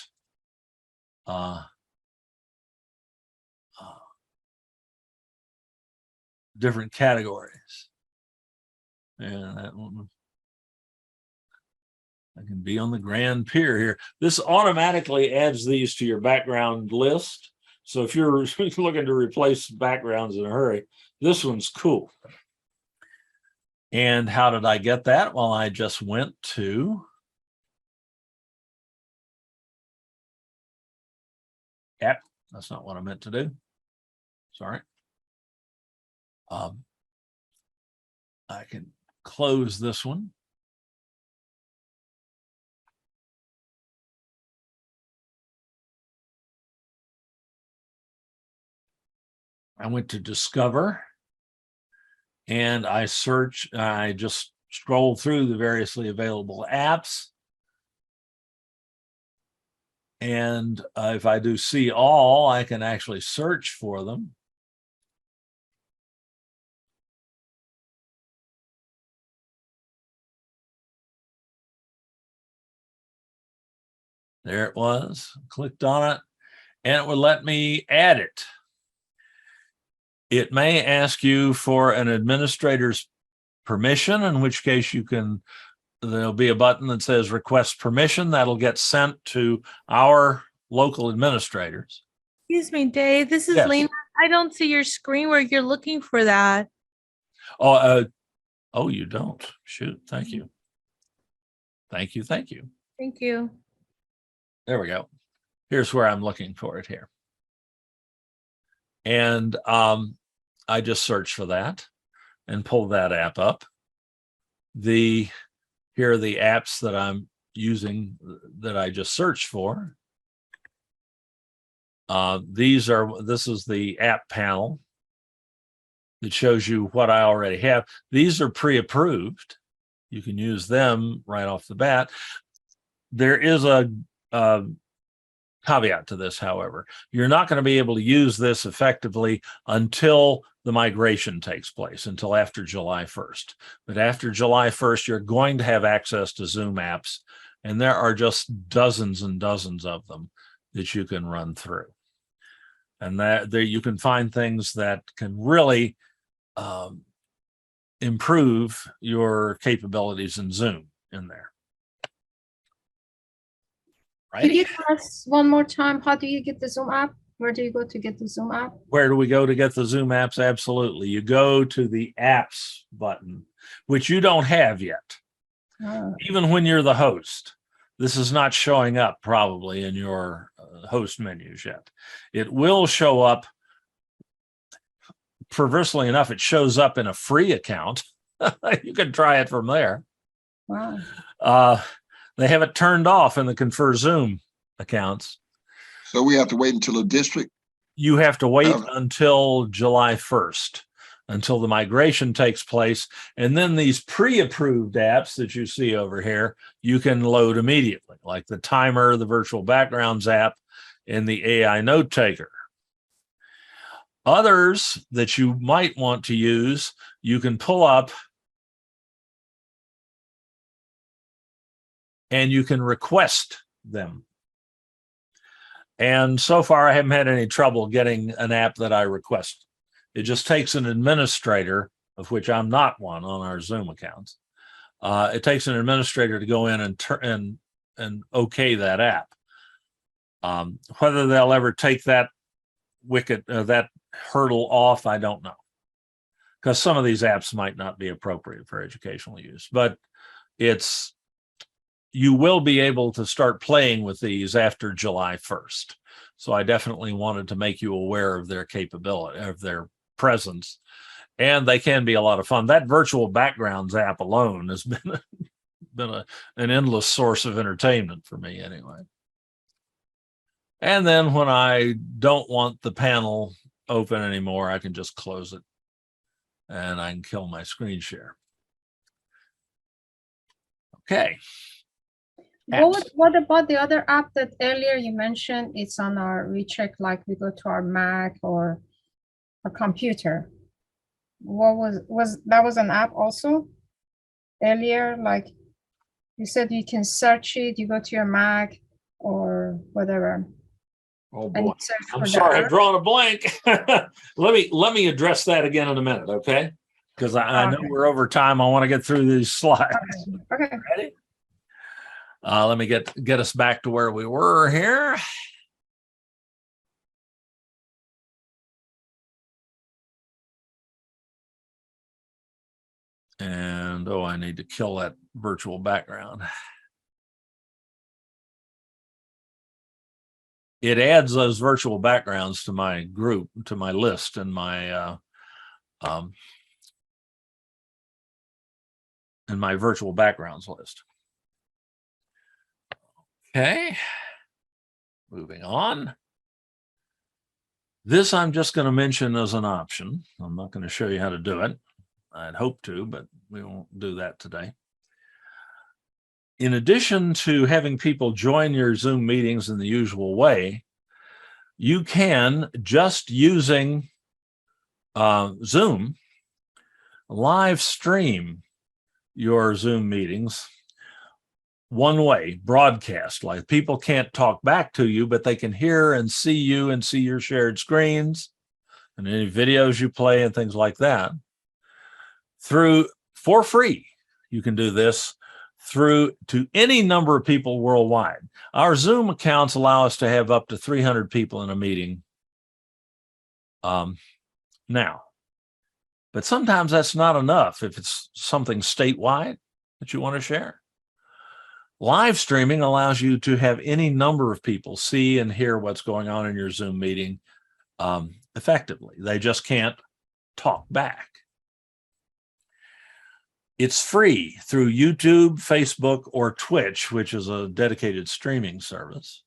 S1: different categories. And that one, I can be on the Grand Pier here. This automatically adds these to your background list. So if you're looking to replace backgrounds in a hurry, this one's cool. And how did I get that? Well, I just went to app. That's not what I meant to do. Sorry. I can close this one. I went to Discover and I just scrolled through the variously available apps. And if I do see all, I can actually search for them. There it was, clicked on it, and it would let me add it. It may ask you for an administrator's permission, in which case there'll be a button that says request permission. That'll get sent to our local administrators.
S5: Excuse me, Dave. This is
S1: Yes.
S5: Lena. I don't see your screen where you're looking for that.
S1: Oh, you don't. Shoot. Thank you. Thank you.
S5: Thank you.
S1: There we go. Here's where I'm looking for it here. And I just searched for that and pulled that app up. Here are the apps that I'm using that I just searched for. This is the app panel that shows you what I already have. These are pre-approved. You can use them right off the bat. There is a caveat to this, however. You're not going to be able to use this effectively until the migration takes place, until after July 1st. But after July 1st, you're going to have access to Zoom apps, and there are just dozens and dozens of them that you can run through. And there you can find things that can really improve your capabilities in Zoom in there. Right?
S4: Could you tell us one more time, how do you get the Zoom app? Where do you go to get the Zoom app?
S1: Where do we go to get the Zoom apps? Absolutely. You go to the apps button, which you don't have yet.
S4: Oh.
S1: Even when you're the host, this is not showing up probably in your host menus yet. It will show up. Perversely enough, it shows up in a free account. You can try it from there.
S4: Wow.
S1: They have it turned off in the Confer Zoom accounts.
S2: So we have to wait until a district?
S1: You have to wait until July 1st, until the migration takes place. And then these pre-approved apps that you see over here, you can load immediately, like the timer, the virtual backgrounds app, and the AI note taker. Others that you might want to use, you can pull up and you can request them. And so far, I haven't had any trouble getting an app that I request. It just takes an administrator, of which I'm not one on our Zoom accounts. It takes an administrator to go in and okay that app. Whether they'll ever take that hurdle off, I don't know, because some of these apps might not be appropriate for educational use. But you will be able to start playing with these after July 1st. So I definitely wanted to make you aware of their capability, of their presence, and they can be a lot of fun. That virtual backgrounds app alone has been an endless source of entertainment for me anyway. And then when I don't want the panel open anymore, I can just close it and I can kill my screen share. Okay.
S4: What about the other app that earlier you mentioned? It's on our recheck, like we go to our Mac or a computer. What was an app also earlier? Like you said, you can search it. You go to your Mac or whatever.
S1: Oh boy, I'm sorry, I've drawn a blank. Let me address that again in a minute, okay? because I know we're over time. I want to get through these slides.
S4: Okay.
S1: Ready? Let me get us back to where we were here. And oh, I need to kill that virtual background. It adds those virtual backgrounds to my group, to my list, and my in my virtual backgrounds list. Okay, moving on. This I'm just going to mention as an option. I'm not going to show you how to do it. I'd hope to, but we won't do that today. In addition to having people join your Zoom meetings in the usual way, you can, just using Zoom, live stream your Zoom meetings one way, broadcast. Like, people can't talk back to you, but they can hear and see you and see your shared screens and any videos you play and things like that. For free, you can do this through to any number of people worldwide. Our Zoom accounts allow us to have up to 300 people in a meeting now. But sometimes that's not enough if it's something statewide that you want to share. Live streaming allows you to have any number of people see and hear what's going on in your Zoom meeting effectively. They just can't talk back. It's free through YouTube, Facebook, or Twitch, which is a dedicated streaming service.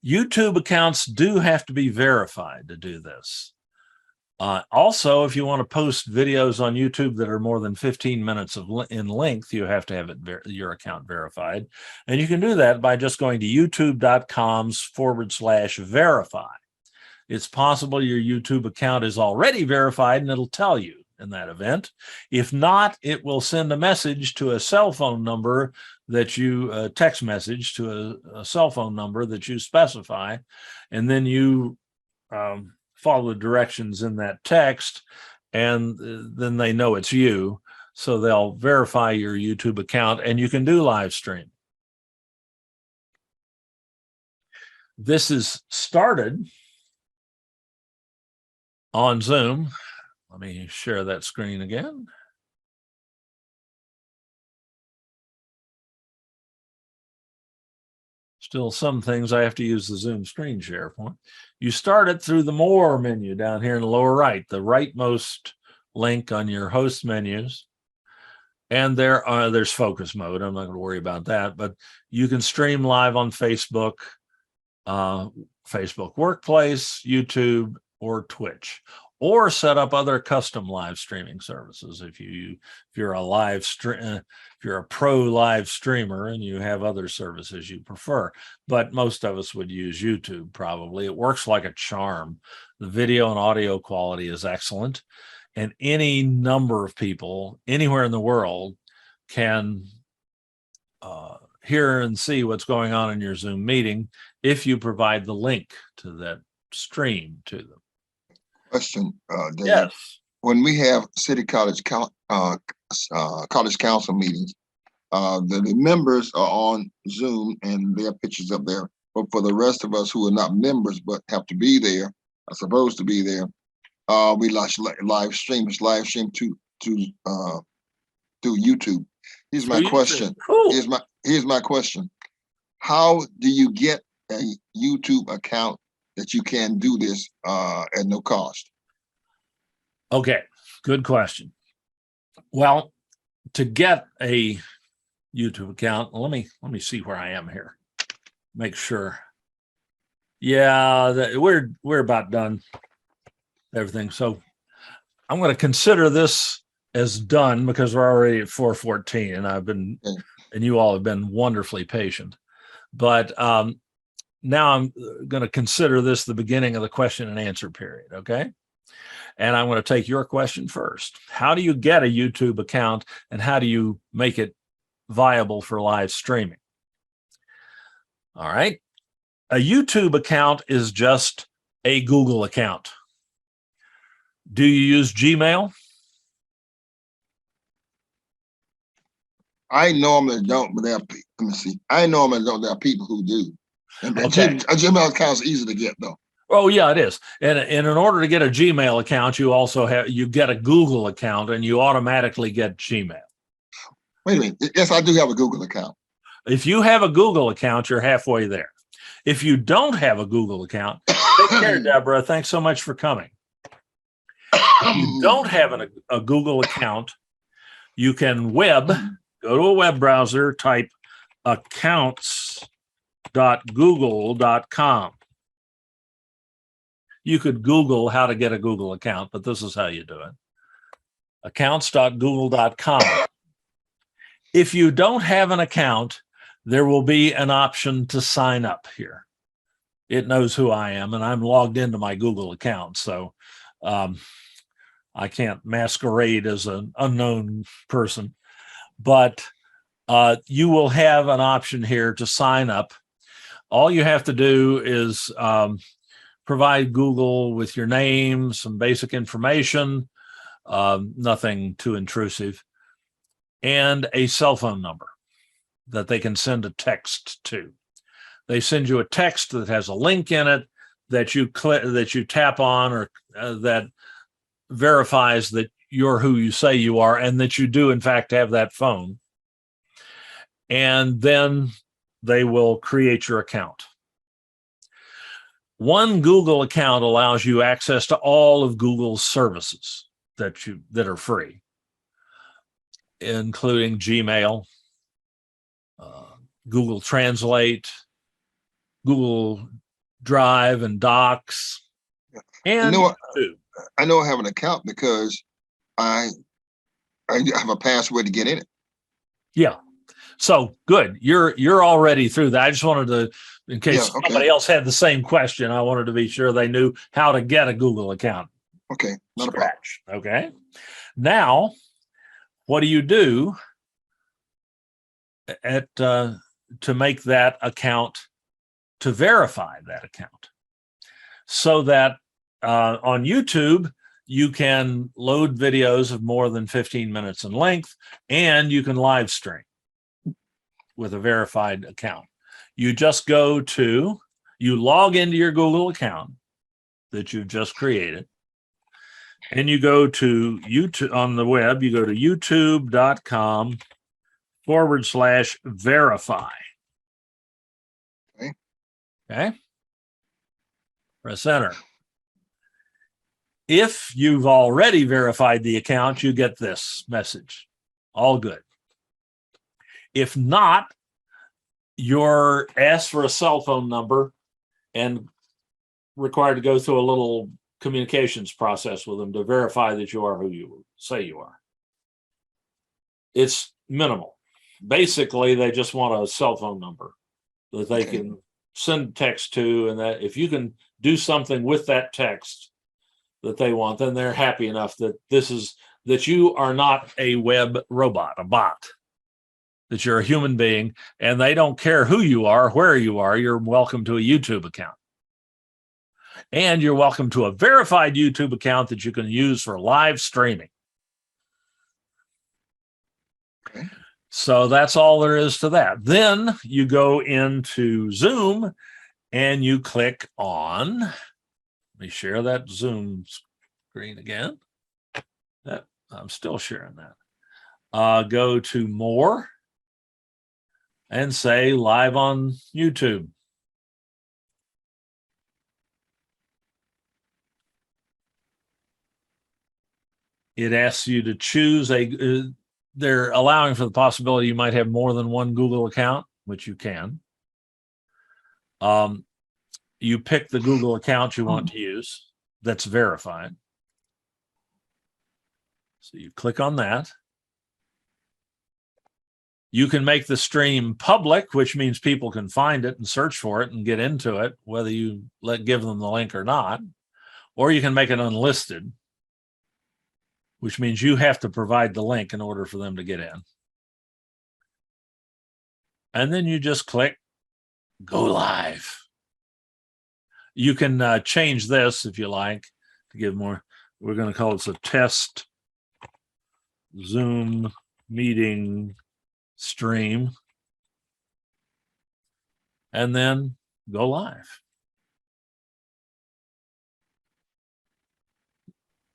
S1: YouTube accounts do have to be verified to do this. Also, if you want to post videos on YouTube that are more than 15 minutes in length, you have to have your account verified. And you can do that by just going to youtube.com/verify. It's possible your YouTube account is already verified, and it'll tell you in that event. If not, it will send a message to a cell phone number that you text message to a cell phone number that you specify, and then you follow the directions in that text, and then they know it's you, so they'll verify your YouTube account, and you can do live stream. This is started on Zoom. Let me share that screen again. Still some things I have to use the Zoom screen share for. You start it through the More menu down here in the lower right, the rightmost link on your host menus. And there's focus mode. I'm not going to worry about that, but you can stream live on Facebook, Facebook Workplace, YouTube, or Twitch, or set up other custom live streaming services if you're a pro live streamer and you have other services you prefer. But most of us would use YouTube probably. It works like a charm. The video and audio quality is excellent, and any number of people anywhere in the world can hear and see what's going on in your Zoom meeting if you provide the link to that stream to them.
S2: Question, Dave.
S1: Yes.
S2: When we have city college college council meetings, the members are on Zoom and their pictures up there. But for the rest of us who are not members but have to be there, are supposed to be there, we live stream to through YouTube. Here's my question.
S1: Cool.
S2: Here's my question. How do you get a YouTube account that you can do this at no cost?
S1: Okay, good question. Well, to get a YouTube account, let me see where I am here. Make sure. Yeah, we're about done. Everything. So I'm going to consider this as done because we're already at 4:14, and and you all have been wonderfully patient. But now I'm going to consider this the beginning of the question and answer period. Okay. And I'm going to take your question first. How do you get a YouTube account, and how do you make it viable for live streaming? All right. A YouTube account is just a Google account. Do you use Gmail?
S2: I normally don't, but let me see. I normally don't. There are people who do. And
S1: Okay.
S2: a Gmail account is easy to get though.
S1: Oh yeah, it is. And in order to get a Gmail account, you also get a Google account, and you automatically get Gmail.
S2: Wait a minute. Yes, I do have a Google account.
S1: If you have a Google account, you're halfway there. If you don't have a Google account, take care, Deborah. Thanks so much for coming. If you don't have a Google account, you can go to a web browser, type accounts.google.com. You could Google how to get a Google account, but this is how you do it. Accounts.google.com. If you don't have an account, there will be an option to sign up here. It knows who I am, and I'm logged into my Google account, so I can't masquerade as an unknown person. But you will have an option here to sign up. All you have to do is provide Google with your name, some basic information, nothing too intrusive, and a cell phone number that they can send a text to. They send you a text that has a link in it that you tap on, or that verifies that you're who you say you are and that you do in fact have that phone. And then they will create your account. One Google account allows you access to all of Google's services that are free, including Gmail, Google Translate, Google Drive and Docs, and
S2: I know I have an account because I have a password to get in it.
S1: Yeah. So good. You're already through that. I just wanted to, in case somebody else had the same question, I wanted to be sure they knew how to get a Google account.
S2: Okay. Not
S1: Scratch. A problem. Okay. Now, what do you do to make that account, to verify that account, so that on YouTube, you can load videos of more than 15 minutes in length, and you can live stream with a verified account. You just you log into your Google account that you've just created, and you go to YouTube on the web, you go to youtube.com/verify. Okay. Press enter. If you've already verified the account, you get this message. All good. If not, you're asked for a cell phone number and required to go through a little communications process with them to verify that you are who you say you are. It's minimal. Basically, they just want a cell phone number that they can send text to, and that if you can do something with that text that they want, then they're happy enough that that you are not a web robot, a bot, that you're a human being, and they don't care who you are, where you are. You're welcome to a YouTube account. And you're welcome to a verified YouTube account that you can use for live streaming.
S2: Okay.
S1: So that's all there is to that. Then you go into Zoom and you click on, let me share that Zoom screen again. I'm still sharing that. Go to more and say live on YouTube. It asks you to choose they're allowing for the possibility you might have more than one Google account, which you can. You pick the Google account you want to use that's verified. So you click on that. You can make the stream public, which means people can find it and search for it and get into it, whether you give them the link or not. Or you can make it unlisted, which means you have to provide the link in order for them to get in. And then you just click go live. You can change this if you like to give more. We're going to call this a test Zoom meeting stream, and then go live.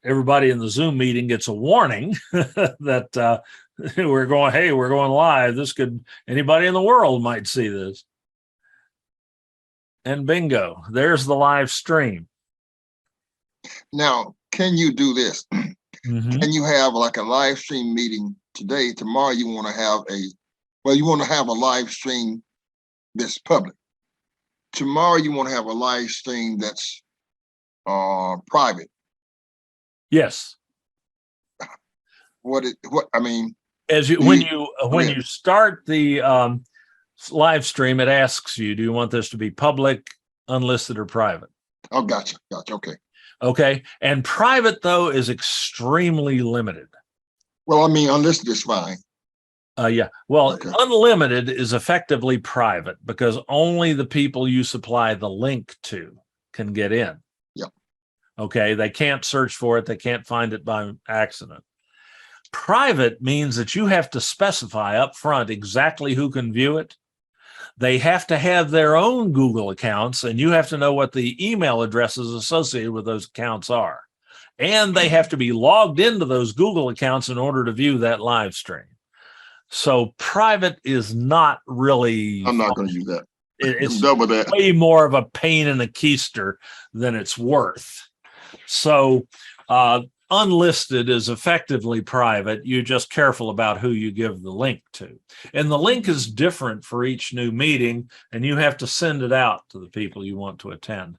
S1: Everybody in the Zoom meeting gets a warning that we're going live. This could, anybody in the world might see this. And bingo, there's the live stream.
S2: Now, can you do this?
S1: Mhm.
S2: Can you have like a live stream meeting today? Tomorrow you want to have a live stream that's public. Tomorrow you want to have a live stream that's private.
S1: Yes.
S2: When
S1: you start the live stream, it asks you, do you want this to be public, unlisted, or private?
S2: Oh, gotcha. Okay.
S1: Okay. And private, though, is extremely limited.
S2: Well, I mean, unlisted is fine.
S1: Yeah. Well,
S2: Okay.
S1: unlimited is effectively private because only the people you supply the link to can get in.
S2: Yep.
S1: Okay. They can't search for it. They can't find it by accident. Private means that you have to specify up front exactly who can view it. They have to have their own Google accounts, and you have to know what the email addresses associated with those accounts are. And they have to be logged into those Google accounts in order to view that live stream. So private is not really.
S2: I'm not going to use that.
S1: It's
S2: double that.
S1: Way more of a pain in the keister than it's worth. So unlisted is effectively private. You're just careful about who you give the link to. And the link is different for each new meeting, and you have to send it out to the people you want to attend.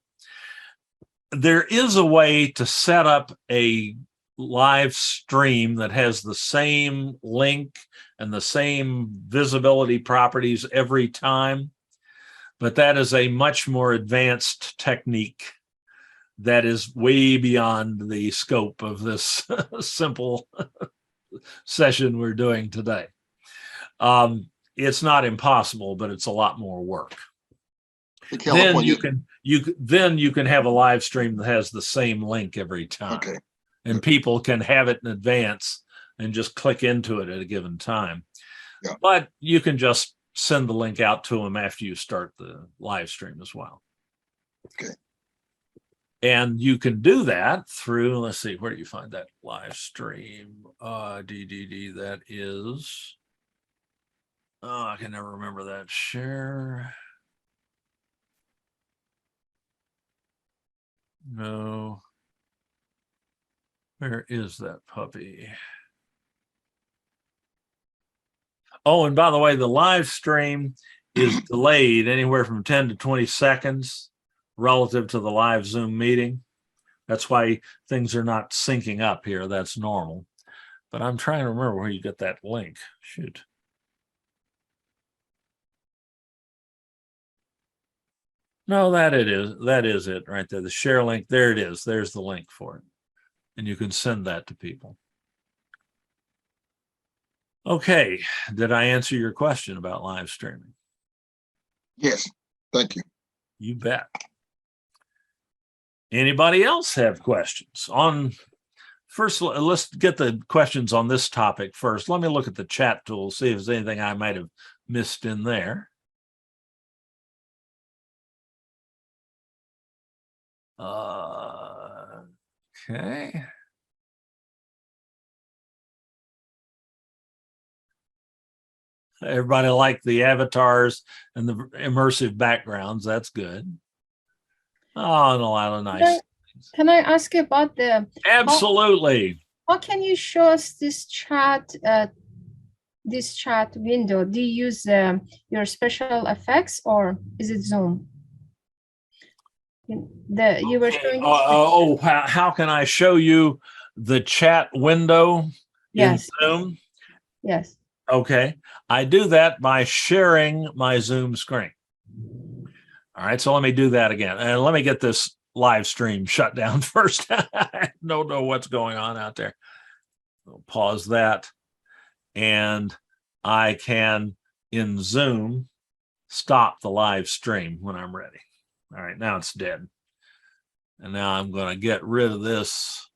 S1: There is a way to set up a live stream that has the same link and the same visibility properties every time, but that is a much more advanced technique that is way beyond the scope of this simple session we're doing today. It's not impossible, but it's a lot more work. Then you can have a live stream that has the same link every time.
S2: Okay.
S1: And people can have it in advance and just click into it at a given time.
S2: Yeah.
S1: But you can just send the link out to them after you start the live stream as well.
S2: Okay.
S1: And you can do that through, let's see, where do you find that live stream? That is, I can never remember that. Share. No. Where is that puppy? Oh, and by the way, the live stream is delayed anywhere from 10 to 20 seconds relative to the live Zoom meeting. That's why things are not syncing up here. That's normal. But I'm trying to remember where you get that link. Shoot. No, that is it right there. The share link. There it is. There's the link for it. And you can send that to people. Okay. Did I answer your question about live streaming?
S2: Yes. Thank you.
S1: You bet. Anybody else have questions on? First, let's get the questions on this topic first. Let me look at the chat tool, see if there's anything I might have missed in there. Okay. Everybody liked the avatars and the immersive backgrounds. That's good. Oh, and a lot of nice things.
S4: Can I ask you about the?
S1: Absolutely.
S4: How can you show us this chat window? Do you use your special effects or is it Zoom? You were showing.
S1: How can I show you the chat window
S4: Yes.
S1: in Zoom?
S4: Yes.
S1: Okay. I do that by sharing my Zoom screen. All right. So let me do that again. And let me get this live stream shut down first. I don't know what's going on out there. I'll pause that. And I can, in Zoom, stop the live stream when I'm ready. All right. Now it's dead. And now I'm going to get rid of this.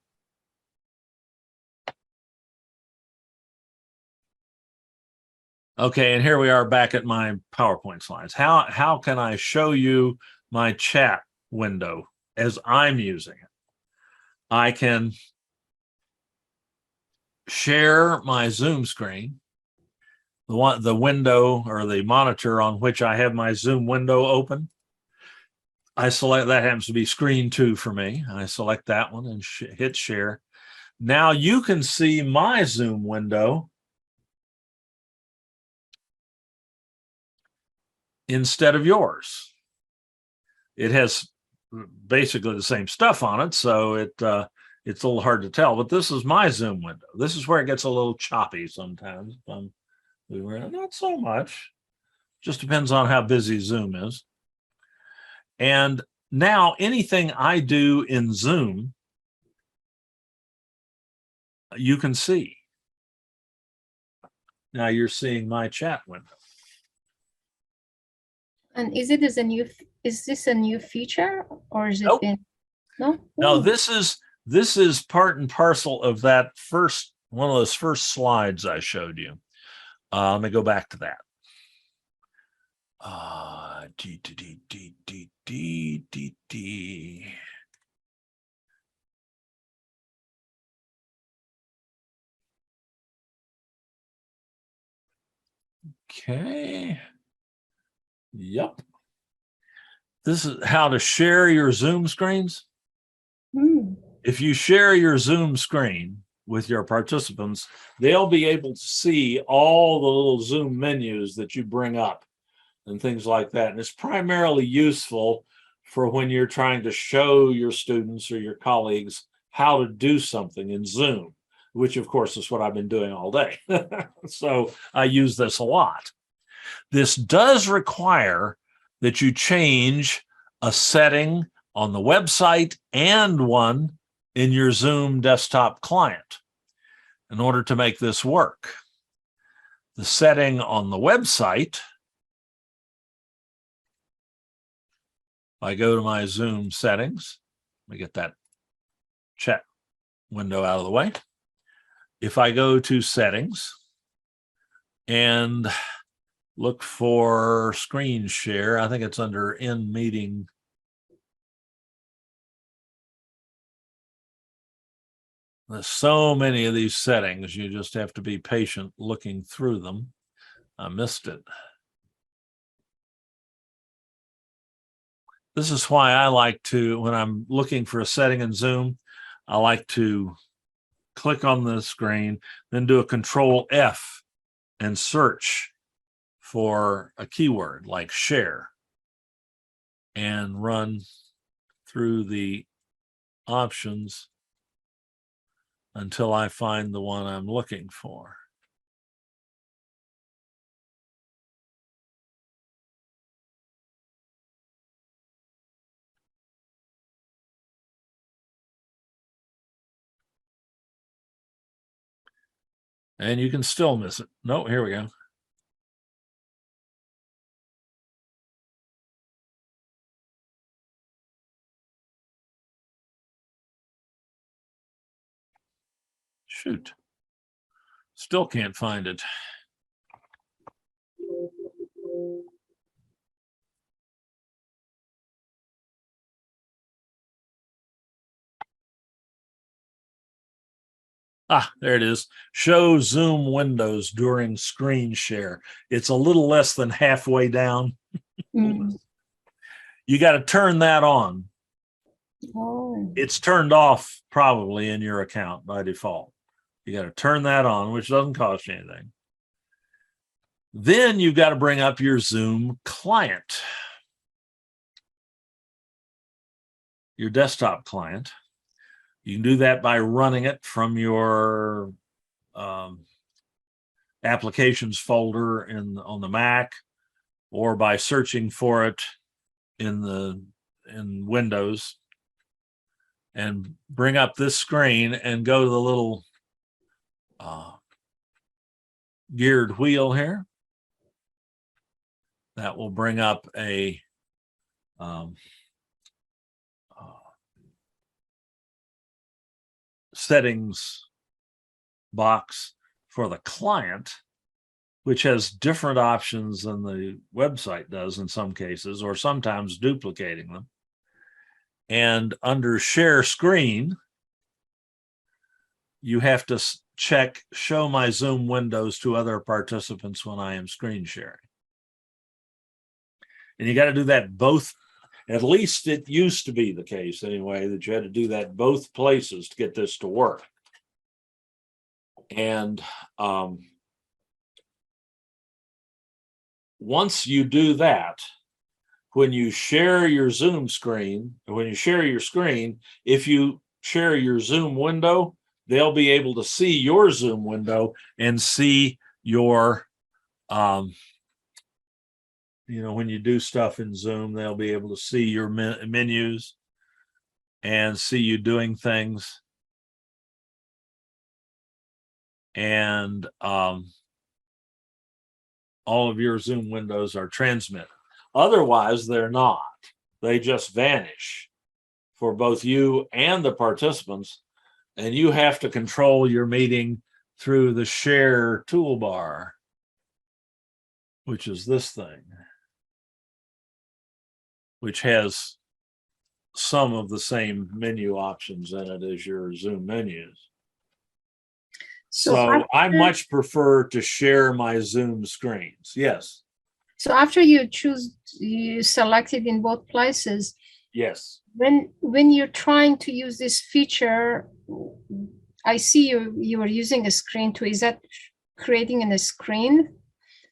S1: Okay, and here we are back at my PowerPoint slides. How can I show you my chat window as I'm using it? I can share my Zoom screen, the window or the monitor on which I have my Zoom window open. I select, that happens to be screen 2 for me. I select that one and hit share. Now you can see my Zoom window instead of yours. It has basically the same stuff on it, so it's a little hard to tell, but this is my Zoom window. This is where it gets a little choppy sometimes. Not so much. Just depends on how busy Zoom is. And now anything I do in Zoom, you can see. Now you're seeing my chat window.
S4: And is this a new feature, or is it
S1: Nope.
S4: been? No.
S1: No,
S4: Ooh.
S1: this is part and parcel of that one of those first slides I showed you. Let me go back to that. D, D, D, D, D, D, D, D. Okay. Yep. This is how to share your Zoom screens.
S4: Hmm.
S1: If you share your Zoom screen with your participants, they'll be able to see all the little Zoom menus that you bring up and things like that. And it's primarily useful for when you're trying to show your students or your colleagues how to do something in Zoom, which of course is what I've been doing all day. So I use this a lot. This does require that you change a setting on the website and one in your Zoom desktop client in order to make this work. The setting on the website, I go to my Zoom settings. Let me get that chat window out of the way. If I go to settings and look for screen share, I think it's under in meeting. There's so many of these settings, you just have to be patient looking through them. I missed it. This is why I like to, when I'm looking for a setting in Zoom, I like to click on the screen, then do a Control F and search for a keyword like share and run through the options until I find the one I'm looking for. And you can still miss it. No, here we go. Shoot. Still can't find it. Ah, there it is. Show Zoom windows during screen share. It's a little less than halfway down.
S4: Mm.
S1: You got to turn that on.
S4: Oh.
S1: It's turned off probably in your account by default. You got to turn that on, which doesn't cost you anything. Then you've got to bring up your Zoom client, your desktop client. You can do that by running it from your applications folder on the Mac, or by searching for it in Windows, and bring up this screen and go to the little geared wheel here. That will bring up a settings box for the client, which has different options than the website does in some cases, or sometimes duplicating them. And under share screen, you have to check show my Zoom windows to other participants when I am screen sharing. And you got to do that both, at least it used to be the case anyway, that you had to do that both places to get this to work. And once you do that, when you share your Zoom screen, when you share your screen, if you share your Zoom window, they'll be able to see your Zoom window and see your, when you do stuff in Zoom, they'll be able to see your menus and see you doing things. And all of your Zoom windows are transmitted. Otherwise, they're not. They just vanish for both you and the participants. And you have to control your meeting through the share toolbar, which is this thing, which has some of the same menu options in it as your Zoom menus. So I much prefer to share my Zoom screens. Yes.
S4: So after you select it in both places.
S1: Yes.
S4: When you're trying to use this feature, I see you are using a screen too. Is that creating a screen?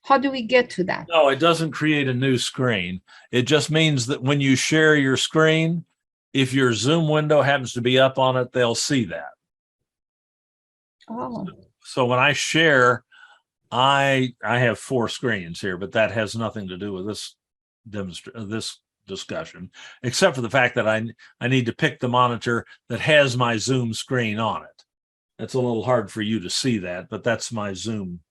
S4: How do we get to that?
S1: No, it doesn't create a new screen. It just means that when you share your screen, if your Zoom window happens to be up on it, they'll see that.
S4: Oh.
S1: So when I share, I have 4 screens here, but that has nothing to do with this discussion, except for the fact that I need to pick the monitor that has my Zoom screen on it. It's a little hard for you to see that, but that's my Zoom.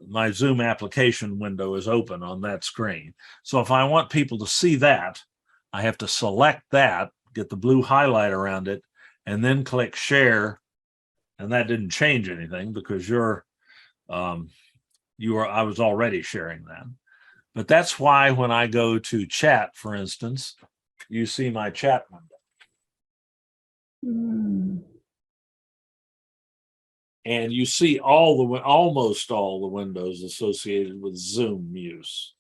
S1: My Zoom application window is open on that screen. So if I want people to see that, I have to select that, get the blue highlight around it, and then click share. And that didn't change anything because I was already sharing that. But that's why when I go to chat, for instance, you see my chat window.
S4: Mm.
S1: And you see almost all the windows associated with Zoom use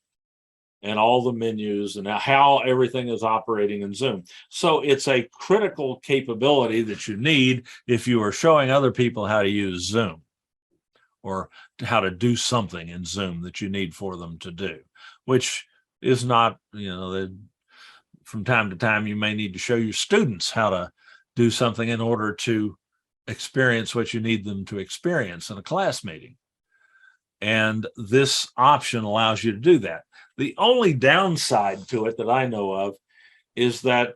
S1: and all the menus and how everything is operating in Zoom. So it's a critical capability that you need if you are showing other people how to use Zoom or how to do something in Zoom that you need for them to do, which is not, from time to time, you may need to show your students how to do something in order to experience what you need them to experience in a class meeting. And this option allows you to do that. The only downside to it that I know of is that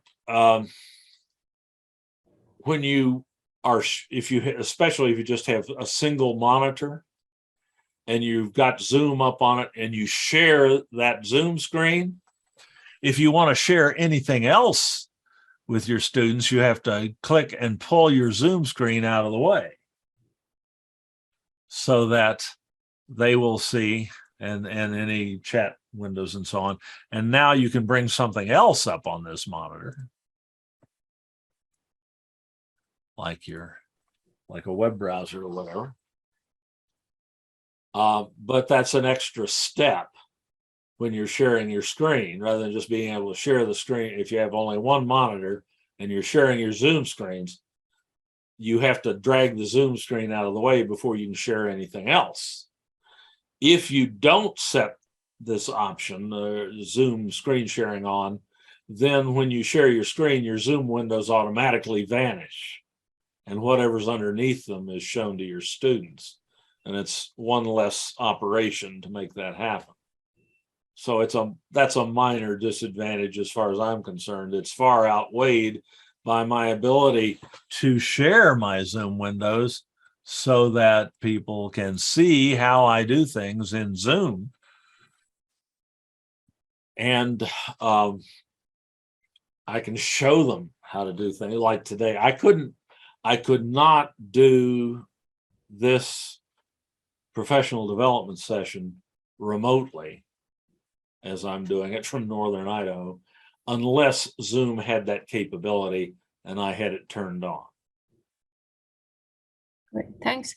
S1: when you are, especially if you just have a single monitor and you've got Zoom up on it and you share that Zoom screen, if you want to share anything else with your students, you have to click and pull your Zoom screen out of the way so that they will see and any chat windows and so on. And now you can bring something else up on this monitor, like a web browser or whatever. But that's an extra step when you're sharing your screen, rather than just being able to share the screen. If you have only one monitor and you're sharing your Zoom screens, you have to drag the Zoom screen out of the way before you can share anything else. If you don't set this option, Zoom screen sharing on, then when you share your screen, your Zoom windows automatically vanish and whatever's underneath them is shown to your students. And it's one less operation to make that happen. So that's a minor disadvantage as far as I'm concerned. It's far outweighed by my ability to share my Zoom windows so that people can see how I do things in Zoom. And I can show them how to do things. Like today, I could not do this professional development session remotely, as I'm doing it from Northern Idaho, unless Zoom had that capability and I had it turned on.
S4: Great, thanks.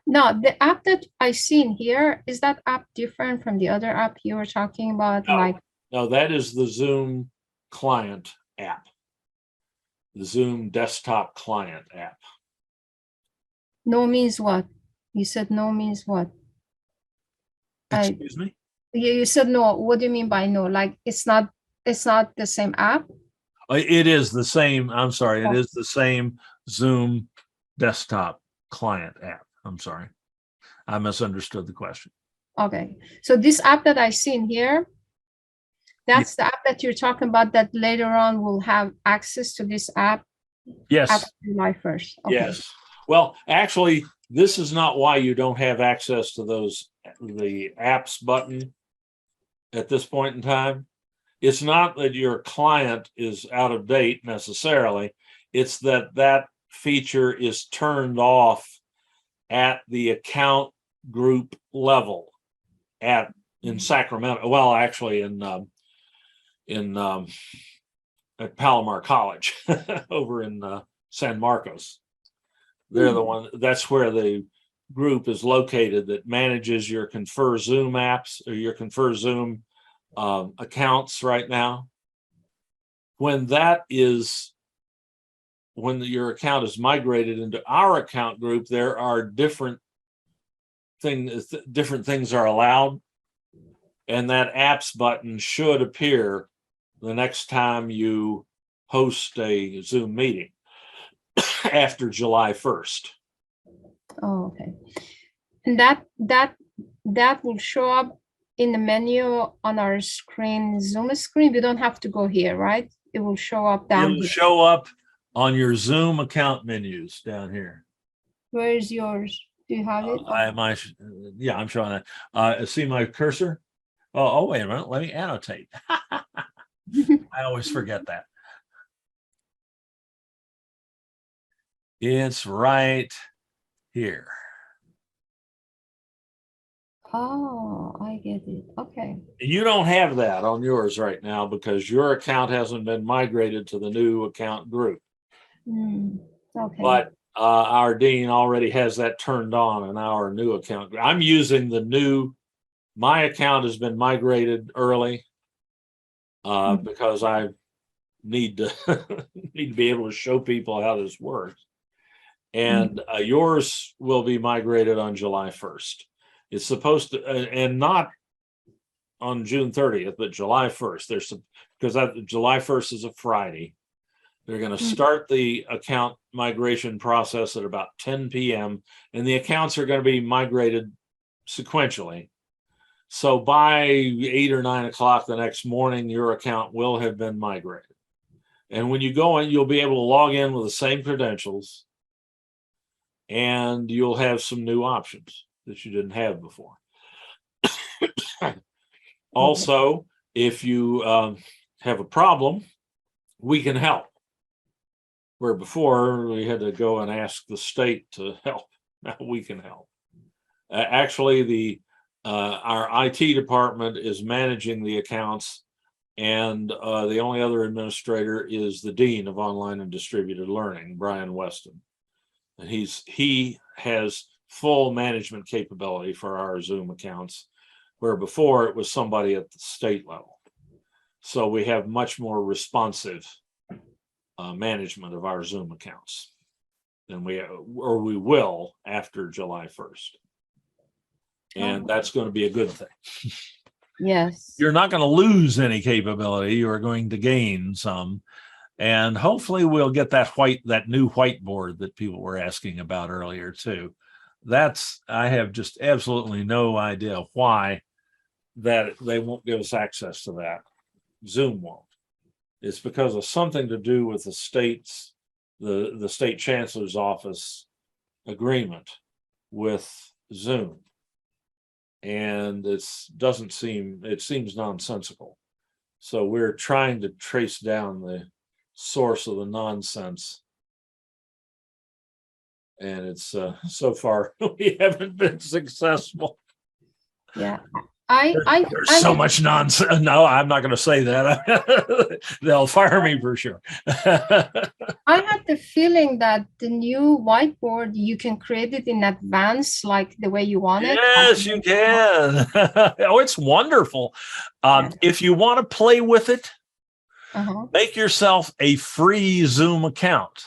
S4: Now, the app that I see in here, is that app different from the other app you were talking about?
S1: No.
S4: Like,
S1: No, that is the Zoom client app, the Zoom desktop client app.
S4: no means what? You said no means what?
S1: Excuse me?
S4: You said no. What do you mean by no? Like it's not the same app?
S1: It is the same. I'm sorry. It
S4: Oh.
S1: is the same Zoom desktop client app. I'm sorry. I misunderstood the question.
S4: Okay. So this app that I see in here, that's the app that you're talking about that later on will have access to this app
S1: Yes.
S4: after July 1st. Okay.
S1: Yes. Well, actually, this is not why you don't have access to the apps button at this point in time. It's not that your client is out of date necessarily. It's that feature is turned off at the account group level in Sacramento. Well, actually at Palomar College over in San Marcos. They're the one, that's where the group is located that manages your Confer Zoom apps or your Confer Zoom accounts right now. When your account is migrated into our account group, there are different things are allowed, and that apps button should appear the next time you host a Zoom meeting after July 1st.
S4: Oh, okay. And that will show up in the menu on our screen, Zoom screen. We don't have to go here, right? It will show up down
S1: It'll
S4: here.
S1: show up on your Zoom account menus down here.
S4: Where is yours? Do you have it?
S1: Yeah, I'm showing that. See my cursor? Oh, wait a minute. Let me annotate. I always forget that. It's right here.
S4: Oh, I get it. Okay.
S1: You don't have that on yours right now because your account hasn't been migrated to the new account group.
S4: Okay.
S1: But our dean already has that turned on in our new account. I'm using my account has been migrated early because I need to be able to show people how this works. And yours will be migrated on July 1st. It's supposed to, and not on June 30th, but July 1st. Because July 1st is a Friday. They're going to start the account migration process at about 10 p.m. and the accounts are going to be migrated sequentially. So by 8 or 9 o'clock the next morning, your account will have been migrated. And when you go in, you'll be able to log in with the same credentials and you'll have some new options that you didn't have before. Also, if you have a problem, we can help. Where before we had to go and ask the state to help. Now we can help. Actually, our IT department is managing the accounts, and the only other administrator is the dean of online and distributed learning, Brian Weston. And he has full management capability for our Zoom accounts, where before it was somebody at the state level. So we have much more responsive management of our Zoom accounts than we will after July 1st. And that's going to be a good thing.
S4: Yes.
S1: You're not going to lose any capability. You are going to gain some. And hopefully we'll get that new whiteboard that people were asking about earlier too. I have just absolutely no idea why that they won't give us access to that. Zoom won't. It's because of something to do with the state chancellor's office agreement with Zoom. And it seems nonsensical. So we're trying to trace down the source of the nonsense and it's so far we haven't been successful.
S4: Yeah.
S1: There's so much nonsense. No, I'm not going to say that. They'll fire me for sure.
S4: I had the feeling that the new whiteboard, you can create it in advance, like the way you want it.
S1: Yes, you can. Oh, it's wonderful.
S4: Yeah.
S1: If you want to play with it,
S4: Uh-huh.
S1: make yourself a free Zoom account,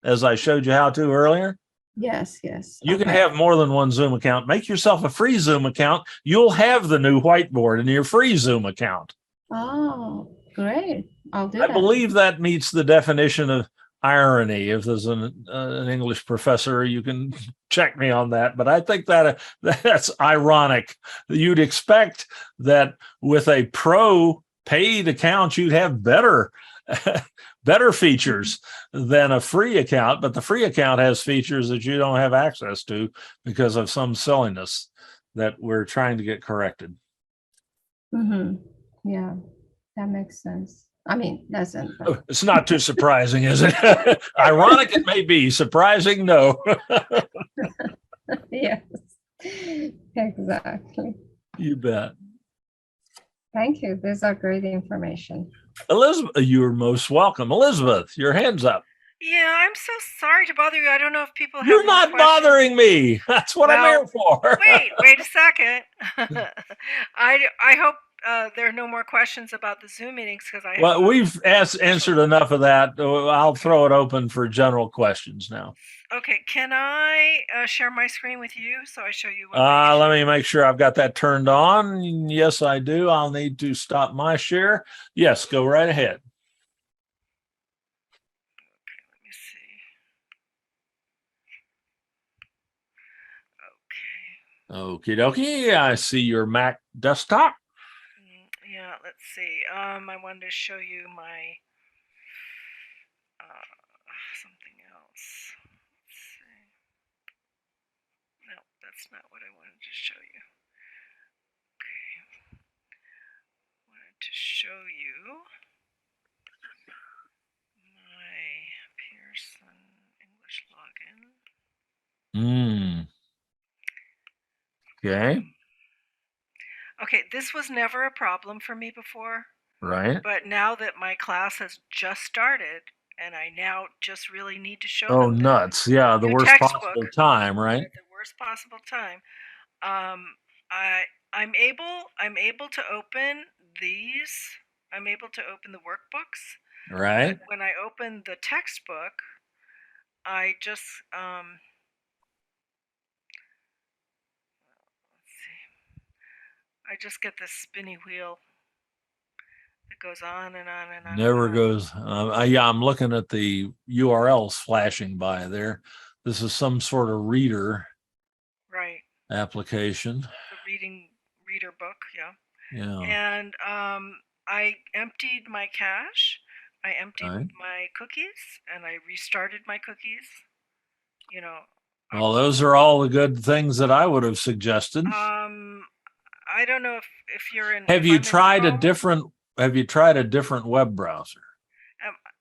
S1: as I showed you how to earlier.
S4: Yes, yes.
S1: You can
S4: Okay.
S1: have more than one Zoom account. Make yourself a free Zoom account. You'll have the new whiteboard in your free Zoom account.
S4: Oh, great. I'll do
S1: I
S4: that.
S1: believe that meets the definition of irony. If there's an English professor, you can check me on that. But I think that that's ironic. You'd expect that with a pro paid account, you'd have better features than a free account, but the free account has features that you don't have access to because of some silliness that we're trying to get corrected.
S4: Mm-hmm. Yeah, that makes sense. I mean, doesn't. But...
S1: It's not too surprising, is it? Ironic it may be, surprising, no.
S4: Yes, exactly.
S1: You bet.
S4: Thank you. These are great information.
S1: Elizabeth, you're most welcome. Elizabeth, your hand's up.
S3: Yeah, I'm so sorry to bother you. I don't know if people have
S1: You're
S3: more
S1: not
S3: questions.
S1: bothering me. That's what I'm here for.
S3: Wait a second. I hope there are no more questions about the Zoom meetings because I
S1: Well, we've answered enough of that. I'll throw it open for general questions now.
S3: Okay, can I share my screen with you so I show you what
S1: Let me make sure I've got that turned on. Yes, I do. I'll need to stop my share. Yes, go right ahead.
S3: Let me see. Okay.
S1: Okie dokie. I see your Mac desktop.
S3: Yeah, let's see. I wanted to show you my something else. Let's see. No, that's not what I wanted to show you. Okay. Wanted to show you my Pearson English login.
S1: Okay.
S3: Okay, this was never a problem for me before.
S1: Right.
S3: But now that my class has just started, and I now just really need to show
S1: Oh,
S3: them
S1: nuts. Yeah, the worst
S3: textbook,
S1: possible time, right?
S3: at the worst possible time. I'm able to open these. I'm able to open the workbooks.
S1: Right.
S3: But when I open the textbook, I just let's see. I just get this spinny wheel that goes on and on and on.
S1: Never
S3: and on.
S1: goes. Yeah, I'm looking at the URLs flashing by there. This is some sort of reader
S3: Right.
S1: application.
S3: The reader book, yeah.
S1: Yeah.
S3: And I emptied my cache. I emptied
S1: Right.
S3: my cookies, and I restarted my cookies. You know.
S1: Well, those are all the good things that I would have suggested.
S3: I don't know if you're in.
S1: Have
S3: if
S1: you
S3: I'm in
S1: tried a
S3: Chrome.
S1: different? Have you tried a different web browser?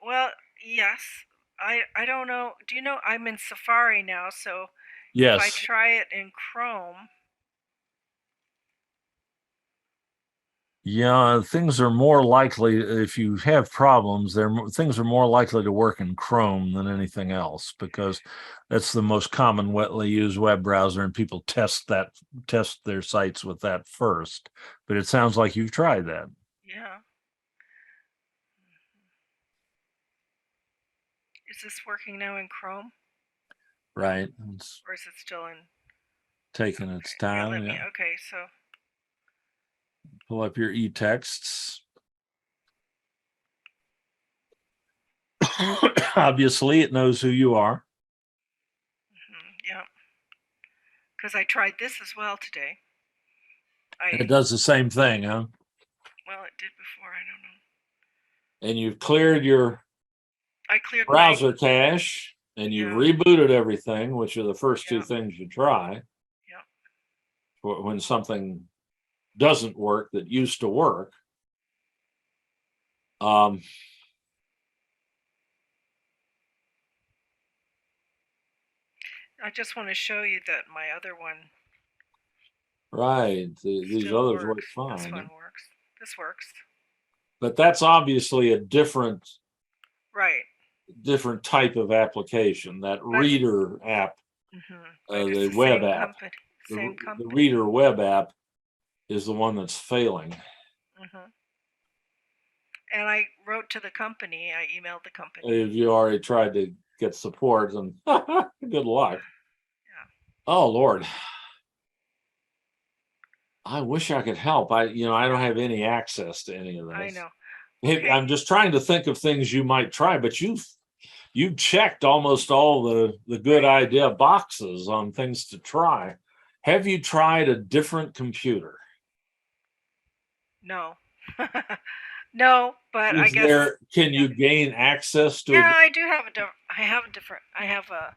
S3: Well, yes. I don't know. Do you know I'm in Safari now? So
S1: Yes.
S3: if I try it in Chrome.
S1: Yeah, things are more likely, if you have problems, things are more likely to work in Chrome than anything else, because that's the most commonly used web browser, and people test their sites with that first. But it sounds like you've tried that.
S3: Yeah. Is this working now in Chrome?
S1: Right. It's
S3: or is it still in?
S1: taking its time.
S3: Yeah, okay, so.
S1: Pull up your e-texts. Obviously, it knows who you are.
S3: Yeah. Because I tried this as well today.
S1: It does the same thing, huh?
S3: Well, it did before, I don't know.
S1: And you've cleared your browser cache, and you've rebooted everything, which are the first two things you try.
S3: Yeah.
S1: When something doesn't work that used to work.
S3: I just want to show you that my other one
S1: Right. These
S3: still
S1: others
S3: works.
S1: work
S3: This
S1: fine.
S3: one works. This works.
S1: But that's obviously a different
S3: Right.
S1: type of application. That reader app,
S3: But it's
S1: the
S3: the
S1: web
S3: same
S1: app,
S3: company. Same
S1: the
S3: company.
S1: reader web app is the one that's failing.
S3: And I wrote to the company. I emailed the company.
S1: If you already tried to get support, then good luck.
S3: Yeah.
S1: Oh Lord. I wish I could help. I don't have any access to any of this.
S3: I know.
S1: Hey,
S3: Okay.
S1: I'm just trying to think of things you might try, but you've checked almost all the good idea boxes on things to try. Have you tried a different computer?
S3: No. No, but I guess.
S1: Can you gain access to
S3: Yeah, I do have I have a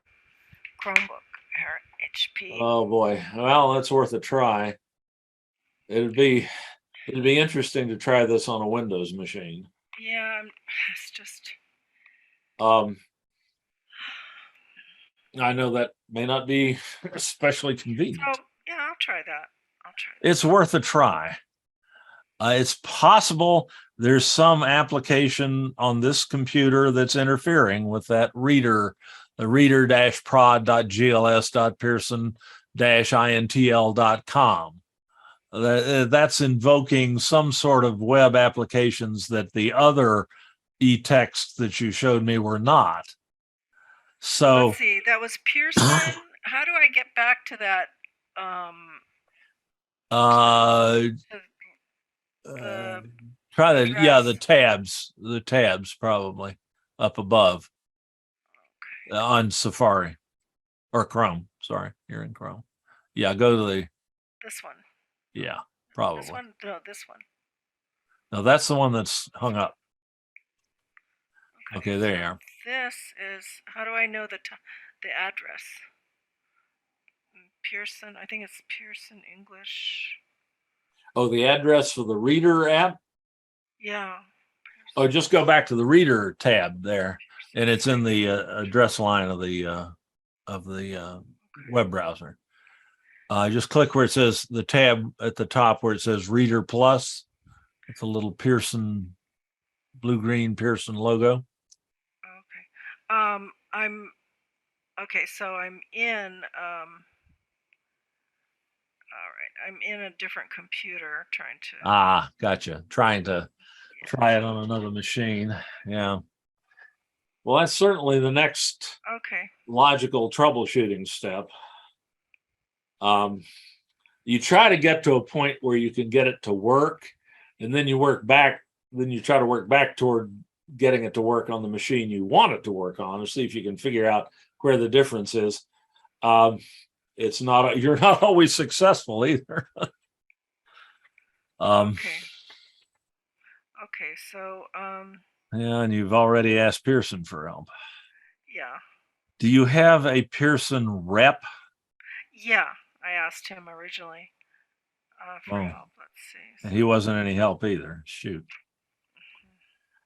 S3: Chromebook or HP.
S1: Oh boy. Well, that's worth a try. It'd be interesting to try this on a Windows machine.
S3: Yeah, it's just.
S1: I know that may not be especially convenient.
S3: So yeah, I'll try that.
S1: It's worth a try. It's possible there's some application on this computer that's interfering with that reader, the reader-prod.gls.pearson-intl.com. That's invoking some sort of web applications that the other e-texts that you showed me were not. So
S3: let's see. That was Pearson. How do I get back to that?
S1: Try
S3: address.
S1: the tabs probably up above on Safari or Chrome. Sorry, you're in Chrome. Yeah, go to
S3: this one.
S1: Yeah, probably.
S3: This one? No, this one.
S1: No, that's the one that's hung up. Okay, there you are.
S3: This is, how do I know the address? Pearson, I think it's Pearson English.
S1: Oh, the address for the reader app?
S3: Yeah.
S1: Oh, just go back to the reader tab there, and it's in the address line of the web browser. Just click where it says the tab at the top where it says Reader Plus. It's a little Pearson, blue-green Pearson logo.
S3: Okay. Okay, so I'm in, all right, I'm in a different computer trying to.
S1: Gotcha. Trying to try it on another machine. Yeah. Well, that's certainly the next logical troubleshooting step. You try to get to a point where you can get it to work, and then you work back. Then you try to work back toward getting it to work on the machine you want it to work on, and see if you can figure out where the difference is. It's not. You're not always successful either.
S3: Okay. So.
S1: Yeah, and you've already asked Pearson for help.
S3: Yeah.
S1: Do you have a Pearson rep?
S3: Yeah, I asked him originally for help. Let's see.
S1: And he wasn't any help either. Shoot.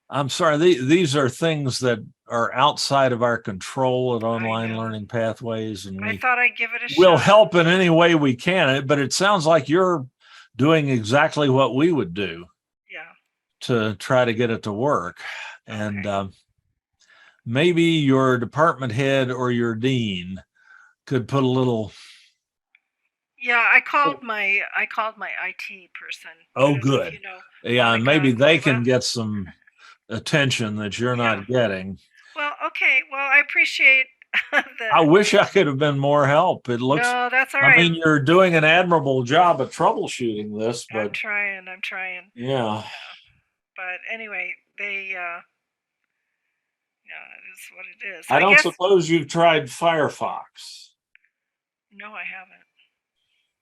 S1: I'm sorry. These are things that are outside of our control at Online Learning Pathways, and
S3: I thought I'd give it a shot.
S1: We'll help in any way we can. But it sounds like you're doing exactly what we would do.
S3: Yeah.
S1: To try to get it to work, and maybe your department head or your dean could put a little.
S3: Yeah, I called my IT person.
S1: Oh, good. Yeah, and maybe they can get some attention that you're not getting.
S3: Well, okay. Well, I appreciate that.
S1: I wish I could have been more help. It looks.
S3: No, that's all right.
S1: I mean, you're doing an admirable job of troubleshooting this, but
S3: I'm trying.
S1: Yeah.
S3: But anyway, it is what it is.
S1: I don't suppose you've tried Firefox.
S3: No, I haven't.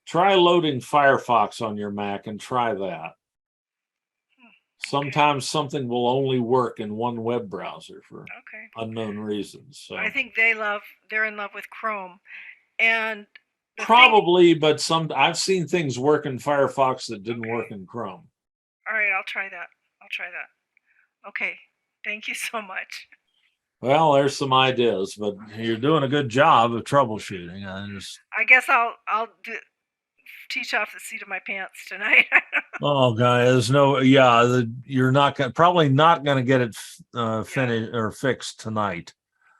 S1: Try loading Firefox on your Mac and try that. Sometimes something will only work in one web browser for unknown reasons. So
S3: I think they're in love with Chrome, and
S1: probably, but I've seen things work in Firefox that didn't work in Chrome.
S3: All right, I'll try that. Okay, thank you so much.
S1: Well, there's some ideas, but you're doing a good job of troubleshooting.
S3: I guess I'll teach off the seat of my pants tonight.
S1: Oh, guys, no, yeah, you're not gonna probably not gonna get it finished or fixed tonight,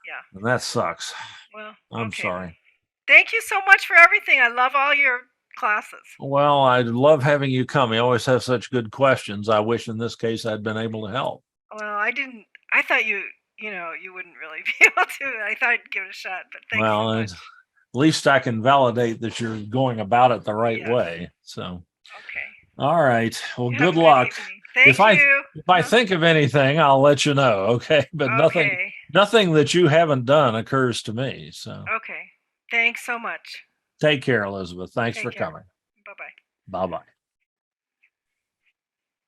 S3: Yeah.
S1: and that sucks.
S3: Well,
S1: I'm
S3: okay.
S1: sorry.
S3: Thank you so much for everything. I love all your classes.
S1: Well, I love having you come. You always have such good questions. I wish in this case I'd been able to help.
S3: Well, I didn't. I thought you wouldn't really be able to. I thought I'd give it a shot, but thanks so
S1: Well,
S3: much.
S1: at least I can validate that you're going about it the right
S3: Yes.
S1: way. So,
S3: Okay.
S1: all right. Well,
S3: Have a
S1: good
S3: good
S1: luck.
S3: evening. Thank you.
S1: If I think of anything, I'll let you know. Okay, but
S3: Okay.
S1: nothing that you haven't done occurs to me. So,
S3: Okay. Thanks so much.
S1: take care, Elizabeth. Thanks
S3: Take
S1: for
S3: care.
S1: coming.
S3: Bye-bye.
S1: Bye bye.